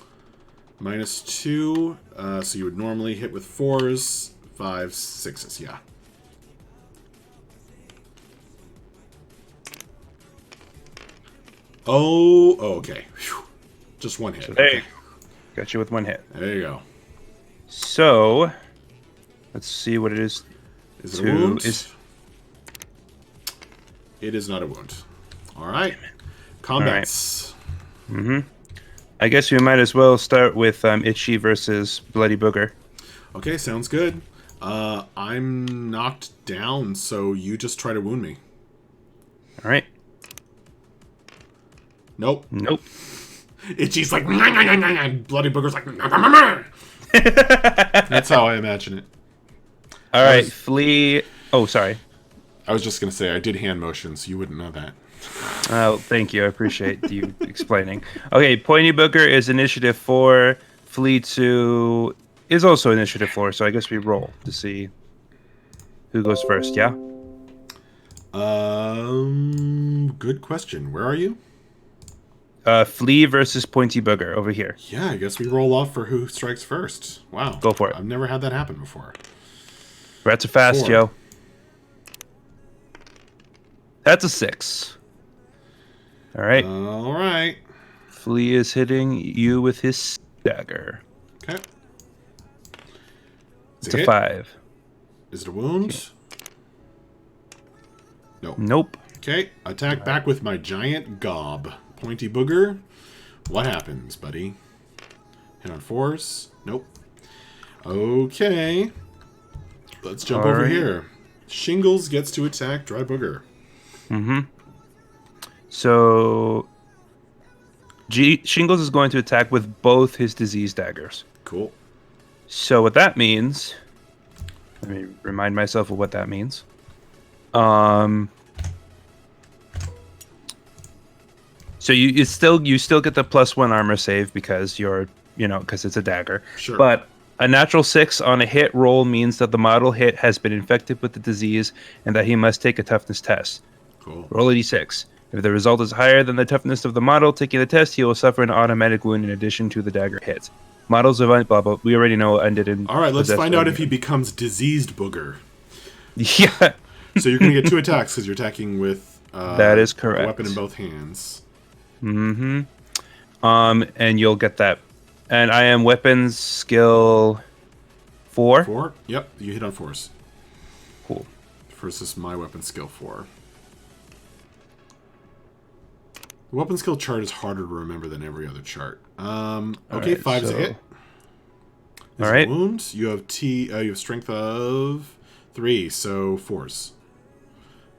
-2. So you would normally hit with 4s, 5s, 6s. Yeah. Oh, okay. Whew. Just one hit. Hey, Okay. got you with 1 hit. There you go. So let's see what it is. Is it a wound? It is not a wound. All right. Combats. I guess we might as well start with Itchy versus Bloody Booger. Okay, sounds good. I'm knocked down, so you just try to wound me. All right. Nope. Nope. Itchy's like, "Nyah, nyah, nyah, nyah," Bloody Booger's like, "Nyah, nyah, nyah, nyah." That's how I imagine it. All right, Flea. Oh, sorry. I was just going to say, I did hand motion, so you wouldn't know that. Oh, thank you. I appreciate you explaining. Okay, Pointy Booger is initiative 4. Flea 2 is also initiative 4, so I guess we roll to see who goes first, yeah? Good question. Where are you? Flea versus Pointy Booger over here. Yeah, I guess we roll off for who strikes first. Wow. Go for it. I've never had that happen before. Rats are fast, 4. Joe. That's a 6. All right. All right. Flea is hitting you with his dagger. Okay. It's a 5. Is it a wound? No. Nope. Okay. Attack back with my giant gob. Pointy Booger. What happens, buddy? Hit on 4s? Nope. Okay. Let's jump over here. Shingles gets to attack Dry Booger. So Shingles is going to attack with both his disease daggers. Cool. So what that means, let me remind myself of what that means. So you still get the +1 armor save because because it's a dagger. Sure. But a natural 6 on a hit roll means that the model hit has been infected with the disease and that he must take a toughness test. Cool. Roll a d6. If the result is higher than the toughness of the model taking the test, he will suffer an automatic wound in addition to the dagger hit. Models of blah blah. We already know what ended in. All right, let's find out if he he. becomes diseased Booger. Yeah, So you're going to get 2 attacks because you're attacking with that is a correct. weapon in both hands. And you'll get that. And I am weapons skill 4. 4? Yep, you hit on 4s. Cool. Versus my weapon skill 4. The weapon skill chart is harder to remember than every other chart. Okay, right, 5's a hit. All right. Wound. You have you have strength of 3, so 4s.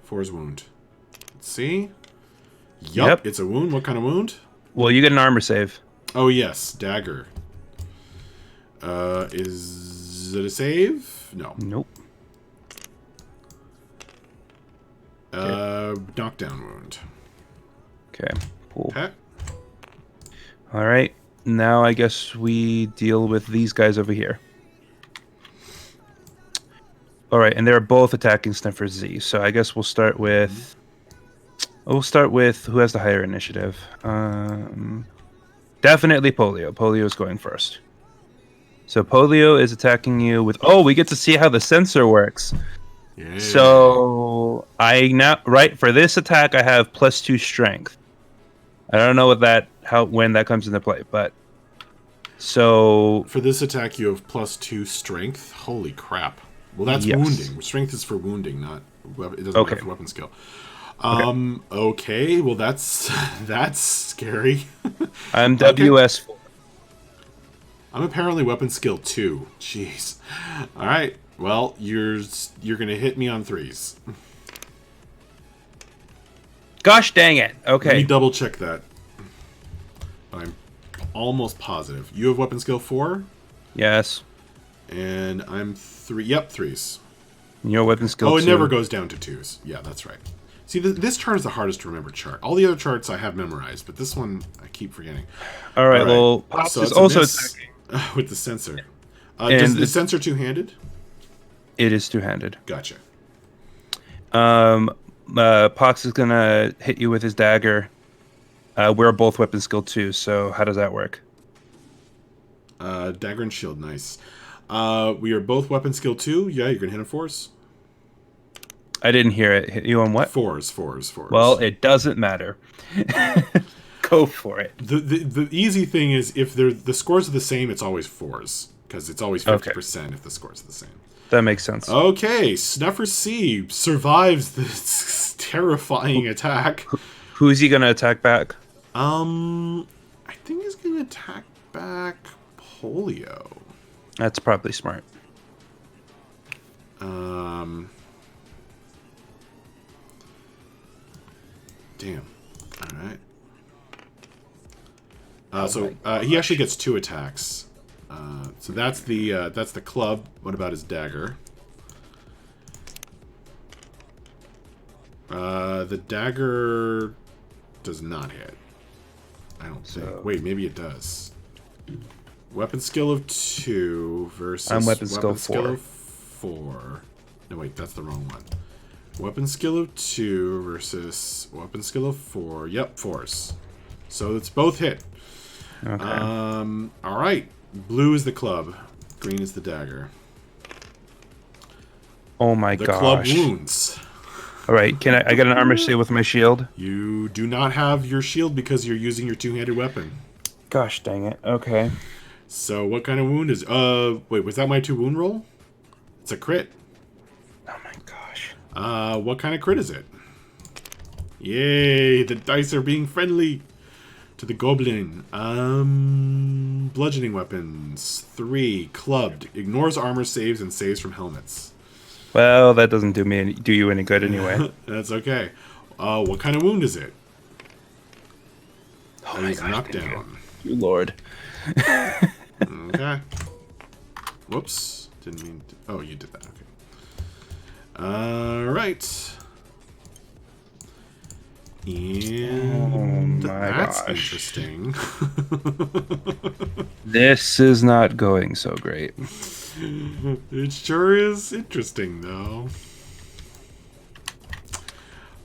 4's wound. Let's see. Yep, it's a wound. What kind of wound? Well, you get an armor save. Oh yes, dagger. Is it a save? No. Nope. Knockdown wound. Okay. Cool. Okay. All right. Now I guess we deal with these guys over here. All right, and they're both attacking Sniffer Z. So I guess we'll start with. We'll start with who has the higher initiative. Definitely Polio. Polio is going first. So Polio is attacking you with. Oh, we get to see how the sensor works. Yeah. So for this attack I have +2 strength. I don't know when that comes into play, but so for this attack you have +2 strength. Holy crap! Well, that's Yes. wounding. Strength is for wounding, not It doesn't Okay. matter for weapon skill. Okay. Well, that's scary. I'm Okay. WS4. I'm apparently weapon skill 2. Jeez. All right. Well, you're gonna hit me on 3s. Gosh dang it. Let me Okay. double check that. I'm almost positive. You have weapon skill 4, Yes. and I'm 3. Yep, 3s. Your weapon skill Oh, it 2. never goes down to 2s. Yeah, that's right. See, this chart is the hardest to remember chart. All the other charts I have memorized, but this one I keep forgetting. All right. All right. Well, Pops is it's a also miss attacking. with the sensor. And Is the it's- sensor two-handed? It is two-handed. Gotcha. Pox is gonna hit you with his dagger. We're both weapon skill 2, so how does that work? Dagger and shield, nice. We are both weapon skill 2. Yeah, you're gonna hit him 4s. I didn't hear it. Hit you on what? 4s. Well, it doesn't matter. Go for it. The easy thing is if the scores are the same, it's always 4s because it's always 50% if the scores are the same. That makes sense. Okay, Snuffer C survives this terrifying attack. Who is he gonna attack back? I think he's gonna attack back Polio. That's probably smart. Damn. All right. So he actually gets 2 attacks. So that's the club. What about his dagger? The dagger does not hit. I don't think. Wait, maybe it does. Weapon skill of 2 versus I'm weapon skill 4. 4. No, wait, that's the wrong one. Weapon skill of 2 versus weapon skill of 4. Yep, 4s. So it's both hit. Okay. All right. Blue is the club. Green is the dagger. Oh my The gosh. club wounds. All right. Can I get an armor save with my shield? You do not have your shield because you're using your two-handed weapon. Gosh dang it. Okay. So what kind of wound is... wait, was that my 2 wound roll? It's a crit. Oh my gosh. What kind of crit is it? Yay, the dice are being friendly to the goblin. Bludgeoning weapons. 3, clubbed. Ignores armor saves and saves from helmets. Well, that doesn't do you any good anyway. That's okay. What kind of wound is it? Oh That my is gosh, knockdown. You Lord. Okay. Whoops. Didn't mean to... Oh, you did that. Okay. Alright. And Oh my that's gosh. interesting. This is not going so great. It sure is interesting, though.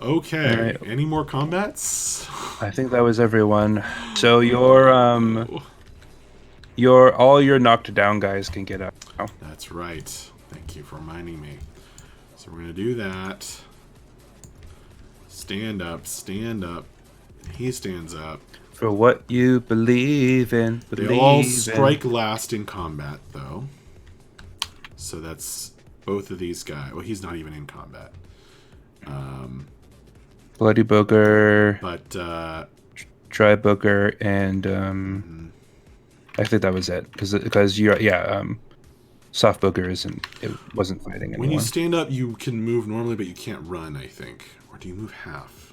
Okay. All right. Any more combats? I think that was everyone. So your all your knocked down guys can get up now. That's right. Thank you for reminding me. So we're going to do that. Stand up, stand up. He stands up. For what you believe in. They all strike last in combat, though. So that's both of these guys. Well, he's not even in combat. Bloody Booger, But Dry Booger, and I think that was it. Because you're Soft Booger wasn't fighting anymore. when you stand up, you can move normally, but you can't run, I think. Or do you move half?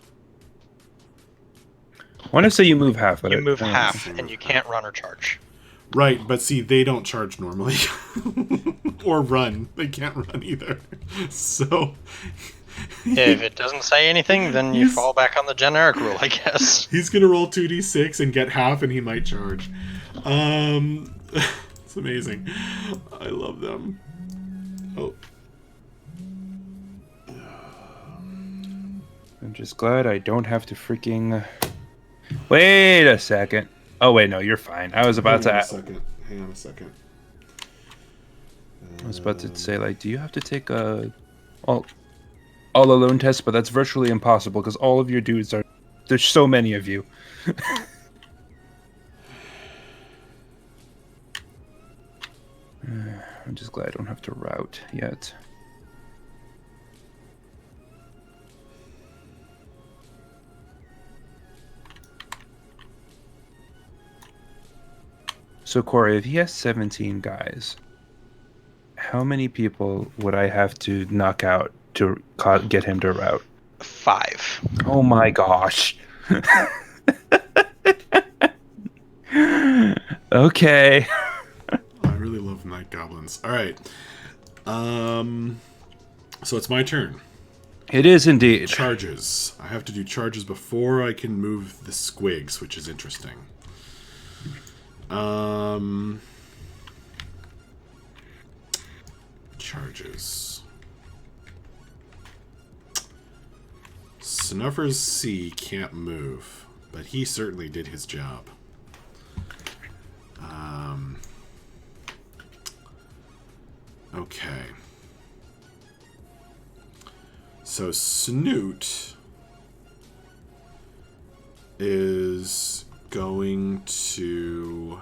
I want to say you move half, but You move half, and you can't run or charge. Right, but see, they don't charge normally. Or run. They can't run either. So... If it doesn't say anything, then you He's- fall back on the generic rule, I guess. He's gonna roll 2d6 and get half, and he might charge. It's amazing. I love them. Oh, I'm just glad I don't have to freaking... Wait a second. Oh, wait, no, you're fine. I was about hang on a to... second. Hang on a second. I was about to say, like, do you have to take a all alone test? But that's virtually impossible because all of your dudes are... There's so many of you. I'm just glad I don't have to route yet. So Corey, if he has 17 guys, how many people would I have to knock out to get him to rout? 5. Oh my gosh. Okay. I really love night goblins. All right. So it's my turn. It is indeed. Charges. I have to do charges before I can move the squigs, which is interesting. Charges. Snuffer's C can't move, but he certainly did his job. Okay. So Snoot is going to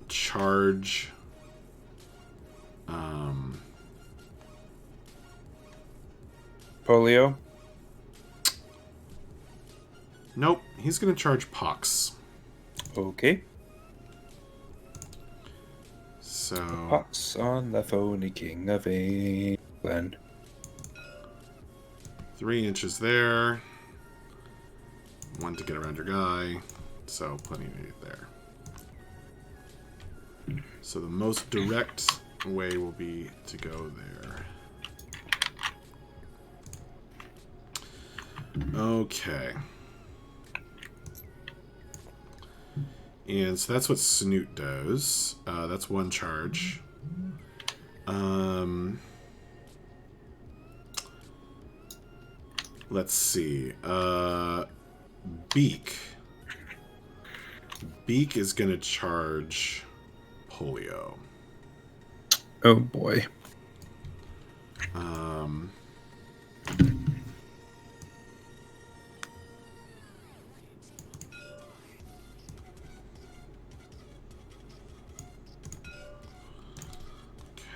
charge Polio. nope, he's going to charge Pox. Okay. So Pox on the phony king of England. 3 inches there. 1 to get around your guy. So plenty there. So the most direct way will be to go there. Okay. And so that's what Snoot does. That's 1 charge. Let's see. Beak. Beak is going to charge Polio. Oh boy.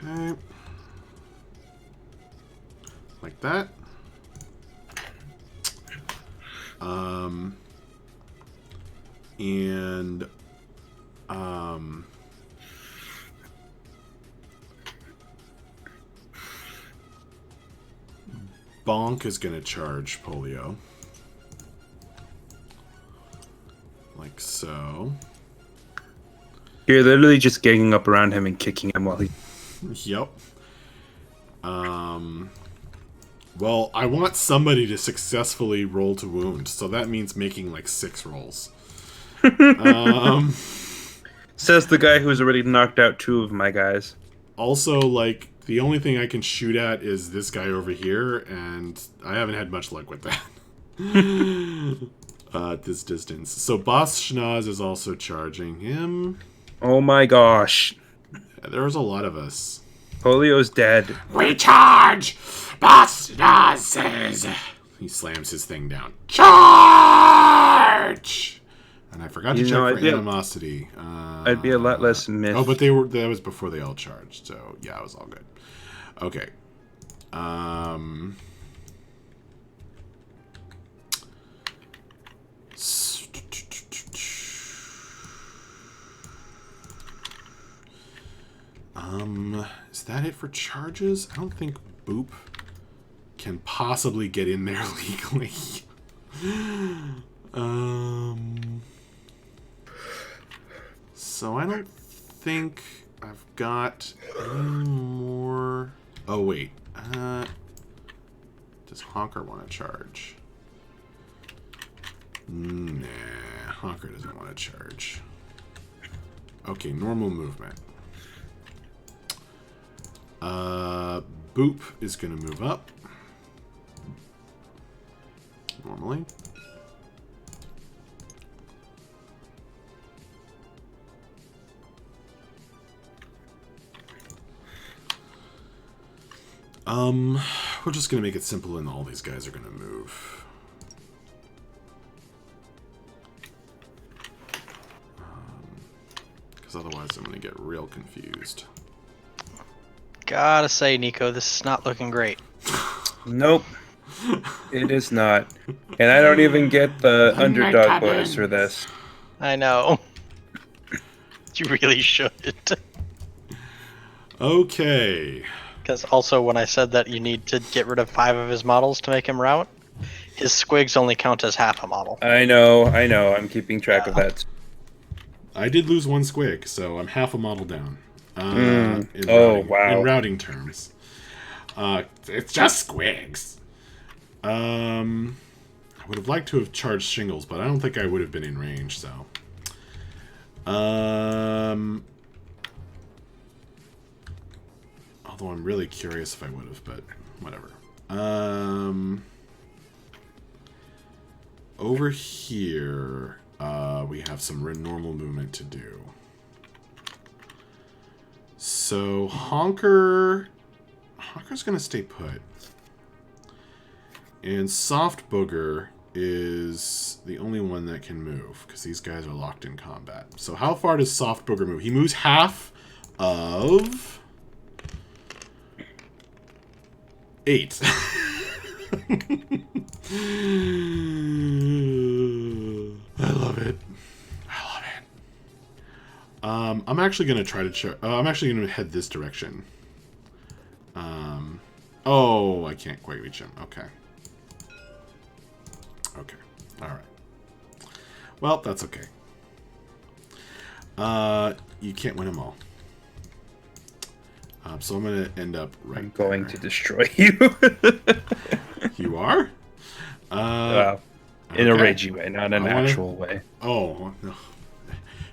Okay. Like that. And Bonk is going to charge Polio. Like so. You're literally just ganging up around him and kicking him while he... Yep. Well, I want somebody to successfully roll to wound, so that means making like 6 rolls. Says the guy who's already knocked out 2 of my guys. Also, like, the only thing I can shoot at is this guy over here, and I haven't had much luck with that. At this distance. So Boss Schnoz is also charging him. Oh my gosh. There's a lot of us. Polio's dead. We charge! Boss says, He slams his thing down. Charge! And I forgot to check for animosity. I'd be a lot less myth. Oh, but that was before they all charged, so yeah, it was all good. Okay. Is that it for charges? I don't think Boop can possibly get in there legally. So I don't think I've got any more. Oh wait, does Honker want to charge? Nah, Honker doesn't want to charge. Okay, normal movement. Boop is going to move up. Normally. We're just going to make it simple and all these guys are going to move. Because otherwise I'm going to get real confused. Gotta say, Nico, this is not looking great. Nope. It is not. And I don't even get the My underdog bonus for cabins. this. I know. You really should. Okay. Because also, when I said that you need to get rid of 5 of his models to make him route, his squigs only count as half a model. I know. I'm keeping track of that. I did lose 1 squig, so I'm half a model down. In routing terms. It's just squigs. I would have liked to have charged shingles, but I don't think I would have been in range, so. Although I'm really curious if I would have, but whatever. Over here, we have some normal movement to do. So Honker's gonna stay put. And Soft Booger is the only one that can move, because these guys are locked in combat. So how far does Soft Booger move? He moves half of 8. I love it. I'm actually gonna try to. I'm actually gonna head this direction. Oh, I can't quite reach him. Okay. Okay. All right. Well, that's okay. You can't win them all. So I'm gonna end up right. I'm going to destroy you. You are? Wow. In a ragey way, not an actual way. Oh, no.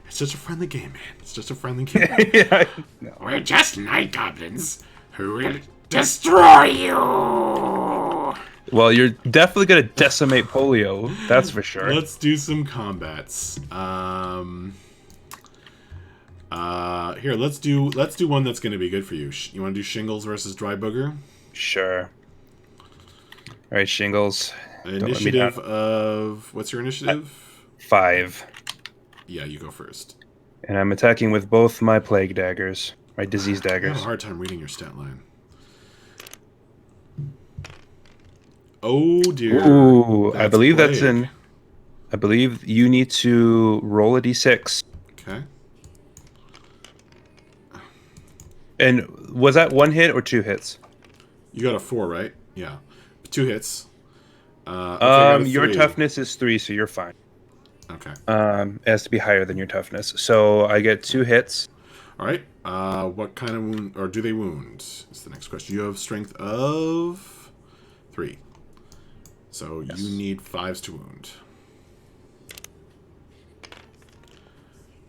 It's just a friendly game, man. It's just a friendly game. Yeah, no. We're just night goblins who will destroy you. Well, you're definitely gonna decimate polio. That's for sure. Let's do some combats. Here, let's do one that's gonna be good for you. You want to do Shingles versus Dry Booger? Sure. All right, Shingles. Initiative of what's your initiative? 5. Yeah, you go first. And I'm attacking with both my plague daggers, my disease I daggers. have a hard time reading your stat line. Oh dear. Ooh, I believe that's plague. in. I believe you need to roll a d6. Okay. And was that 1 hit or 2 hits? You got a 4, right? Yeah. 2 hits. Okay, I got a Your 3. toughness is 3, so you're fine. Okay. It has to be higher than your toughness. So I get 2 hits. All right. What kind of wound, or do they wound? Is the next question. You have strength of 3, so Yes. you need 5s to wound.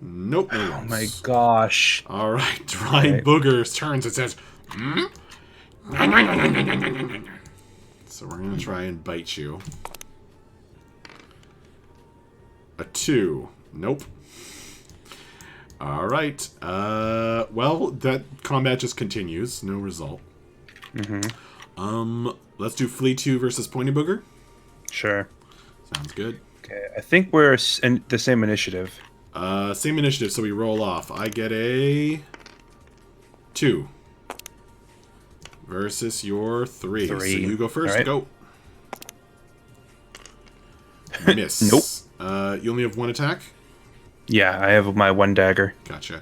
Nope. No Oh wounds. my gosh. All right. Dry Booger turns and says, "Hmm." So we're gonna try and bite you. A 2. Nope. All right. Well, that combat just continues. No result. Let's do Flea 2 versus Pointy Booger. Sure. Sounds good. Okay, I think we're in the same initiative. Same initiative, so we roll off. I get a 2 versus your 3. So 3. you go first. All right. Go. Miss. Nope. You only have 1 attack? Yeah, I have my 1 dagger. Gotcha.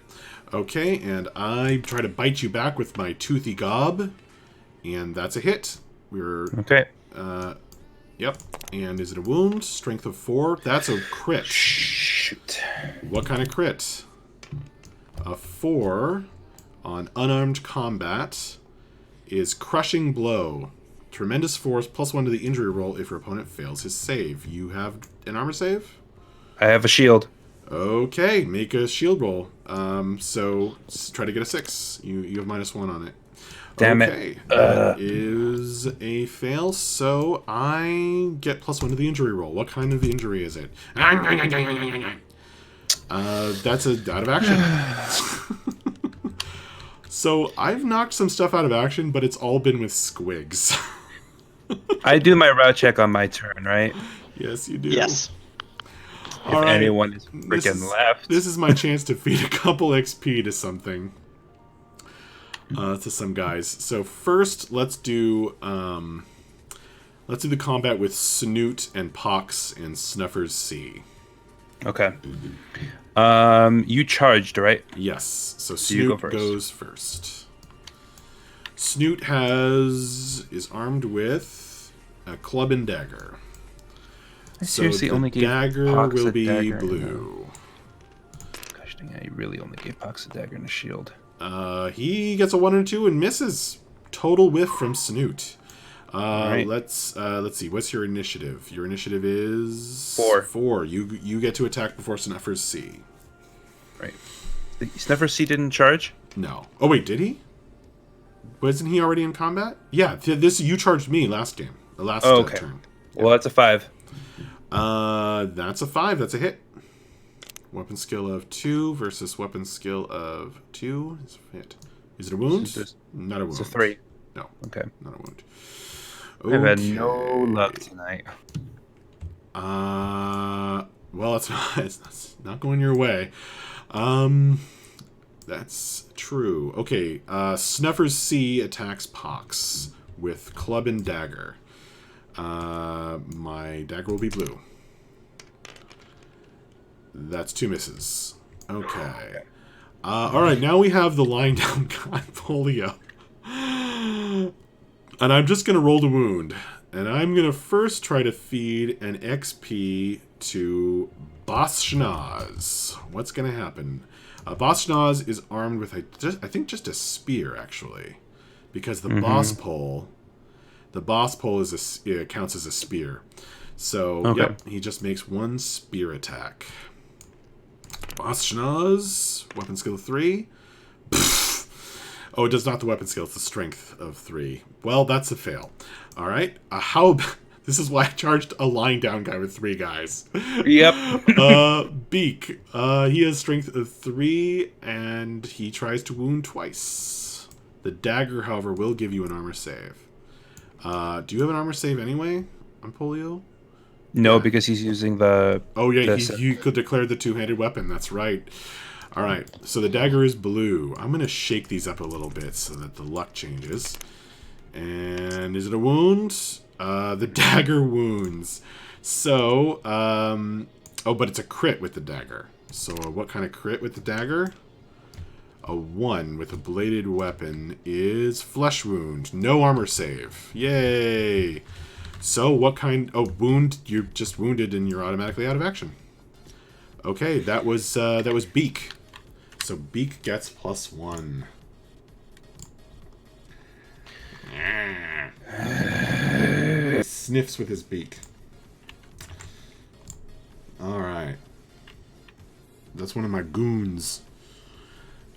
Okay, and I try to bite you back with my toothy gob, and that's a hit. We're Okay. Yep. And is it a wound? Strength of 4. That's a crit. Shoot. What kind of crit? A 4 on unarmed combat is crushing blow. Tremendous force +1 to the injury roll if your opponent fails his save. You have an armor save? I have a shield. Okay, make a shield roll. So try to get a 6. You have -1 on it. Damn okay. it. That is a fail, so I get +1 to the injury roll. What kind of injury is it? That's out of action. So I've knocked some stuff out of action, but it's all been with squigs. I do my route check on my turn, right? Yes, you do. Yes. If anyone is freaking left. This is my chance to feed a couple XP to something. To some guys. So first, let's do Let's do the combat with Snoot and Pox and Snuffer's C. Okay. You charged, right? Yes. So you go Snoot first. goes first. Snoot is armed with a club and dagger. I seriously so the only gave dagger Pox will a be dagger and blue. Gosh dang, I really only gave Pox a dagger and a shield. He gets a 1 or 2 and misses. Total whiff from Snoot. Right. Let's see. What's your initiative? Your initiative is 4. 4. You get to attack before Snuffer's C. Right. Snuffer C didn't charge? No. Oh wait, did he? Wasn't he already in combat? Yeah. This you charged me last game. The last okay. turn. Well, that's a 5. That's a 5. That's a hit. Weapon skill of 2 versus weapon skill of 2 is a hit. Is it a wound? Not a wound. It's a 3. No. Okay. Not a wound. I've had no luck tonight. Well, it's not going your way. That's true. Okay, Snuffer's C attacks Pox with club and dagger. My dagger will be blue. That's 2 misses. Okay. Alright, now we have the lying down guy, Polio. And I'm just going to roll the wound. And I'm going to first try to feed an XP to Boschnaz. What's going to happen? Boschnaz is armed with, I think, just a spear, actually. Because the boss pole counts as a spear. So, okay. Yep, he just makes 1 spear attack. Boschnaz, weapon skill 3. Oh, it does not the weapon skill. It's the strength of 3. Well, that's a fail. All right. This is why I charged a lying down guy with 3 guys. Yep. Beak. He has strength of 3, and he tries to wound twice. The dagger, however, will give you an armor save. Do you have an armor save anyway on Polio? No, because he's using the... Oh, yeah, he could declare the 2-handed weapon. That's right. All right, so the dagger is blue. I'm going to shake these up a little bit so that the luck changes. And is it a wound? The dagger wounds. So, oh, but it's a crit with the dagger. So what kind of crit with the dagger? A 1 with a bladed weapon is flesh wound. No armor save. Yay! So what kind... Oh, wound. You're just wounded and you're automatically out of action. Okay, that was Beak. So Beak gets +1. Sniffs with his beak. Alright. That's one of my goons.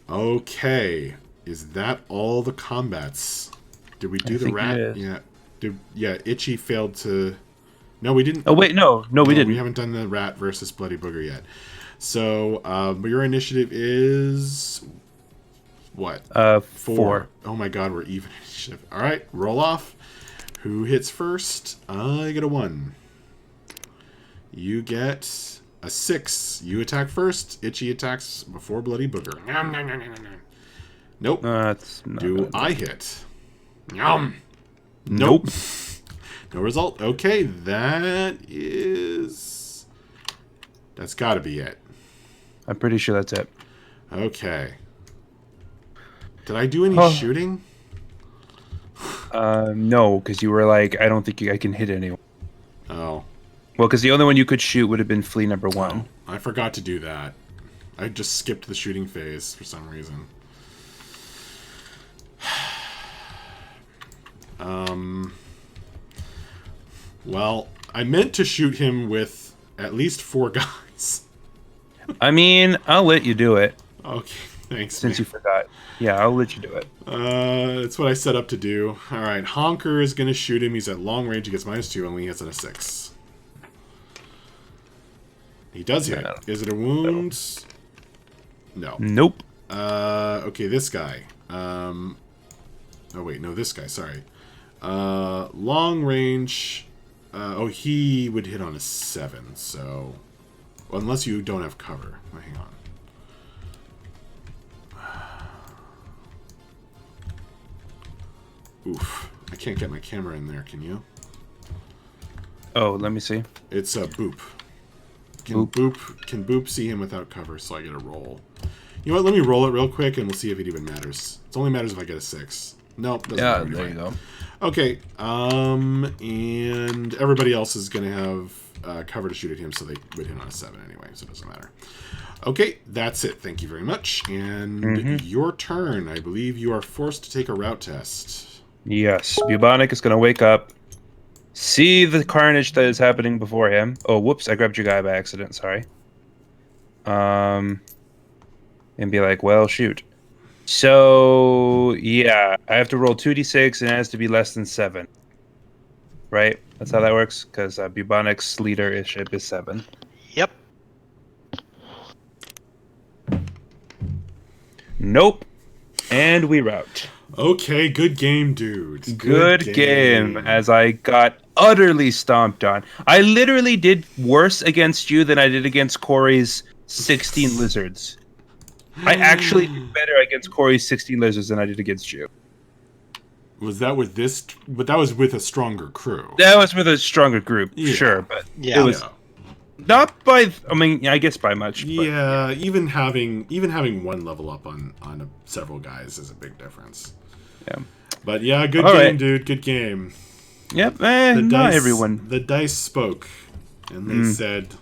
Okay. Is that all the combats? Did we do the rat? Yeah. Yeah, Itchy failed to... No, we didn't. Oh, wait, no, we didn't. We haven't done the rat versus Bloody Booger yet. So, your initiative is... What? 4. Oh my god, we're even initiative. Alright, roll off. Who hits first? I get a 1. You get a 6. You attack first. Itchy attacks before Bloody Booger. Nope. That's not Do bad. I hit? Yum. Nope. No result. Okay, that's gotta be it. I'm pretty sure that's it. Okay. Did I do any shooting? No, because you were like, I don't think I can hit anyone. Oh. Well, because the only one you could shoot would have been flea number 1. I forgot to do that. I just skipped the shooting phase for some reason. Well, I meant to shoot him with at least 4 guys. I mean, I'll let you do it. Okay, thanks. Since man. you forgot. Yeah, I'll let you do it. That's what I set up to do. Alright, Honker is going to shoot him. He's at long range. He gets -2, only hits at a 6. He does hit. Is it a wound? No. Nope. Okay, this guy. Oh, wait, no, this guy, sorry. Long range... oh, he would hit on a 7, so... Well, unless you don't have cover. Well, hang on. Oof. I can't get my camera in there, can you? Oh, let me see. It's a Boop. Can Boop see him without cover? So I get a roll. You know what? Let me roll it real quick, and we'll see if it even matters. It only matters if I get a 6. Nope. Doesn't matter There anyway. you go. Okay. And everybody else is gonna have cover to shoot at him, so they would hit on a 7 anyway, so it doesn't matter. Okay, that's it. Thank you very much. And your turn. I believe you are forced to take a route test. Yes, Bubonic is going to wake up, see the carnage that is happening before him. Oh, whoops! I grabbed your guy by accident. Sorry. And be like, well, shoot. So yeah, I have to roll 2d6, and it has to be less than 7. Right? That's how that works. Because Bubonic's leadership is 7. Yep. Nope. And we route. Okay, good game, dude. Good game, as I got utterly stomped on. I literally did worse against you than I did against Corey's 16 lizards. I actually did better against Corey's 16 lizards than I did against you. Was that with this? But that was with a stronger crew. That was with a stronger group, sure, but Yeah. it was not by. I mean, I guess by much. But, Yeah, even having one level up on several guys is a big difference. Yeah. But yeah, good All game, right. dude. Good game. Yep. The Not dice, everyone. The dice spoke, and they said,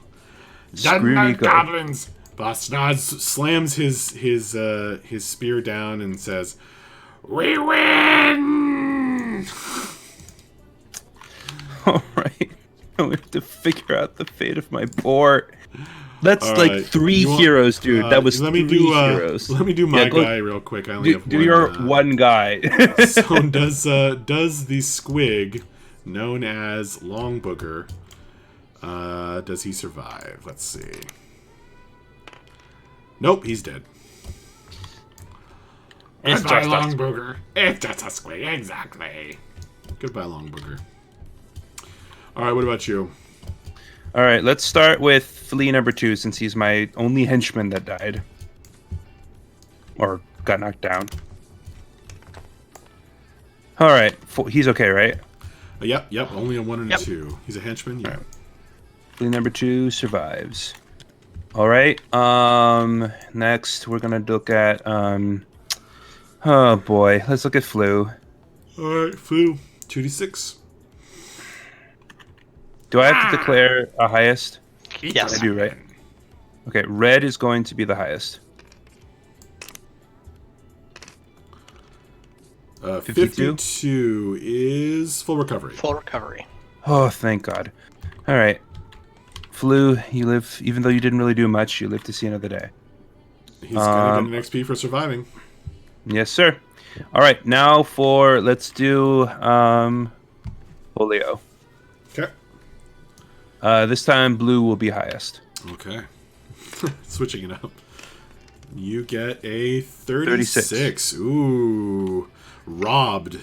Screw me, go. goblins. Bastnaz slams his spear down and says, We win! All right. We have to figure out the fate of my boar. That's All like right. 3 You want- heroes, dude. That was let me 3 do, heroes. Let me do my Yeah, go- guy real quick. I only have Do one. your one guy. So does the squig, known as Long Booger, does he survive? Let's see. Nope, he's dead. It's Goodbye, just long us. booger. It's just a squig, exactly. Goodbye, Long Booger. All right, what about you? All right, let's start with Flea number 2 since he's my only henchman that died. Or got knocked down. All right, he's okay, right? Yep, only a 1 and a Yep. 2. He's a henchman. Yeah. Flea number 2 survives. All right. Next we're gonna look at oh boy, let's look at Flu. All right, Flu, 2d6. Do I have to declare a highest? Yes. I do, right? Okay, red is going to be the highest. 52? 52 is full recovery. Full recovery. Oh, thank God. All right. Flu, you live, even though you didn't really do much, you live to see another day. He's gonna get an XP for surviving. Yes, sir. All right, now let's do Polio. Okay. This time blue will be highest. Okay. Switching it up. You get a 36. Ooh. Robbed.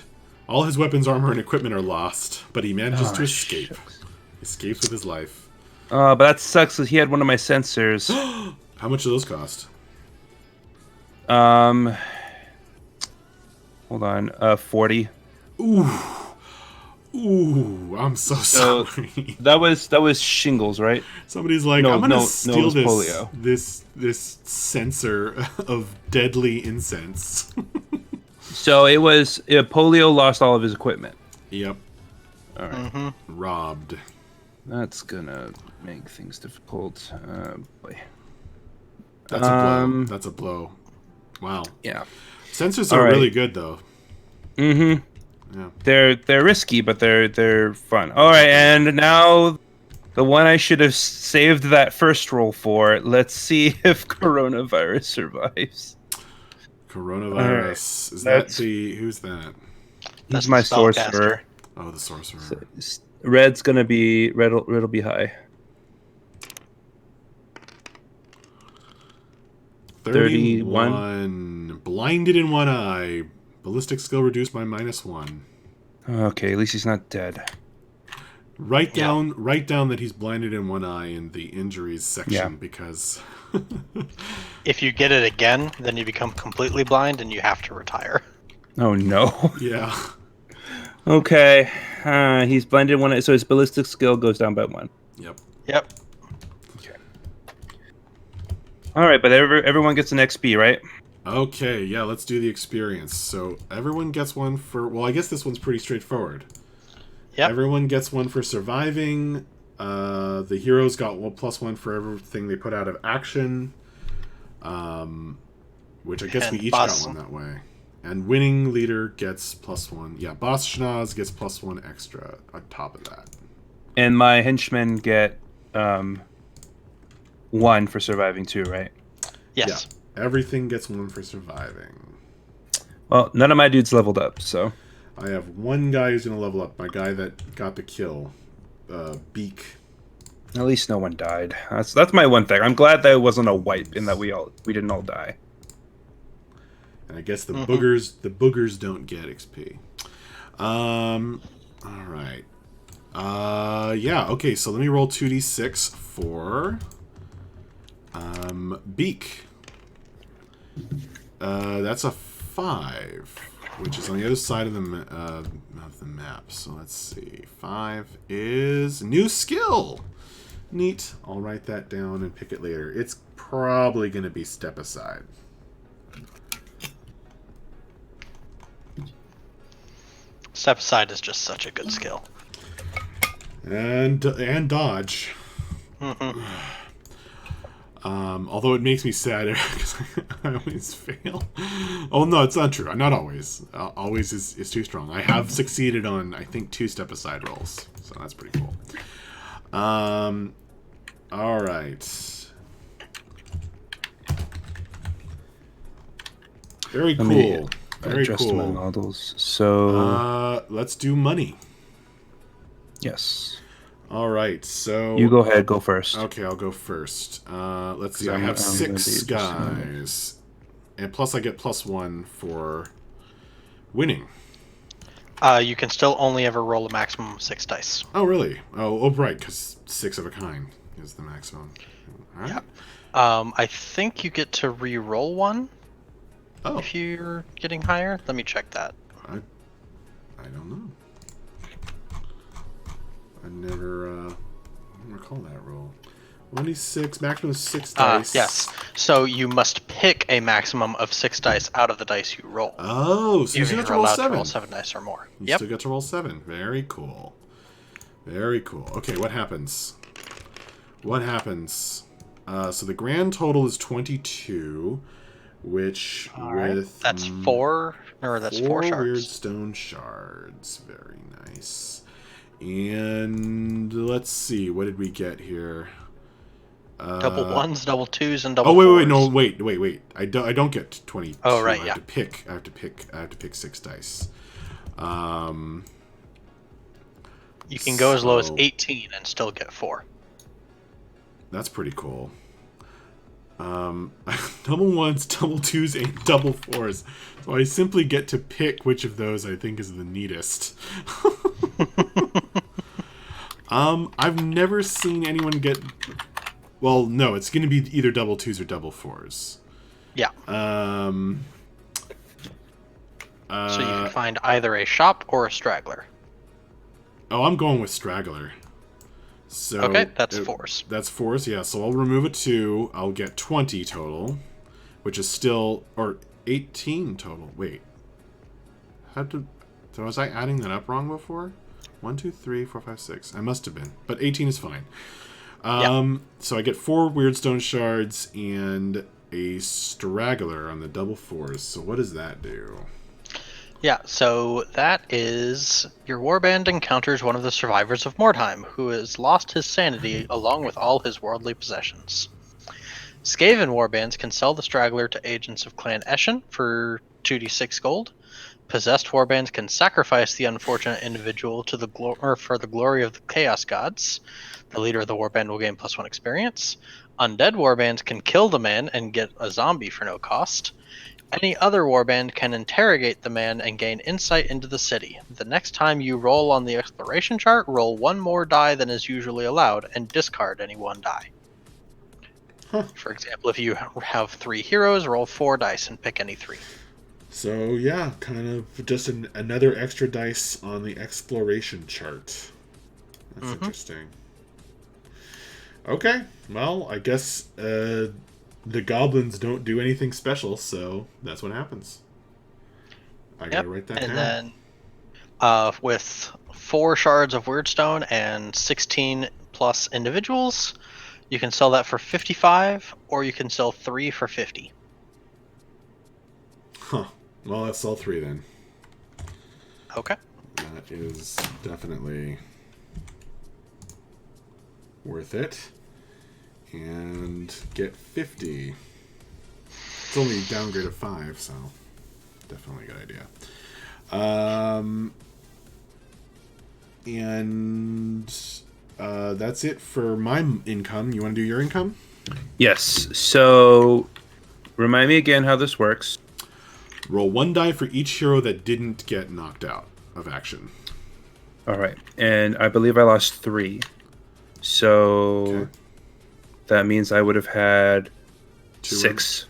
All his weapons, armor, and equipment are lost, but he manages to escape. Shucks. Escapes with his life. But that sucks because he had one of my sensors. How much do those cost? Hold on, 40. Ooh, I'm so So- sorry. That was shingles, right? Somebody's like, No, I'm gonna no, it steal was this polio. this sensor of deadly incense. So it was Polio lost all of his equipment. Yep. All right, Robbed. that's gonna make things difficult. Boy. That's a blow. That's a blow. Wow. Yeah. Sensors All are right. really good though. Mm-hmm. Yeah. They're risky, but they're fun. All right, and now the one I should have saved that first roll for. Let's see if coronavirus survives. Coronavirus. Is That's- that the who's that? That's He's my the spellcaster. sorcerer. Oh, the sorcerer. Red's gonna be red'll be high. 31. Blinded in one eye. Ballistic skill reduced by -1. Okay, at least he's not dead. Write down that he's blinded in one eye in the injuries section Yeah. because If you get it again, then you become completely blind and you have to retire. Oh no. yeah. Okay. He's blended one, so his ballistic skill goes down by 1. Yep. Yep. All right, but everyone gets an XP, right? Okay, yeah, let's do the experience. So everyone gets one for... Well, I guess this one's pretty straightforward. Yep. Everyone gets one for surviving. The heroes got +1 for everything they put out of action. Which I guess And we each boss- got one that way. And winning leader gets +1. Yeah, Boss Schnoz gets +1 extra on top of that. And my henchmen get 1 for surviving too, right? Yes. Yeah, everything gets 1 for surviving. Well, none of my dudes leveled up, so I have one guy who's going to level up. My guy that got the kill. Beak. at least no one died. That's my one thing. I'm glad that it wasn't a wipe and that we didn't all die. And I guess the boogers don't get XP. All right. Yeah, okay, so let me roll 2d6 for Beak. That's a 5, which is on the other side of the map. So let's see. 5 is new skill. Neat. I'll write that down and pick it later. It's probably going to be Step Aside. Step Aside is just such a good skill. And dodge. Although it makes me sad because I always fail. Oh no, it's not true. Not always. Always is too strong. I have succeeded on I think 2 Step Aside rolls, so that's pretty cool. All right. Very cool. Very Adjust my cool. models. So Let's do money. yes, All right, so you go ahead. Go first. Okay, I'll go first. Let's see. I I'm have gonna 6 be guys, and plus I get +1 for winning. You can still only ever roll a maximum of 6 dice. Oh, really? Oh, right, because 6 of a kind is the maximum. All right. Yep. I think you get to re-roll one Oh, if you're getting higher. Let me check that. I don't know. I never recall that roll. 1d6, maximum of 6 dice. Yes. So you must pick a maximum of 6 dice out of the dice you roll. Oh, so you still Even get if to you're roll allowed 7. to roll 7 dice or more. You Yep. still get to roll 7. Very cool. Very cool. Okay, what happens? What happens? So the grand total is 22, which with... That's 4, or that's 4 weird shards. stone shards. Very nice. And let's see, what did we get here? Double 1s, double 2s, and double Oh 4s. wait. I don't get 22. Oh, right, I yeah. have to pick 6 dice. You can go as low as So- 18 and still get 4. That's pretty cool. Double 1s, double 2s, and double 4s. So I simply get to pick which of those I think is the neatest. I've never seen anyone get... Well, no, it's going to be either double 2s or double 4s. Yeah. So So you can find either a shop or a straggler. Oh, I'm going with Straggler. So Okay, that's 4s. That's 4s, yeah. So I'll remove a 2. I'll get 20 total, which is still... Or 18 total. Wait. So was I adding that up wrong before? 1, 2, 3, 4, 5, 6. I must have been. But 18 is fine. So I get 4 weird stone shards and a Straggler on the double 4s. So what does that do? Yeah, so that is your warband encounters one of the survivors of Mordheim, who has lost his sanity along with all his worldly possessions. Skaven warbands can sell the straggler to agents of Clan Eshin for 2d6 gold. Possessed warbands can sacrifice the unfortunate individual to for the glory of the Chaos Gods. The leader of the warband will gain +1 experience. Undead warbands can kill the man and get a zombie for no cost. Any other warband can interrogate the man and gain insight into the city. The next time you roll on the exploration chart, roll 1 more die than is usually allowed and discard any 1 die. Huh. For example, if you have 3 heroes, roll 4 dice and pick any 3. So yeah, kind of just another extra dice on the exploration chart. That's interesting. Okay, well, I guess the goblins don't do anything special, so that's what happens. I gotta Yep. write that And down. then with 4 shards of Weirdstone and 16 plus individuals, you can sell that for 55, or you can sell 3 for 50. Huh. Well, that's all 3 then. Okay. That is definitely worth it. And get 50. It's only a downgrade of 5, so definitely a good idea. And that's it for my income. You want to do your income? Yes. So, remind me again how this works. Roll 1 die for each hero that didn't get knocked out of action. All right, and I believe I lost 3. So Okay. that means I would have had 2 6.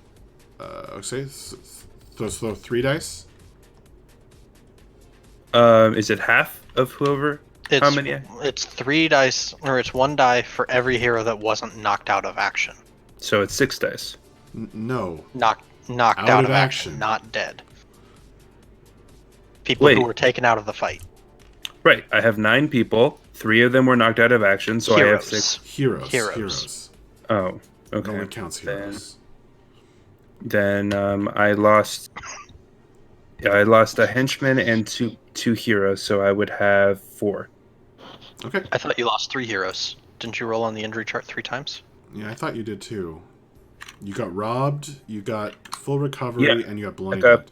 Okay, so 3 dice. Is it half of whoever? How many? It's 3 dice, or it's 1 die for every hero that wasn't knocked out of action. So it's 6 dice. No. Knocked Out out of of action, action. not dead. People Wait. who were taken out of the fight. Right. I have 9 people. 3 of them were knocked out of action, so I have 6. Heroes. Heroes. Oh, It okay. only counts heroes. Then I lost. Yeah, I lost a henchman and two heroes, so I would have 4. Okay. I thought you lost 3 heroes. Didn't you roll on the injury chart 3 times? Yeah, I thought you did too. You got robbed, you got full recovery, Yeah. and you got I blinded. got-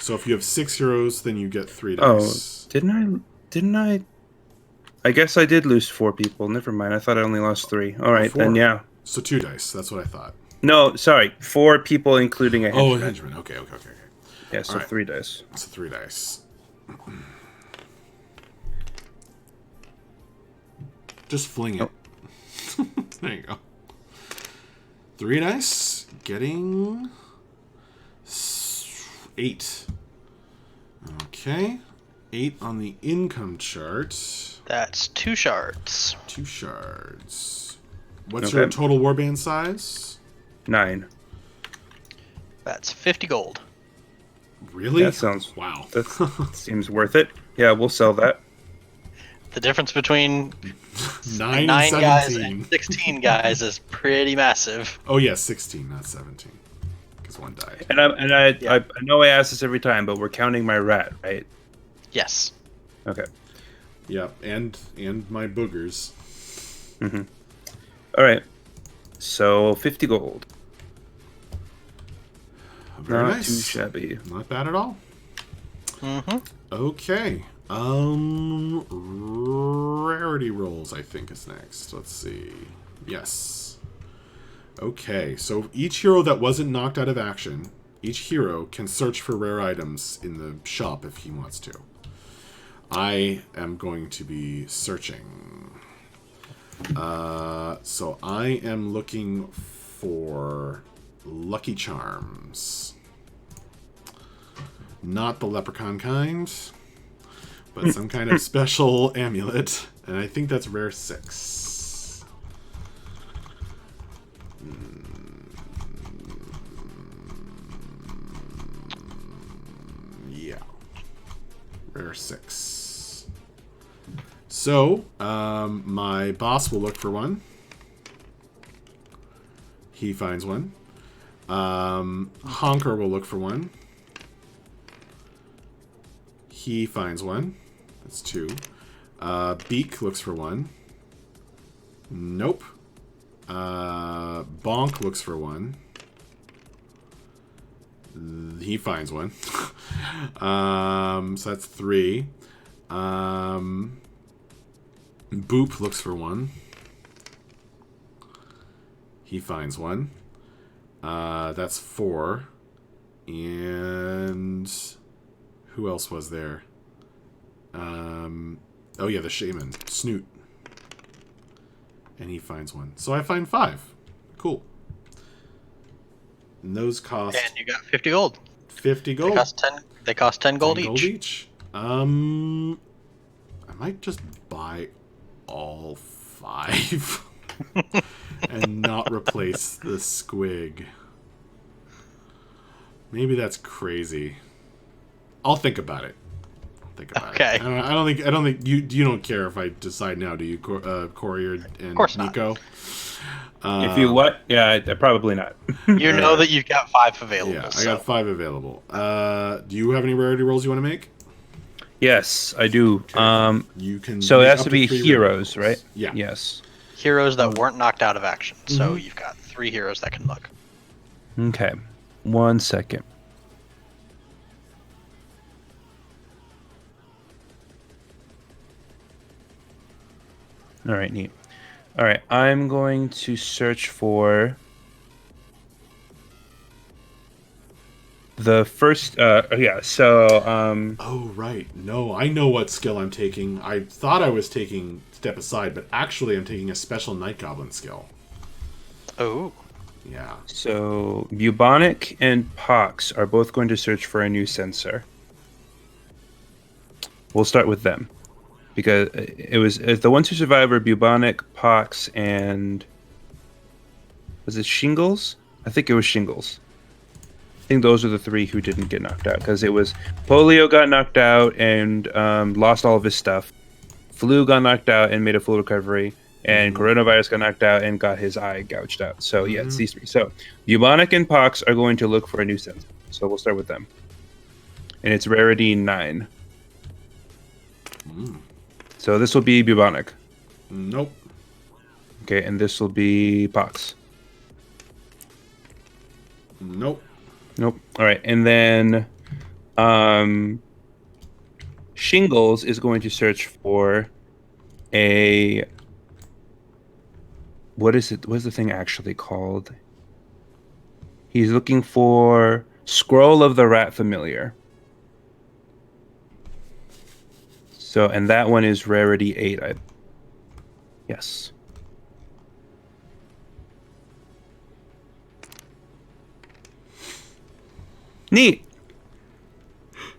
So if you have 6 heroes, then you get 3 Oh, dice. didn't I? I guess I did lose 4 people. Never mind. I thought I only lost 3. All right, then 4. yeah. So 2 dice. That's what I thought. No, sorry, 4 people, including a henchman. Oh, a henchman. Okay. Yeah, so All right. 3 dice. So 3 dice. Just fling it. There you go. 3 dice. Getting 8. Okay. 8 on the income chart. That's 2 shards. 2 shards. What's Okay. your total warband size? 9. That's 50 gold. Really? That sounds. Wow. That seems worth it. Yeah, we'll sell that. The difference between 9 9 and guys 17. and 16 guys is pretty massive. Oh yeah, 16, not 17. Because 1 died. And I know I ask this every time, but we're counting my rat, right? Yes. Okay. Yeah, and my boogers. All right. So 50 gold. Very Not nice. too shabby. Not bad at all. Mm-hmm. Okay. Rarity rolls, I think, is next. Let's see. Yes. Okay, so each hero that wasn't knocked out of action, each hero can search for rare items in the shop if he wants to. I am going to be searching. So I am looking for Lucky Charms. Not the leprechaun kind, but some kind of special amulet. And I think that's rare 6. Yeah. Rare 6. So, my boss will look for one. He finds one. Honker will look for one. He finds one. That's 2. Beak looks for one. Nope. Bonk looks for one. He finds one. So that's 3. Boop looks for one. He finds one. That's 4. And who else was there? Oh yeah, the shaman. Snoot. And he finds one. So I find 5. Cool. And those cost... And you got 50 gold. 50 gold. They cost 10 gold 10 each. gold each. I might just buy all 5 and not replace the squig. Maybe that's crazy. I'll think about it. Okay. I don't think you don't care if I decide now, do you, Corey and Of course not. Nico? If you what? Yeah, probably not. You know that you've got 5 available. Yeah, so. I got 5 available. Do you have any rarity rolls you want to make? Yes, I do. You can. So it make has up to be 3 heroes, rarity rolls. right? Yeah. Yes. Heroes that weren't knocked out of action. So you've got 3 heroes that can look. Okay. 1 second. All right, neat. All right, I'm going to search for the first. Yeah. So. Oh right. No, I know what skill I'm taking. I thought I was taking Step Aside, but actually I'm taking a special Night Goblin skill. Oh. Yeah. So Bubonic and Pox are both going to search for a new sensor. We'll start with them because it's the ones who survived were Bubonic, Pox, and was it Shingles? I think it was Shingles. I think those are the 3 who didn't get knocked out because it was Polio got knocked out and lost all of his stuff. Flu got knocked out and made a full recovery. And Coronavirus got knocked out and got his eye gouged out. So yeah, it's these 3. So Bubonic and Pox are going to look for a new sensor. So we'll start with them. And it's rarity 9. So this will be Bubonic. Nope. Okay, and this will be Pox. Nope. Nope. All right, and then Shingles is going to search for a. What is it? What is the thing actually called? He's looking for Scroll of the Rat Familiar. So, and that one is rarity 8. Yes. Neat.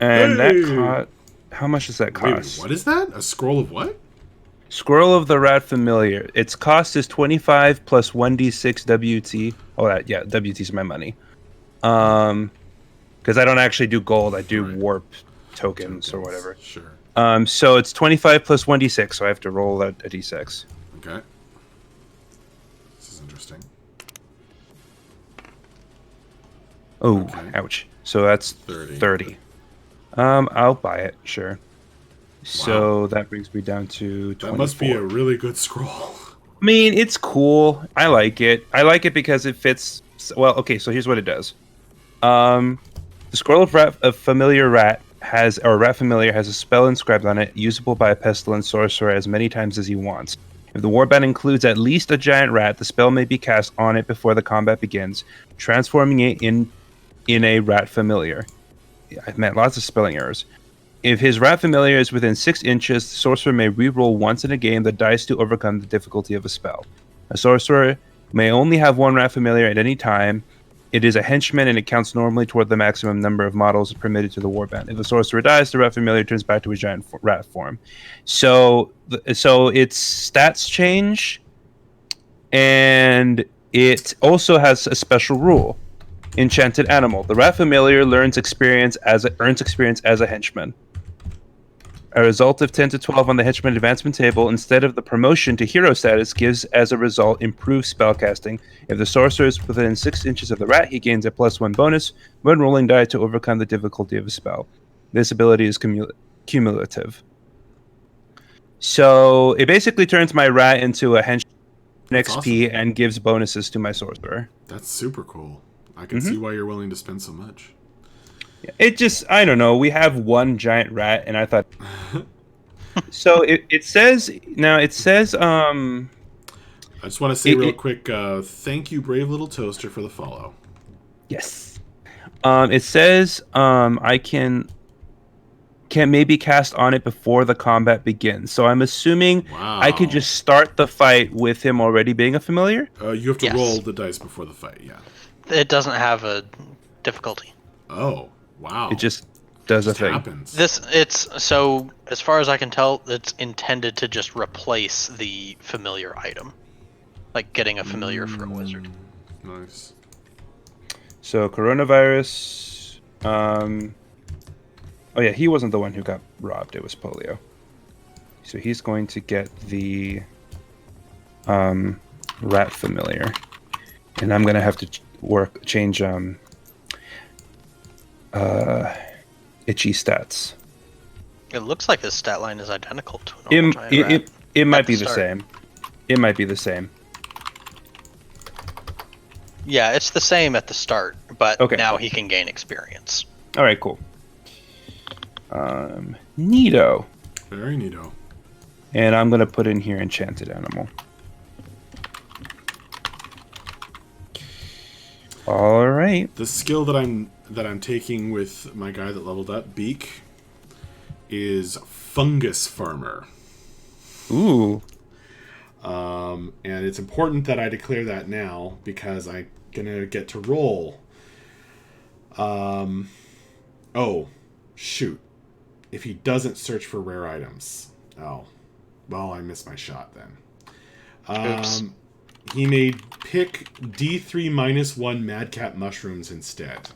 And that cost. How much does that cost? Wait, what is that? A scroll of what? Scroll of the Rat Familiar. Its cost is 25 plus 1d6 WT. Oh, yeah, WT's my money. Because I don't actually do gold. I do warp tokens or whatever. Sure. So it's 25 plus 1d6. So I have to roll a d6. Okay. This is interesting. Oh, Okay. ouch. So that's 30. I'll buy it. Sure. So that brings me down to 24. That must be a really good scroll. I mean, it's cool. I like it. I like it because it fits. Well, okay. So here's what it does. The Scroll of Familiar Rat Rat Familiar has a spell inscribed on it, usable by a pestilent sorcerer as many times as he wants. If the warband includes at least a giant rat, the spell may be cast on it before the combat begins, transforming it in a rat familiar. I meant lots of spelling errors. If his rat familiar is within 6 inches, the sorcerer may re-roll once in a game the dice to overcome the difficulty of a spell. A sorcerer may only have 1 rat familiar at any time. It is a henchman and it counts normally toward the maximum number of models permitted to the warband. If the sorcerer dies, the rat familiar turns back to his giant rat form. So its stats change, and it also has a special rule. Enchanted animal. The rat familiar earns experience as a henchman. A result of 10 to 12 on the henchman advancement table instead of the promotion to hero status gives as a result improved spellcasting. If the sorcerer is within 6 inches of the rat, he gains a +1 bonus when rolling die to overcome the difficulty of a spell. This ability is cumulative. So it basically turns my rat into a henchman XP awesome. and gives bonuses to my sorcerer. That's super cool. I can see why you're willing to spend so much. It just, I don't know. We have 1 giant rat, and I thought. So it says I just want to say real quick, thank you, Brave Little Toaster, for the follow. Yes. It says I can maybe cast on it before the combat begins. So I'm assuming I could just start the fight with him already being a familiar. You have to roll the dice before the fight. Yeah. It doesn't have a difficulty. Oh. Wow. It just does a Just thing. happens. It's so as far as I can tell, it's intended to just replace the familiar item, like getting a familiar for a wizard. Nice. So coronavirus. Oh yeah, he wasn't the one who got robbed. It was polio. So he's going to get the rat familiar, and I'm gonna have to change itchy stats. It looks like this stat line is identical to a It, normal giant rat. it might be the the start. same. It might be the same. Yeah, it's the same at the start, but Okay. now he can gain experience. All right, cool. Neato. Very neato. And I'm gonna put in here enchanted animal. All right. The skill that I'm taking with my guy that leveled up, Beak, is fungus farmer. Ooh. And it's important that I declare that now because I'm gonna get to roll. Oh, shoot. If he doesn't search for rare items. Oh. Well, I missed my shot then. Oops. He may pick D3 -1 madcap mushrooms instead.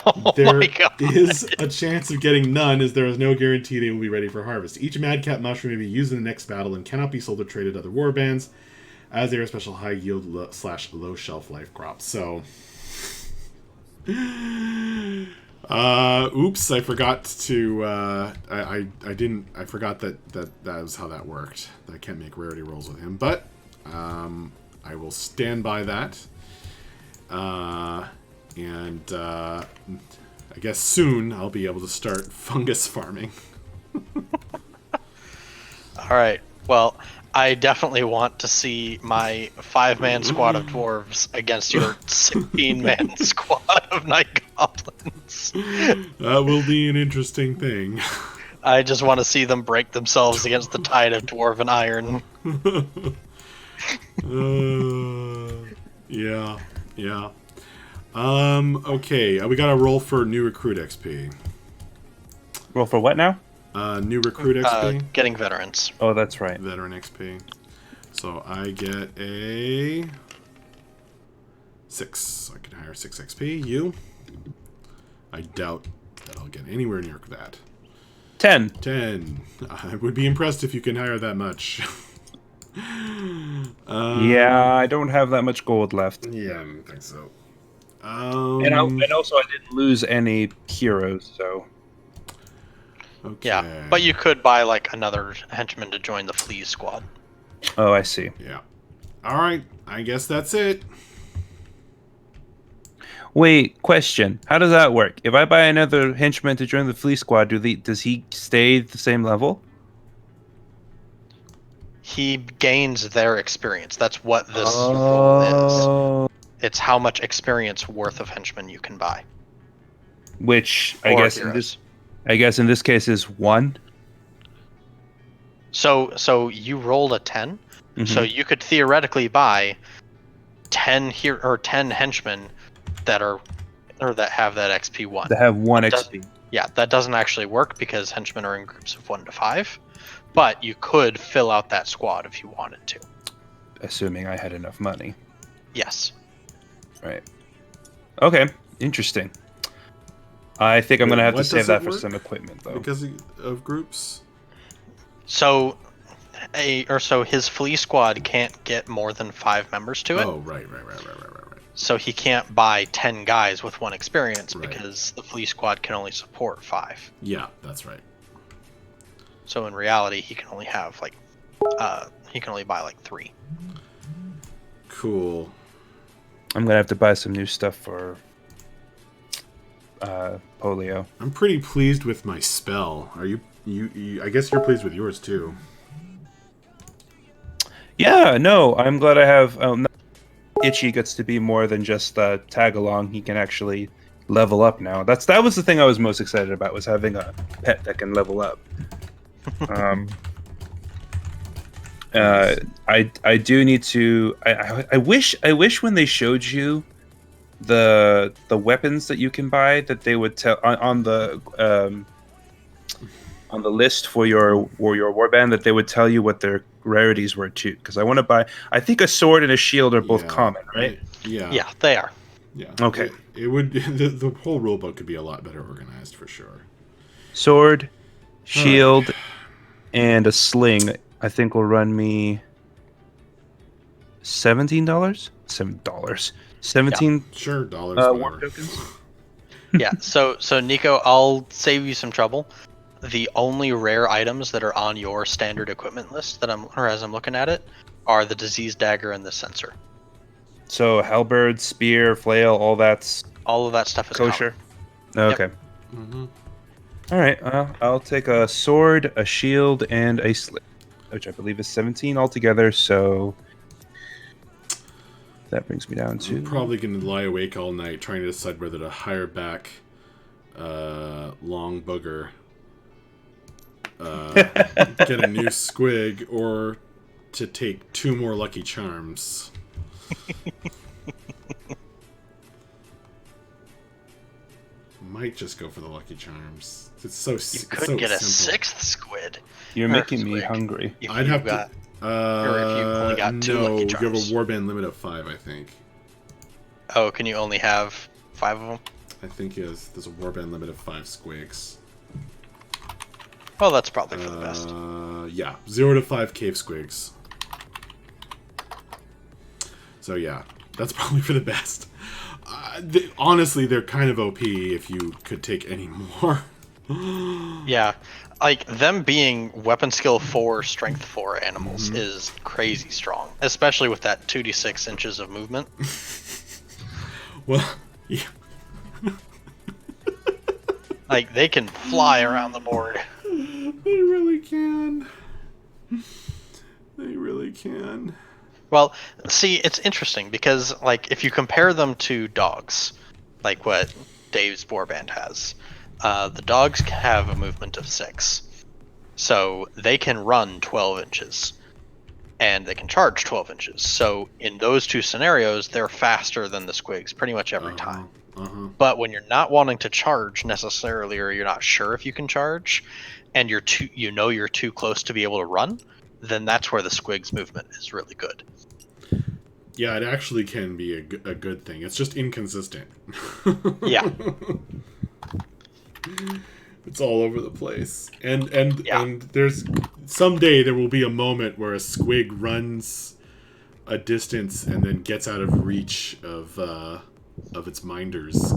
Oh There my god. is a chance of getting none, as there is no guarantee they will be ready for harvest. Each madcap mushroom may be used in the next battle and cannot be sold or traded to other warbands, as they are a special high yield / low shelf life crop. So, oops, I forgot to. I didn't. I forgot that was how that worked. I can't make rarity rolls with him, but I will stand by that. And I guess soon I'll be able to start fungus farming. All right. Well, I definitely want to see my 5-man squad of dwarves against your 16-man squad of night goblins. That will be an interesting thing. I just want to see them break themselves against the tide of dwarven iron. Yeah. Okay, we got to roll for new recruit XP. Roll for what now? New recruit XP? Getting veterans. Oh, that's right. Veteran XP. So I get a 6. I can hire 6 XP. You? I doubt that I'll get anywhere near that. 10. 10. I would be impressed if you can hire that much. Yeah, I don't have that much gold left. Yeah, I don't think so. And also I didn't lose any heroes, so... Okay. Yeah, but you could buy like another henchman to join the flea squad. Oh, I see. Yeah. All right. I guess that's it. Wait, question. How does that work? If I buy another henchman to join the flea squad, does he stay the same level? He gains their experience. That's what this role is. Oh. It's how much experience worth of henchmen you can buy. Which I Or guess heroes. in this case is 1. So you rolled a 10. So you could theoretically buy 10 henchmen that have that XP 1. To have 1 That XP. Yeah, that doesn't actually work because henchmen are in groups of 1 to 5. But you could fill out that squad if you wanted to. Assuming I had enough money. Yes. Right. Okay. Interesting. I think I'm Wait, going to have to what save does that it for work? some equipment, though. Because of groups? So his flea squad can't get more than 5 members to it. Oh, right. So he can't buy 10 guys with 1 experience Right. because the flea squad can only support 5. Yeah, that's right. So in reality, he can only have he can only buy like 3. Cool. I'm going to have to buy some new stuff for polio. I'm pretty pleased with my spell. Are you I guess you're pleased with yours too. Yeah, no, I'm glad I have... Itchy gets to be more than just tag along. He can actually level up now. That was the thing I was most excited about, was having a pet that can level up. I do need to... I wish when they showed you the weapons that you can buy that they would tell on the list for your warband that they would tell you what their rarities were too. Because I want to buy. I think a sword and a shield are both Yeah. common, right? Yeah. Yeah, they are. Yeah. Okay. It would the whole rulebook could be a lot better organized for sure. Sword, shield, and a sling. I think will run me $17. $7. 17 Sure, dollars, warp whatever. tokens. Yeah. So Nico, I'll save you some trouble. The only rare items that are on your standard equipment list as I'm looking at it, are the disease dagger and the sensor. So halberd, spear, flail, all that's All of that stuff is kosher. common. Okay. Mm-hmm. All right. I'll take a sword, a shield, and a sling, which I believe is 17 altogether. So that brings me down to I'm probably going to lie awake all night trying to decide whether to hire back Long Booger, get a new squig, or to take 2 more Lucky Charms. Might just go for the Lucky Charms. It's so You could so get a simple. 6th squid. You're Or making me squig. hungry. If I'd you've have got, to. or if you've only got 2 no, Lucky you have a Charms. warband limit of 5, I think. Oh, can you only have 5 of them? I think there's a warband limit of 5 squigs. Well, that's probably for the best. Yeah, 0 to 5 cave squigs. So yeah, that's probably for the best. Honestly, they're kind of OP if you could take any more. Yeah, like them being weapon skill 4, strength 4 animals is crazy strong, especially with that 2d6 inches of movement. Well, yeah. Like they can fly around the board. They really can. They really can. Well, see, it's interesting because like if you compare them to dogs, like what Dave's warband has, the dogs have a movement of 6, so they can run 12 inches. And they can charge 12 inches. So in those 2 scenarios, they're faster than the squigs pretty much every time. But when you're not wanting to charge necessarily, or you're not sure if you can charge, and you're too close to be able to run, then that's where the squigs movement is really good. Yeah, it actually can be a good thing. It's just inconsistent. Yeah. It's all over the place. And there's someday there will be a moment where a squig runs a distance and then gets out of reach of its minders.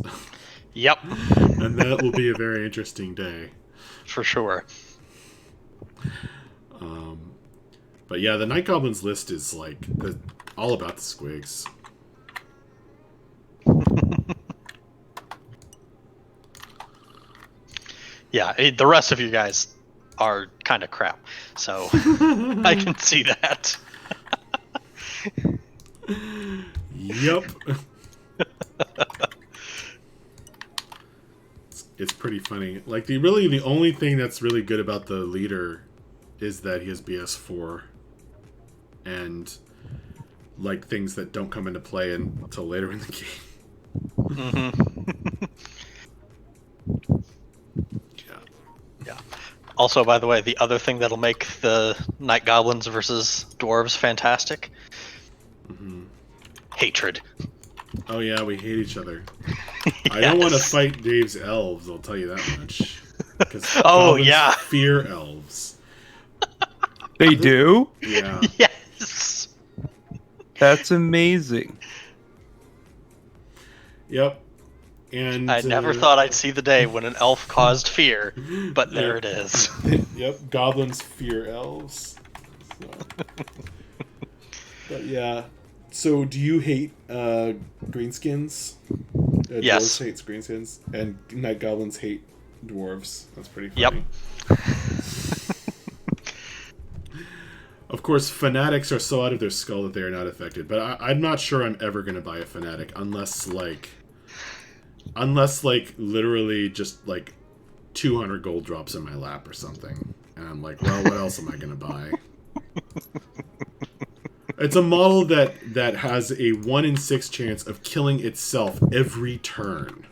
Yep. And that will be a very interesting day. For sure. But yeah, the Night Goblins list is like all about the squigs. Yeah, the rest of you guys are kind of crap. So I can see that. Yep. It's pretty funny. Like the only thing that's really good about the leader is that he has BS4 and like things that don't come into play until later in the game. Yeah. Also, by the way, the other thing that'll make the Night Goblins versus Dwarves fantastic: hatred. Oh yeah, we hate each other. I don't want to fight Dave's elves, I'll tell you that much. 'Cause goblins yeah. fear elves. They do? Yeah. Yes. That's amazing. Yep. And I never thought I'd see the day when an elf caused fear, but there it is. Yep, goblins fear elves. So. But yeah. So do you hate greenskins? Yes. Dwarves hate greenskins, and night goblins hate dwarves. That's pretty funny. Yep. Of course, fanatics are so out of their skull that they are not affected. But I'm not sure I'm ever going to buy a fanatic unless literally just like 200 gold drops in my lap or something. And I'm like, well, what else am I going to buy? It's a model that has a 1 in 6 chance of killing itself every turn.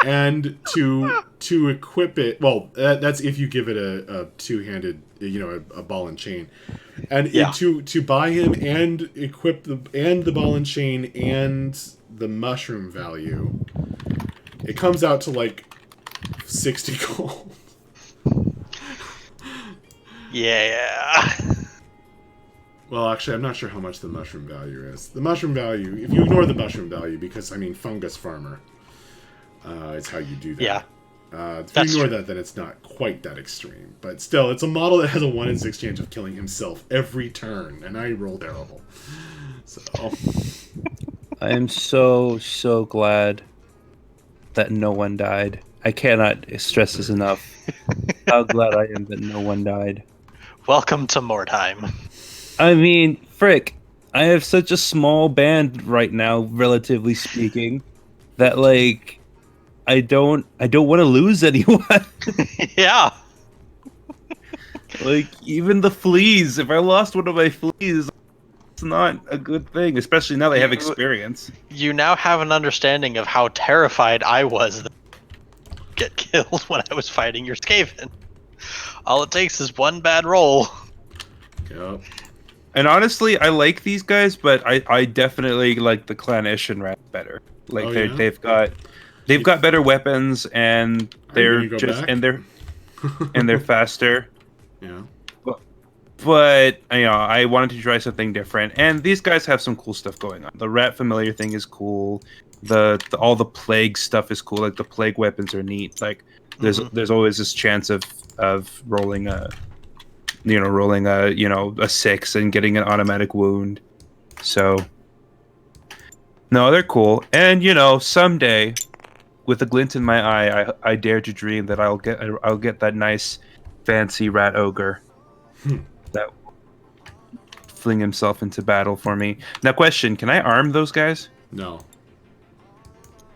And to equip it, well, that's if you give it a two-handed, a ball and chain, and to buy him and equip the ball and chain and the mushroom value, it comes out to like 60 gold. Yeah. Well, actually, I'm not sure how much the mushroom value is. The mushroom value, if you ignore the mushroom value, because I mean, fungus farmer. It's how you do that. Yeah. If you ignore that, then it's not quite that extreme. But still, it's a model that has a 1 in 6 chance of killing himself every turn, and I roll terrible. So I am so glad that no one died. I cannot stress this enough. How glad I am that no one died. Welcome to Mordheim. I mean, frick, I have such a small band right now, relatively speaking, that like I don't want to lose anyone. Yeah. Like even the fleas, if I lost one of my fleas, it's not a good thing, especially now they have experience. You now have an understanding of how terrified I was that I'd get killed when I was fighting your Skaven. All it takes is one bad roll. Yep. And honestly, I like these guys, but I definitely like the Clannish and Rat better. Like they've got better weapons, and they're just and they're faster. Yeah. But I wanted to try something different, and these guys have some cool stuff going on. The rat familiar thing is cool. All the plague stuff is cool. Like the plague weapons are neat. Like there's always this chance of rolling a 6 and getting an automatic wound. So no, they're cool. And someday, with a glint in my eye, I dare to dream that I'll get that nice, fancy rat ogre that will fling himself into battle for me. Now, question: can I arm those guys? No.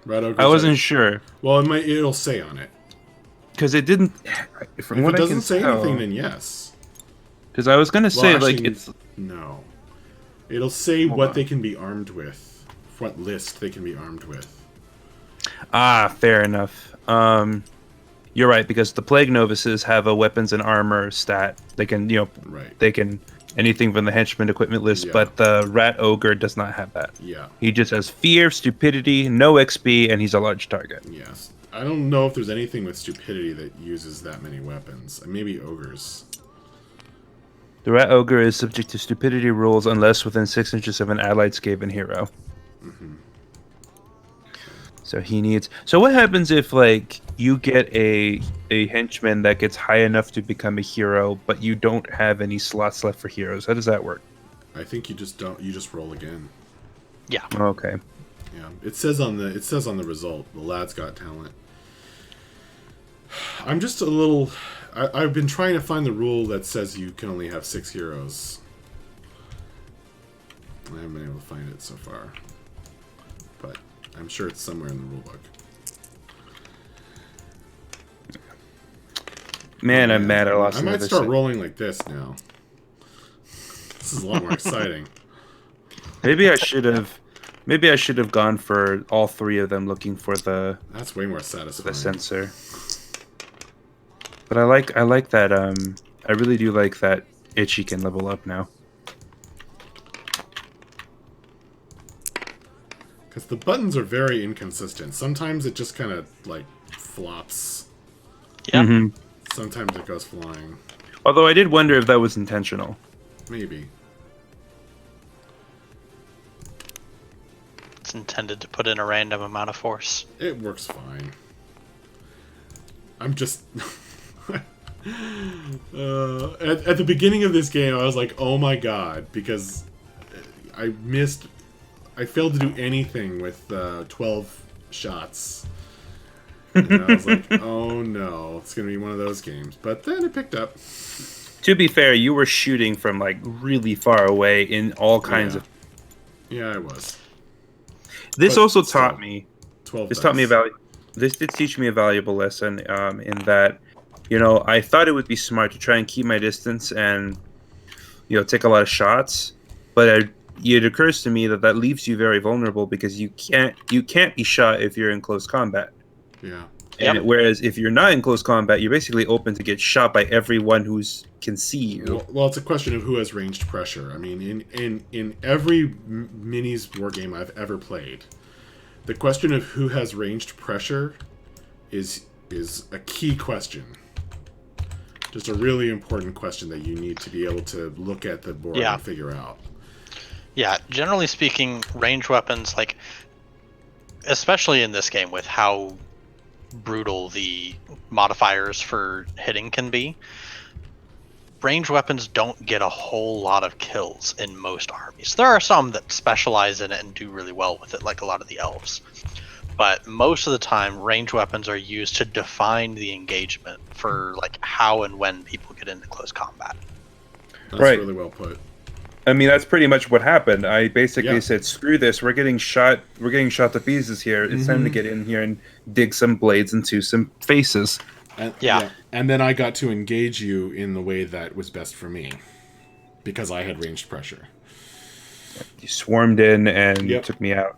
Rat ogre. I wasn't sure. Well, it'll say on it. Because it didn't. If it doesn't say anything, then yes. Because I was gonna say actually, it's no. It'll say what they can be armed with, what list they can be armed with. Ah, fair enough. You're right, because the plague novices have a weapons and armor stat. They can, they can anything from the henchman equipment list, but the rat ogre does not have that. Yeah. He just has fear, stupidity, no XP, and he's a large target. Yes. I don't know if there's anything with stupidity that uses that many weapons. Maybe ogres. The rat ogre is subject to stupidity rules unless within 6 inches of an allied Skaven hero. Mm-hmm. So he needs. So what happens if you get a henchman that gets high enough to become a hero, but you don't have any slots left for heroes? How does that work? I think you just don't. You just roll again. Yeah. Okay. Yeah. It says on the result, the lad's got talent. I'm just a little. I've been trying to find the rule that says you can only have 6 heroes. I haven't been able to find it so far, but I'm sure it's somewhere in the rulebook. Man, I'm mad I lost. I might start rolling like this now. This is a lot more exciting. Maybe I should have gone for all 3 of them, looking for the. That's way more satisfying. The sensor. But I like that. I really do like that Itchy can level up now. Because the buttons are very inconsistent. Sometimes it just kind of flops. Yeah. Mm-hmm. Sometimes it goes flying. Although I did wonder if that was intentional. Maybe. It's intended to put in a random amount of force. It works fine. I'm just... at the beginning of this game, I was like, oh my god, because I failed to do anything with 12 shots. And I was like, oh no, it's going to be one of those games. But then it picked up. To be fair, you were shooting from really far away in all kinds of... Yeah, I was. This also taught me... 12 This taught me about... This did teach me a valuable lesson in that, I thought it would be smart to try and keep my distance and, take a lot of shots. But it occurs to me that that leaves you very vulnerable because you can't be shot if you're in close combat. Yeah. And whereas if you're not in close combat, you're basically open to get shot by everyone who can see you. Well, it's a question of who has ranged pressure. I mean, in every minis war game I've ever played, the question of who has ranged pressure is a key question. Just a really important question that you need to be able to look at the board and figure out. Yeah, generally speaking, ranged weapons, like, especially in this game with how brutal the modifiers for hitting can be, ranged weapons don't get a whole lot of kills in most armies. There are some that specialize in it and do really well with it, like a lot of the elves. But most of the time, ranged weapons are used to define the engagement for like how and when people get into close combat. That's really well put. I mean, that's pretty much what happened. I basically said, "Screw this! We're getting shot. We're getting shot to pieces here. It's time to get in here and dig some blades into some faces." And then I got to engage you in the way that was best for me because I had ranged pressure. You swarmed in and took me out.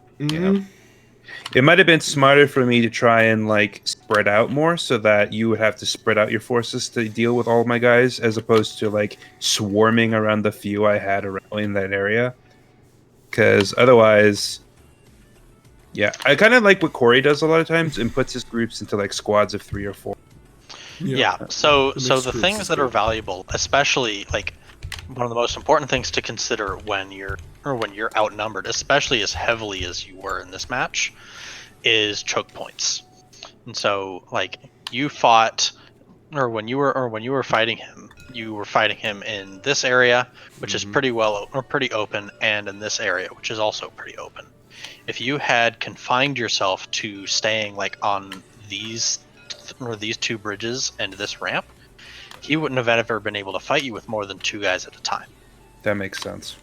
It might have been smarter for me to try and like spread out more so that you would have to spread out your forces to deal with all of my guys as opposed to like swarming around the few I had around in that area. Because otherwise, I kind of like what Corey does a lot of times and puts his groups into like squads of 3 or 4. So the things that are valuable, especially like one of the most important things to consider when you're outnumbered, especially as heavily as you were in this match, is choke points. And so like you fought, or when you were fighting him, you were fighting him in this area, which is pretty open, and in this area, which is also pretty open. If you had confined yourself to staying like on these 2 bridges and this ramp, he wouldn't have ever been able to fight you with more than 2 guys at a time. That makes sense.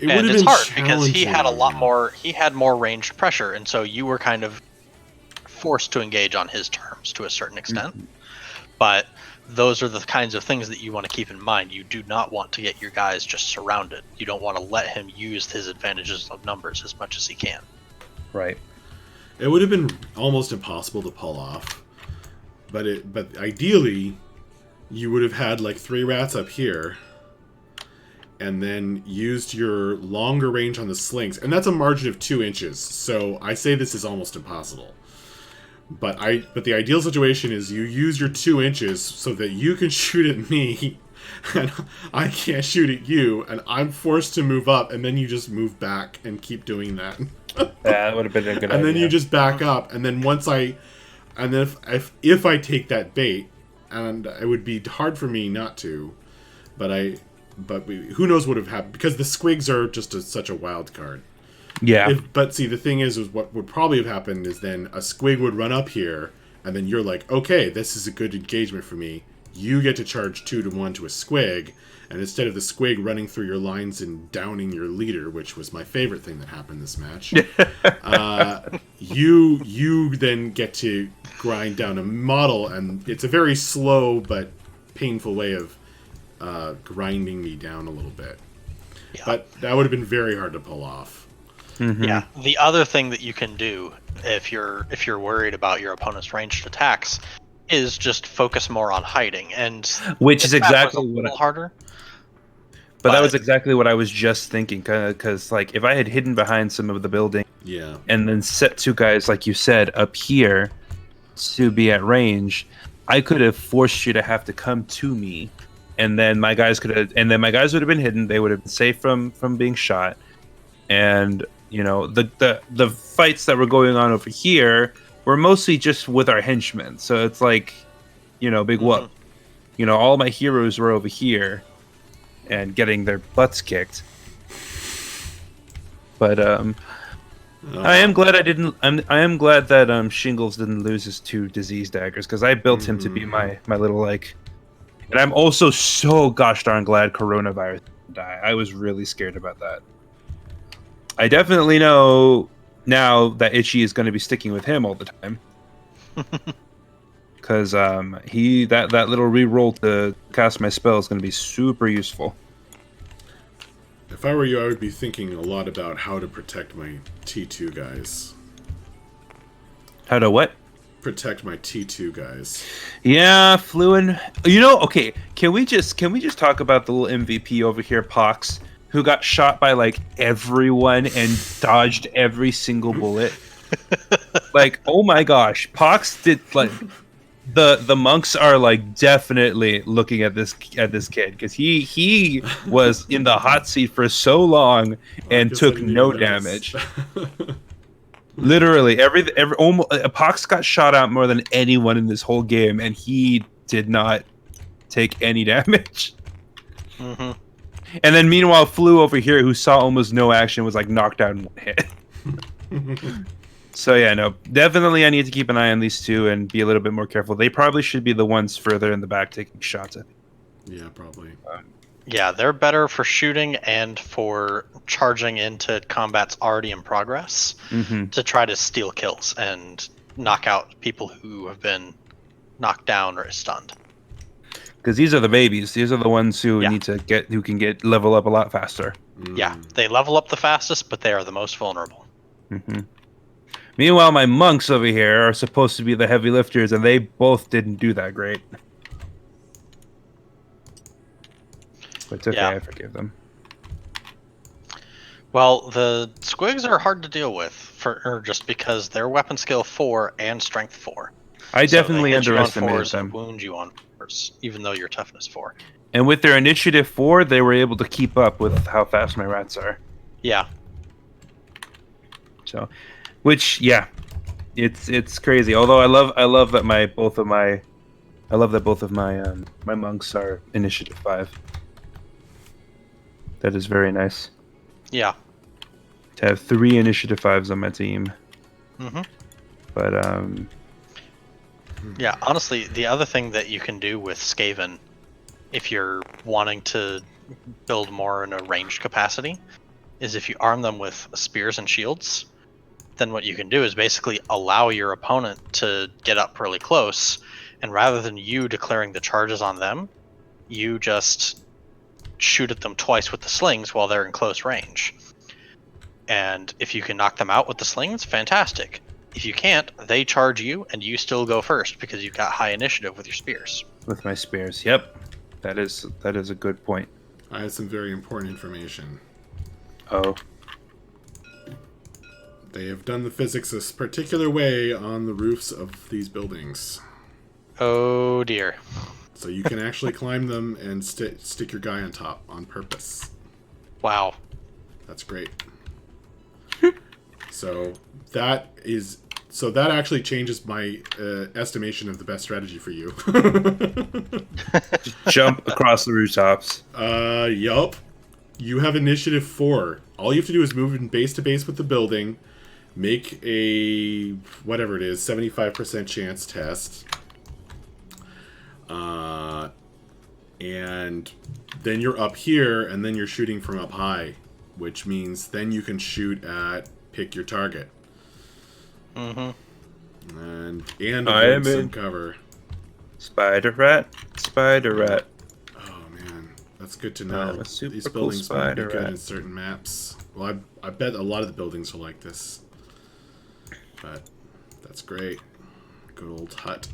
And it's hard because he had a lot more. He had more ranged pressure, and so you were kind of forced to engage on his terms to a certain extent. But those are the kinds of things that you want to keep in mind. You do not want to get your guys just surrounded. You don't want to let him use his advantages of numbers as much as he can. Right. It would have been almost impossible to pull off. But ideally, you would have had like 3 rats up here, and then used your longer range on the slings, and that's a margin of 2 inches. So I say this is almost impossible. But the ideal situation is you use your 2 inches so that you can shoot at me, and I can't shoot at you, and I'm forced to move up, and then you just move back and keep doing that. That would have been a good idea. And then you just back up, and then if I take that bait, and it would be hard for me not to, who knows what would have happened, because the squigs are just such a wild card. Yeah. But see, the thing is what would probably have happened is then a squig would run up here, and then you're like, okay, this is a good engagement for me. You get to charge 2-1 to a squig, and instead of the squig running through your lines and downing your leader, which was my favorite thing that happened this match, you then get to grind down a model, and it's a very slow but painful way of grinding me down a little bit. Yeah. But that would have been very hard to pull off. Mm-hmm. Yeah. The other thing that you can do if you're worried about your opponent's ranged attacks is just focus more on hiding, and which is exactly what harder. But that was exactly what I was just thinking, because like if I had hidden behind some of the building, and then set 2 guys like you said up here to be at range, I could have forced you to have to come to me, and then my guys would have been hidden. They would have been safe from being shot, and the fights that were going on over here were mostly just with our henchmen. So it's like, big whoop. All my heroes were over here and getting their butts kicked. But I am glad I am glad that Shingles didn't lose his 2 disease daggers, because I built him to be my little like. And I'm also so gosh darn glad coronavirus didn't die. I was really scared about that. I definitely know now that Itchy is going to be sticking with him all the time. because that little re-roll to cast my spell is going to be super useful. If I were you, I would be thinking a lot about how to protect my T2 guys. How to what? Protect my T2 guys. Yeah, Fluid. You know, okay. Can we just talk about the little MVP over here, Pox, who got shot by like everyone and dodged every single bullet? Like, oh my gosh, Pox did like the monks are like definitely looking at this kid because he was in the hot seat for so long I and guess I took didn't no even notice. damage. Literally, almost Pox got shot out more than anyone in this whole game, and he did not take any damage. Mm-hmm. And then meanwhile, Flu over here, who saw almost no action, was like knocked out in one hit. So yeah, no, definitely I need to keep an eye on these two and be a little bit more careful. They probably should be the ones further in the back taking shots. I think. Yeah, probably. Yeah, they're better for shooting and for charging into combat's already in progress Mm-hmm. to try to steal kills and knock out people who have been knocked down or stunned. Because these are the babies. These are the ones who Yeah. who can get level up a lot faster. Yeah, they level up the fastest, but they are the most vulnerable. Mm-hmm. Meanwhile, my monks over here are supposed to be the heavy lifters, and they both didn't do that great. But it's okay, Yeah. I forgive them. Well, the squigs are hard to deal with just because they're weapon skill 4 and strength 4. I So definitely they hit you on underestimated 4s them. and wound you on 4s, even though you're toughness 4. And with their initiative 4, they were able to keep up with how fast my rats are. Yeah. So, which yeah, it's crazy. Although I love that both of my my monks are initiative 5. That is very nice Yeah. to have 3 initiative 5s on my team. Mm-hmm. But Yeah, honestly, the other thing that you can do with Skaven, if you're wanting to build more in a ranged capacity, is if you arm them with spears and shields, then what you can do is basically allow your opponent to get up really close, and rather than you declaring the charges on them, you just shoot at them twice with the slings while they're in close range. And if you can knock them out with the slings, fantastic. If you can't, they charge you, and you still go first because you've got high initiative with your spears. with my spears, yep, that is a good point. I had some very important information. Oh, They have done the physics this particular way on the roofs of these buildings. Oh dear. So you can actually climb them and stick your guy on top on purpose. Wow. That's great. So that actually changes my estimation of the best strategy for you. jump across the rooftops. Yup. You have initiative 4. All you have to do is move in base to base with the building, make a whatever it is, 75% chance test. And then you're up here, and then you're shooting from up high, which means then you can shoot at pick your target. Mm-hmm. And I am avoid some in. cover. Spider rat. Oh man, that's good to know. I'm a super These cool buildings might be spider good rat. in certain maps. Well, I bet a lot of the buildings are like this. But that's great. Good old hut.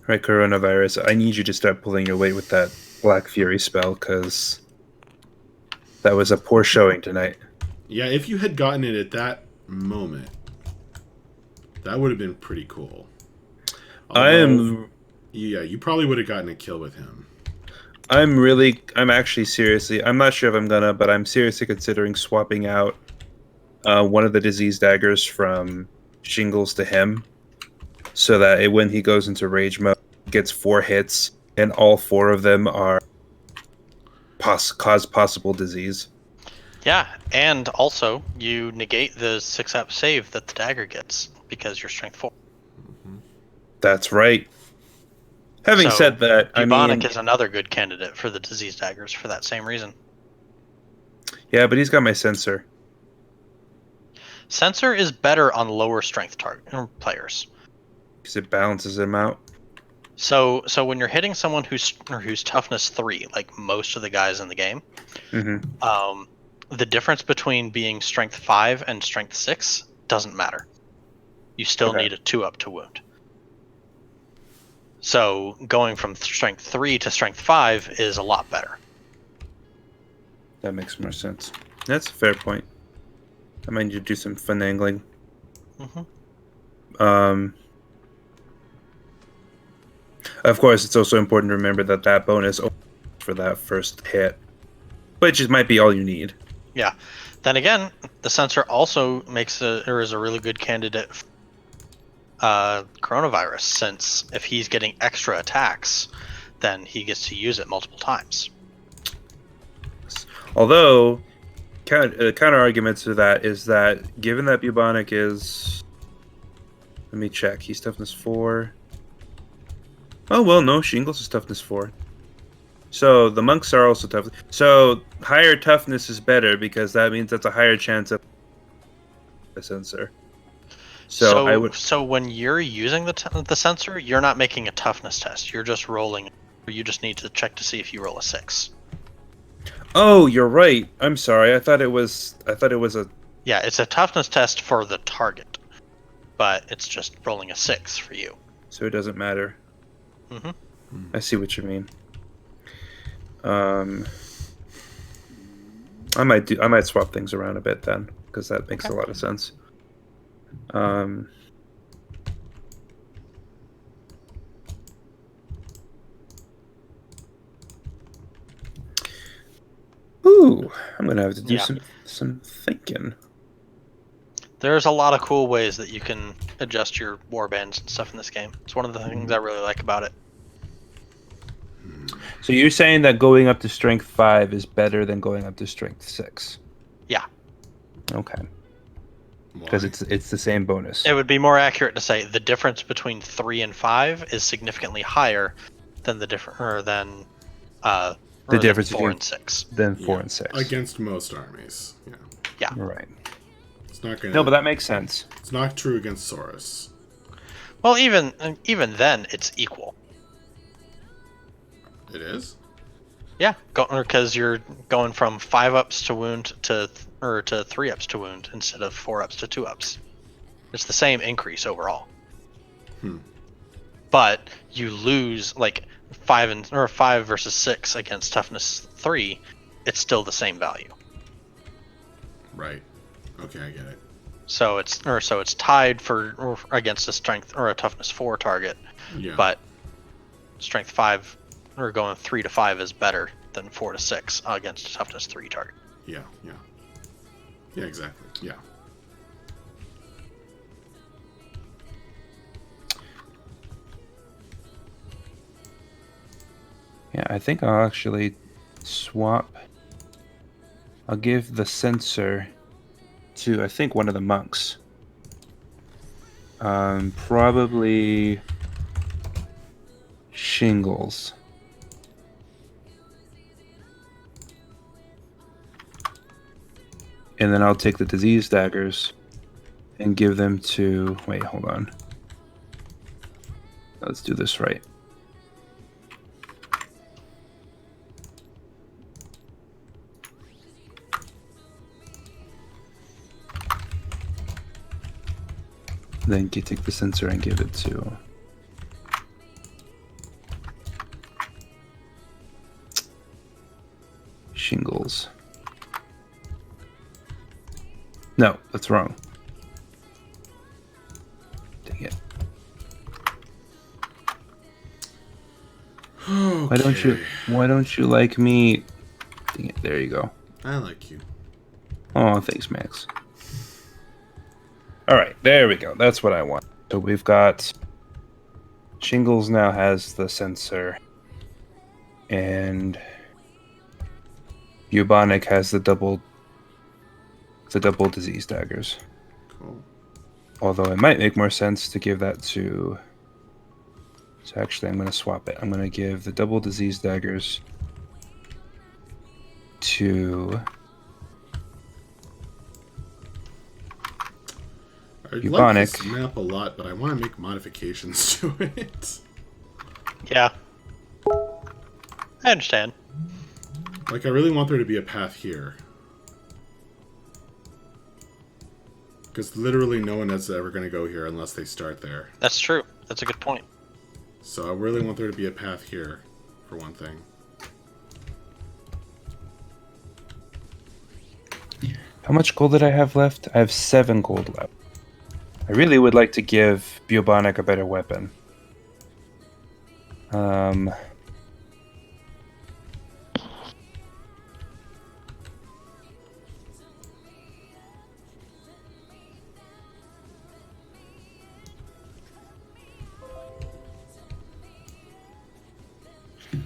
Right, coronavirus. I need you to start pulling your weight with that Black Fury spell, because that was a poor showing tonight. Yeah, if you had gotten it at that moment, that would have been pretty cool. Yeah, you probably would have gotten a kill with him. I'm actually seriously, I'm not sure if I'm gonna, but I'm seriously considering swapping out one of the disease daggers from Shingles to him, so that when he goes into rage mode, he gets 4 hits, and all 4 of them are cause possible disease. Yeah, and also you negate the 6-up save that the dagger gets because you're strength 4. That's right. Having So, said that, I Bubonic mean, is another good candidate for the disease daggers for that same reason. yeah, but he's got my sensor. Sensor is better on lower strength players. Because it balances them out. So when you're hitting someone who's toughness 3, like most of the guys in the game, Mm-hmm. the difference between being strength 5 and strength 6 doesn't matter. You still Okay. need a 2-up to wound. So going from strength 3 to strength 5 is a lot better. That makes more sense. That's a fair point. I might need to do some finagling. Mm-hmm. Of course, it's also important to remember that bonus for that first hit, which might be all you need. Yeah. Then again, the sensor also is a really good candidate for coronavirus, since if he's getting extra attacks, then he gets to use it multiple times. Although, counter argument to that is that given that bubonic is, let me check. He's toughness 4. Oh well, no, shingles is toughness 4. So the monks are also tough. So higher toughness is better because that means that's a higher chance of a sensor. So I would. So when you're using the sensor, you're not making a toughness test. You're just rolling. You just need to check to see if you roll a 6. Oh, you're right. I'm sorry. I thought it was a. Yeah, it's a toughness test for the target, but it's just rolling a 6 for you. So it doesn't matter. Mm-hmm. I see what you mean. I might swap things around a bit then, because that makes a lot of sense. Ooh, I'm gonna have to do some thinking. There's a lot of cool ways that you can adjust your warbands and stuff in this game. It's one of the things I really like about it. So you're saying that going up to strength 5 is better than going up to strength 6? Yeah. Okay. Because it's the same bonus. It would be more accurate to say the difference between 3 and 5 is significantly higher than the difference than the difference than 4 and 6. Than 4 and 6 against most armies. Yeah. Yeah. Right. It's not gonna. No, but that makes sense. It's not true against Saurus. Well, even then, it's equal. It is. Yeah, because you're going from 5-ups to wound to 3-ups to wound instead of 4-ups to 2-ups. It's the same increase overall. But you lose like 5 versus 6 against toughness 3. It's still the same value. Right. Okay, I get it. So it's tied for against a strength or a toughness 4 target. Yeah. But strength 5 or going 3 to 5 is better than 4 to 6 against a toughness 3 target. Yeah. Yeah, exactly. Yeah. Yeah, I think I'll actually swap. I'll give the sensor to, I think, one of the monks. Probably shingles. And then I'll take the disease daggers and give them to... Wait, hold on. Let's do this right. Then you take the sensor and give it to... shingles. No, that's wrong. Dang it. Okay. Why don't you like me? Dang it, there you go. I like you. Oh, thanks, Max. All right, there we go. That's what I want. So we've got shingles now has the sensor, and bubonic has the double disease daggers. Cool. Although it might make more sense to give that to... So actually, I'm going to swap it. I'm going to give the double disease daggers to I like Bubonic. this map a lot, but I want to make modifications to it. Yeah. I understand. Like, I really want there to be a path here. Because literally no one is ever going to go here unless they start there. That's true. That's a good point. So I really want there to be a path here, for one thing. How much gold did I have left? I have 7 gold left. I really would like to give Bubonic a better weapon.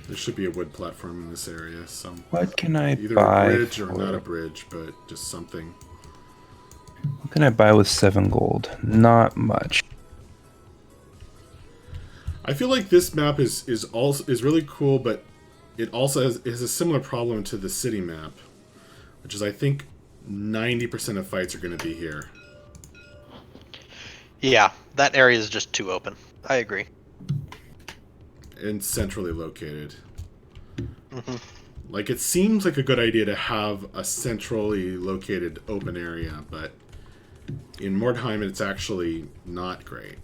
There should be a wood platform in this area. What can I Either buy? a bridge or for- not a bridge, but just something. What can I buy with 7 gold? Not much. I feel like this map is really cool, but it also has a similar problem to the city map, which is I think 90% of fights are going to be here. Yeah, that area is just too open. I agree. And centrally located. Hmm. Like, it seems like a good idea to have a centrally located open area, but in Mordheim it's actually not great.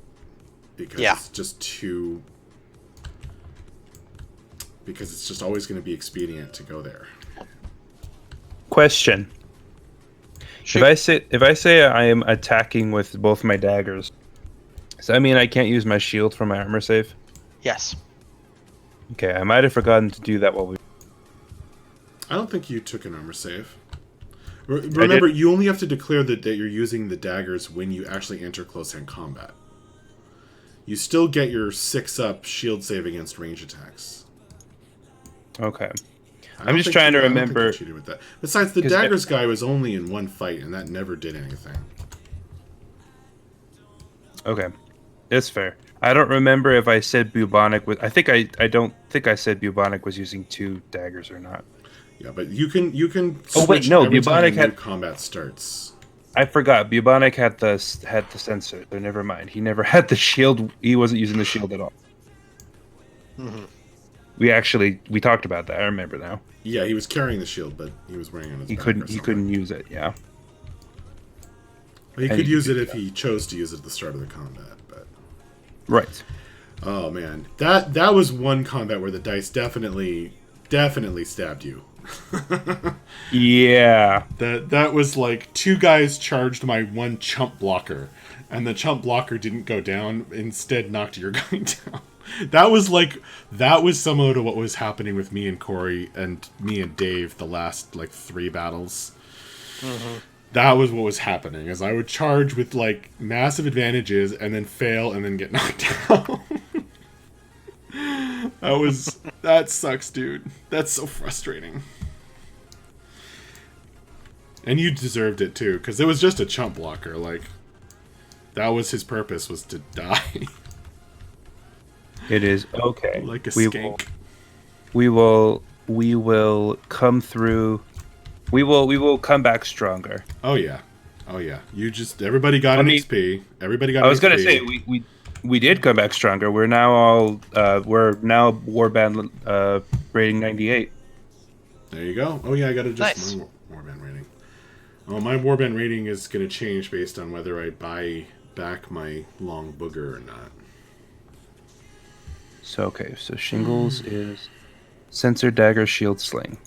Because it's just too... Because it's just always going to be expedient to go there. Question. Shoot. If I say I am attacking with both my daggers, does that mean I can't use my shield for my armor save? Yes. Okay, I might have forgotten to do that while we... I don't think you took an armor save. Remember, you only have to declare that you're using the daggers when you actually enter close-hand combat. You still get your 6-up shield save against range attacks. Okay. I I'm don't just think trying to I don't think remember- you cheated with that. Besides, the 'Cause daggers guy was only in one fight, and that never did anything. Okay. It's fair. I don't remember if I said Bubonic was... I don't think I said Bubonic was using 2 daggers or not. Yeah, but you can Oh, wait, switch no, every time Bubonic new had- combat starts. I forgot. Bubonic had the sensor, so never mind. He never had the shield. He wasn't using the shield at all. Hmm. We talked about that. I remember now. Yeah, he was carrying the shield, but he was wearing it on his He back or couldn't something. use it. Yeah. He and could he use could it do if he chose to use it at the start of the combat, but... Right. Oh man, that was one combat where the dice definitely stabbed you. Yeah. That was like 2 guys charged my 1 chump blocker, and the chump blocker didn't go down, instead knocked your guy down. That was similar to what was happening with me and Corey and me and Dave the last like 3 battles. Mm-hmm. That was what was happening, as I would charge with like massive advantages and then fail and then get knocked down. That sucks, dude. That's so frustrating. And you deserved it too, because it was just a chump blocker. Like, that was his purpose, was to die. It is okay. Like a we skank. We will come through. We will come back stronger. Oh yeah. Everybody got an mean, XP. Everybody got I an was gonna XP. say we did come back stronger. We're now warband rating 98. There you go. Oh yeah, I gotta adjust Nice. my warband rating. Oh, my warband rating is gonna change based on whether I buy back my long booger or not. So shingles is sensor, dagger, shield, sling.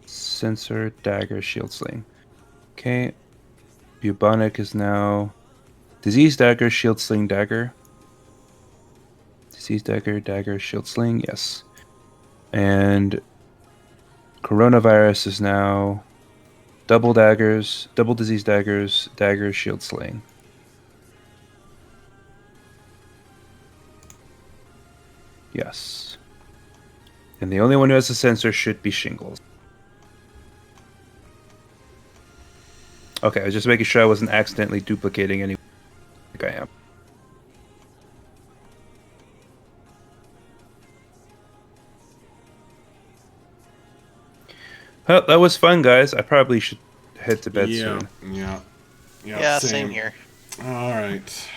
Sensor, dagger, shield, sling. Okay. Bubonic is now disease, dagger, shield, sling, dagger. Disease, dagger, dagger, shield, sling. Yes. And coronavirus is now double daggers, double disease daggers, daggers, shield, sling. Yes. And the only one who has a sensor should be shingles. Okay, I was just making sure I wasn't accidentally duplicating any. I think I am. Well, that was fun, guys. I probably should head to bed soon. Yeah. Yeah, same here. All right.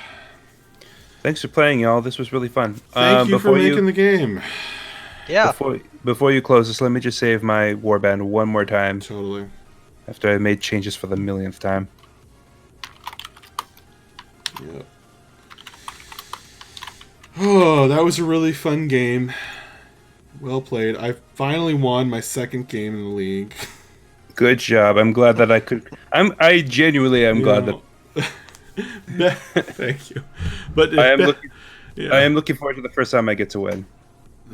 Thanks for playing, y'all. This was really fun. Thank you for making the game. Yeah. Before you close this, let me just save my warband one more time Totally. after I made changes for the millionth time. Yep. Oh, that was a really fun game. Well played. I finally won my second game in the league. Good job. I'm glad that I could. I genuinely am glad that Thank you. But I am looking. yeah. I am looking forward to the first time I get to win.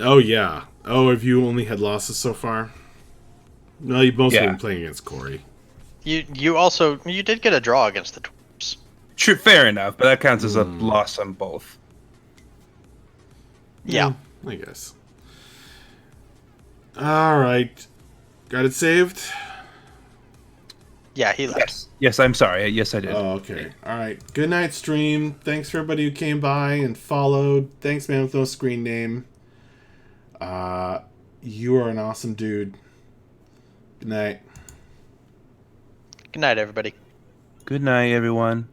Oh yeah. Oh, have you only had losses so far? No, you've mostly been playing against Corey. You did get a draw against the Dwarves. True, fair enough, but that counts as a loss on both. Yeah. I guess. All right. Got it saved? Yeah, he left. Yes, I'm sorry. Yes, I did. Oh, okay. All right. Good night, stream. Thanks for everybody who came by and followed. Thanks, man with no screen name. You are an awesome dude. Good night. Good night, everybody. Good night, everyone.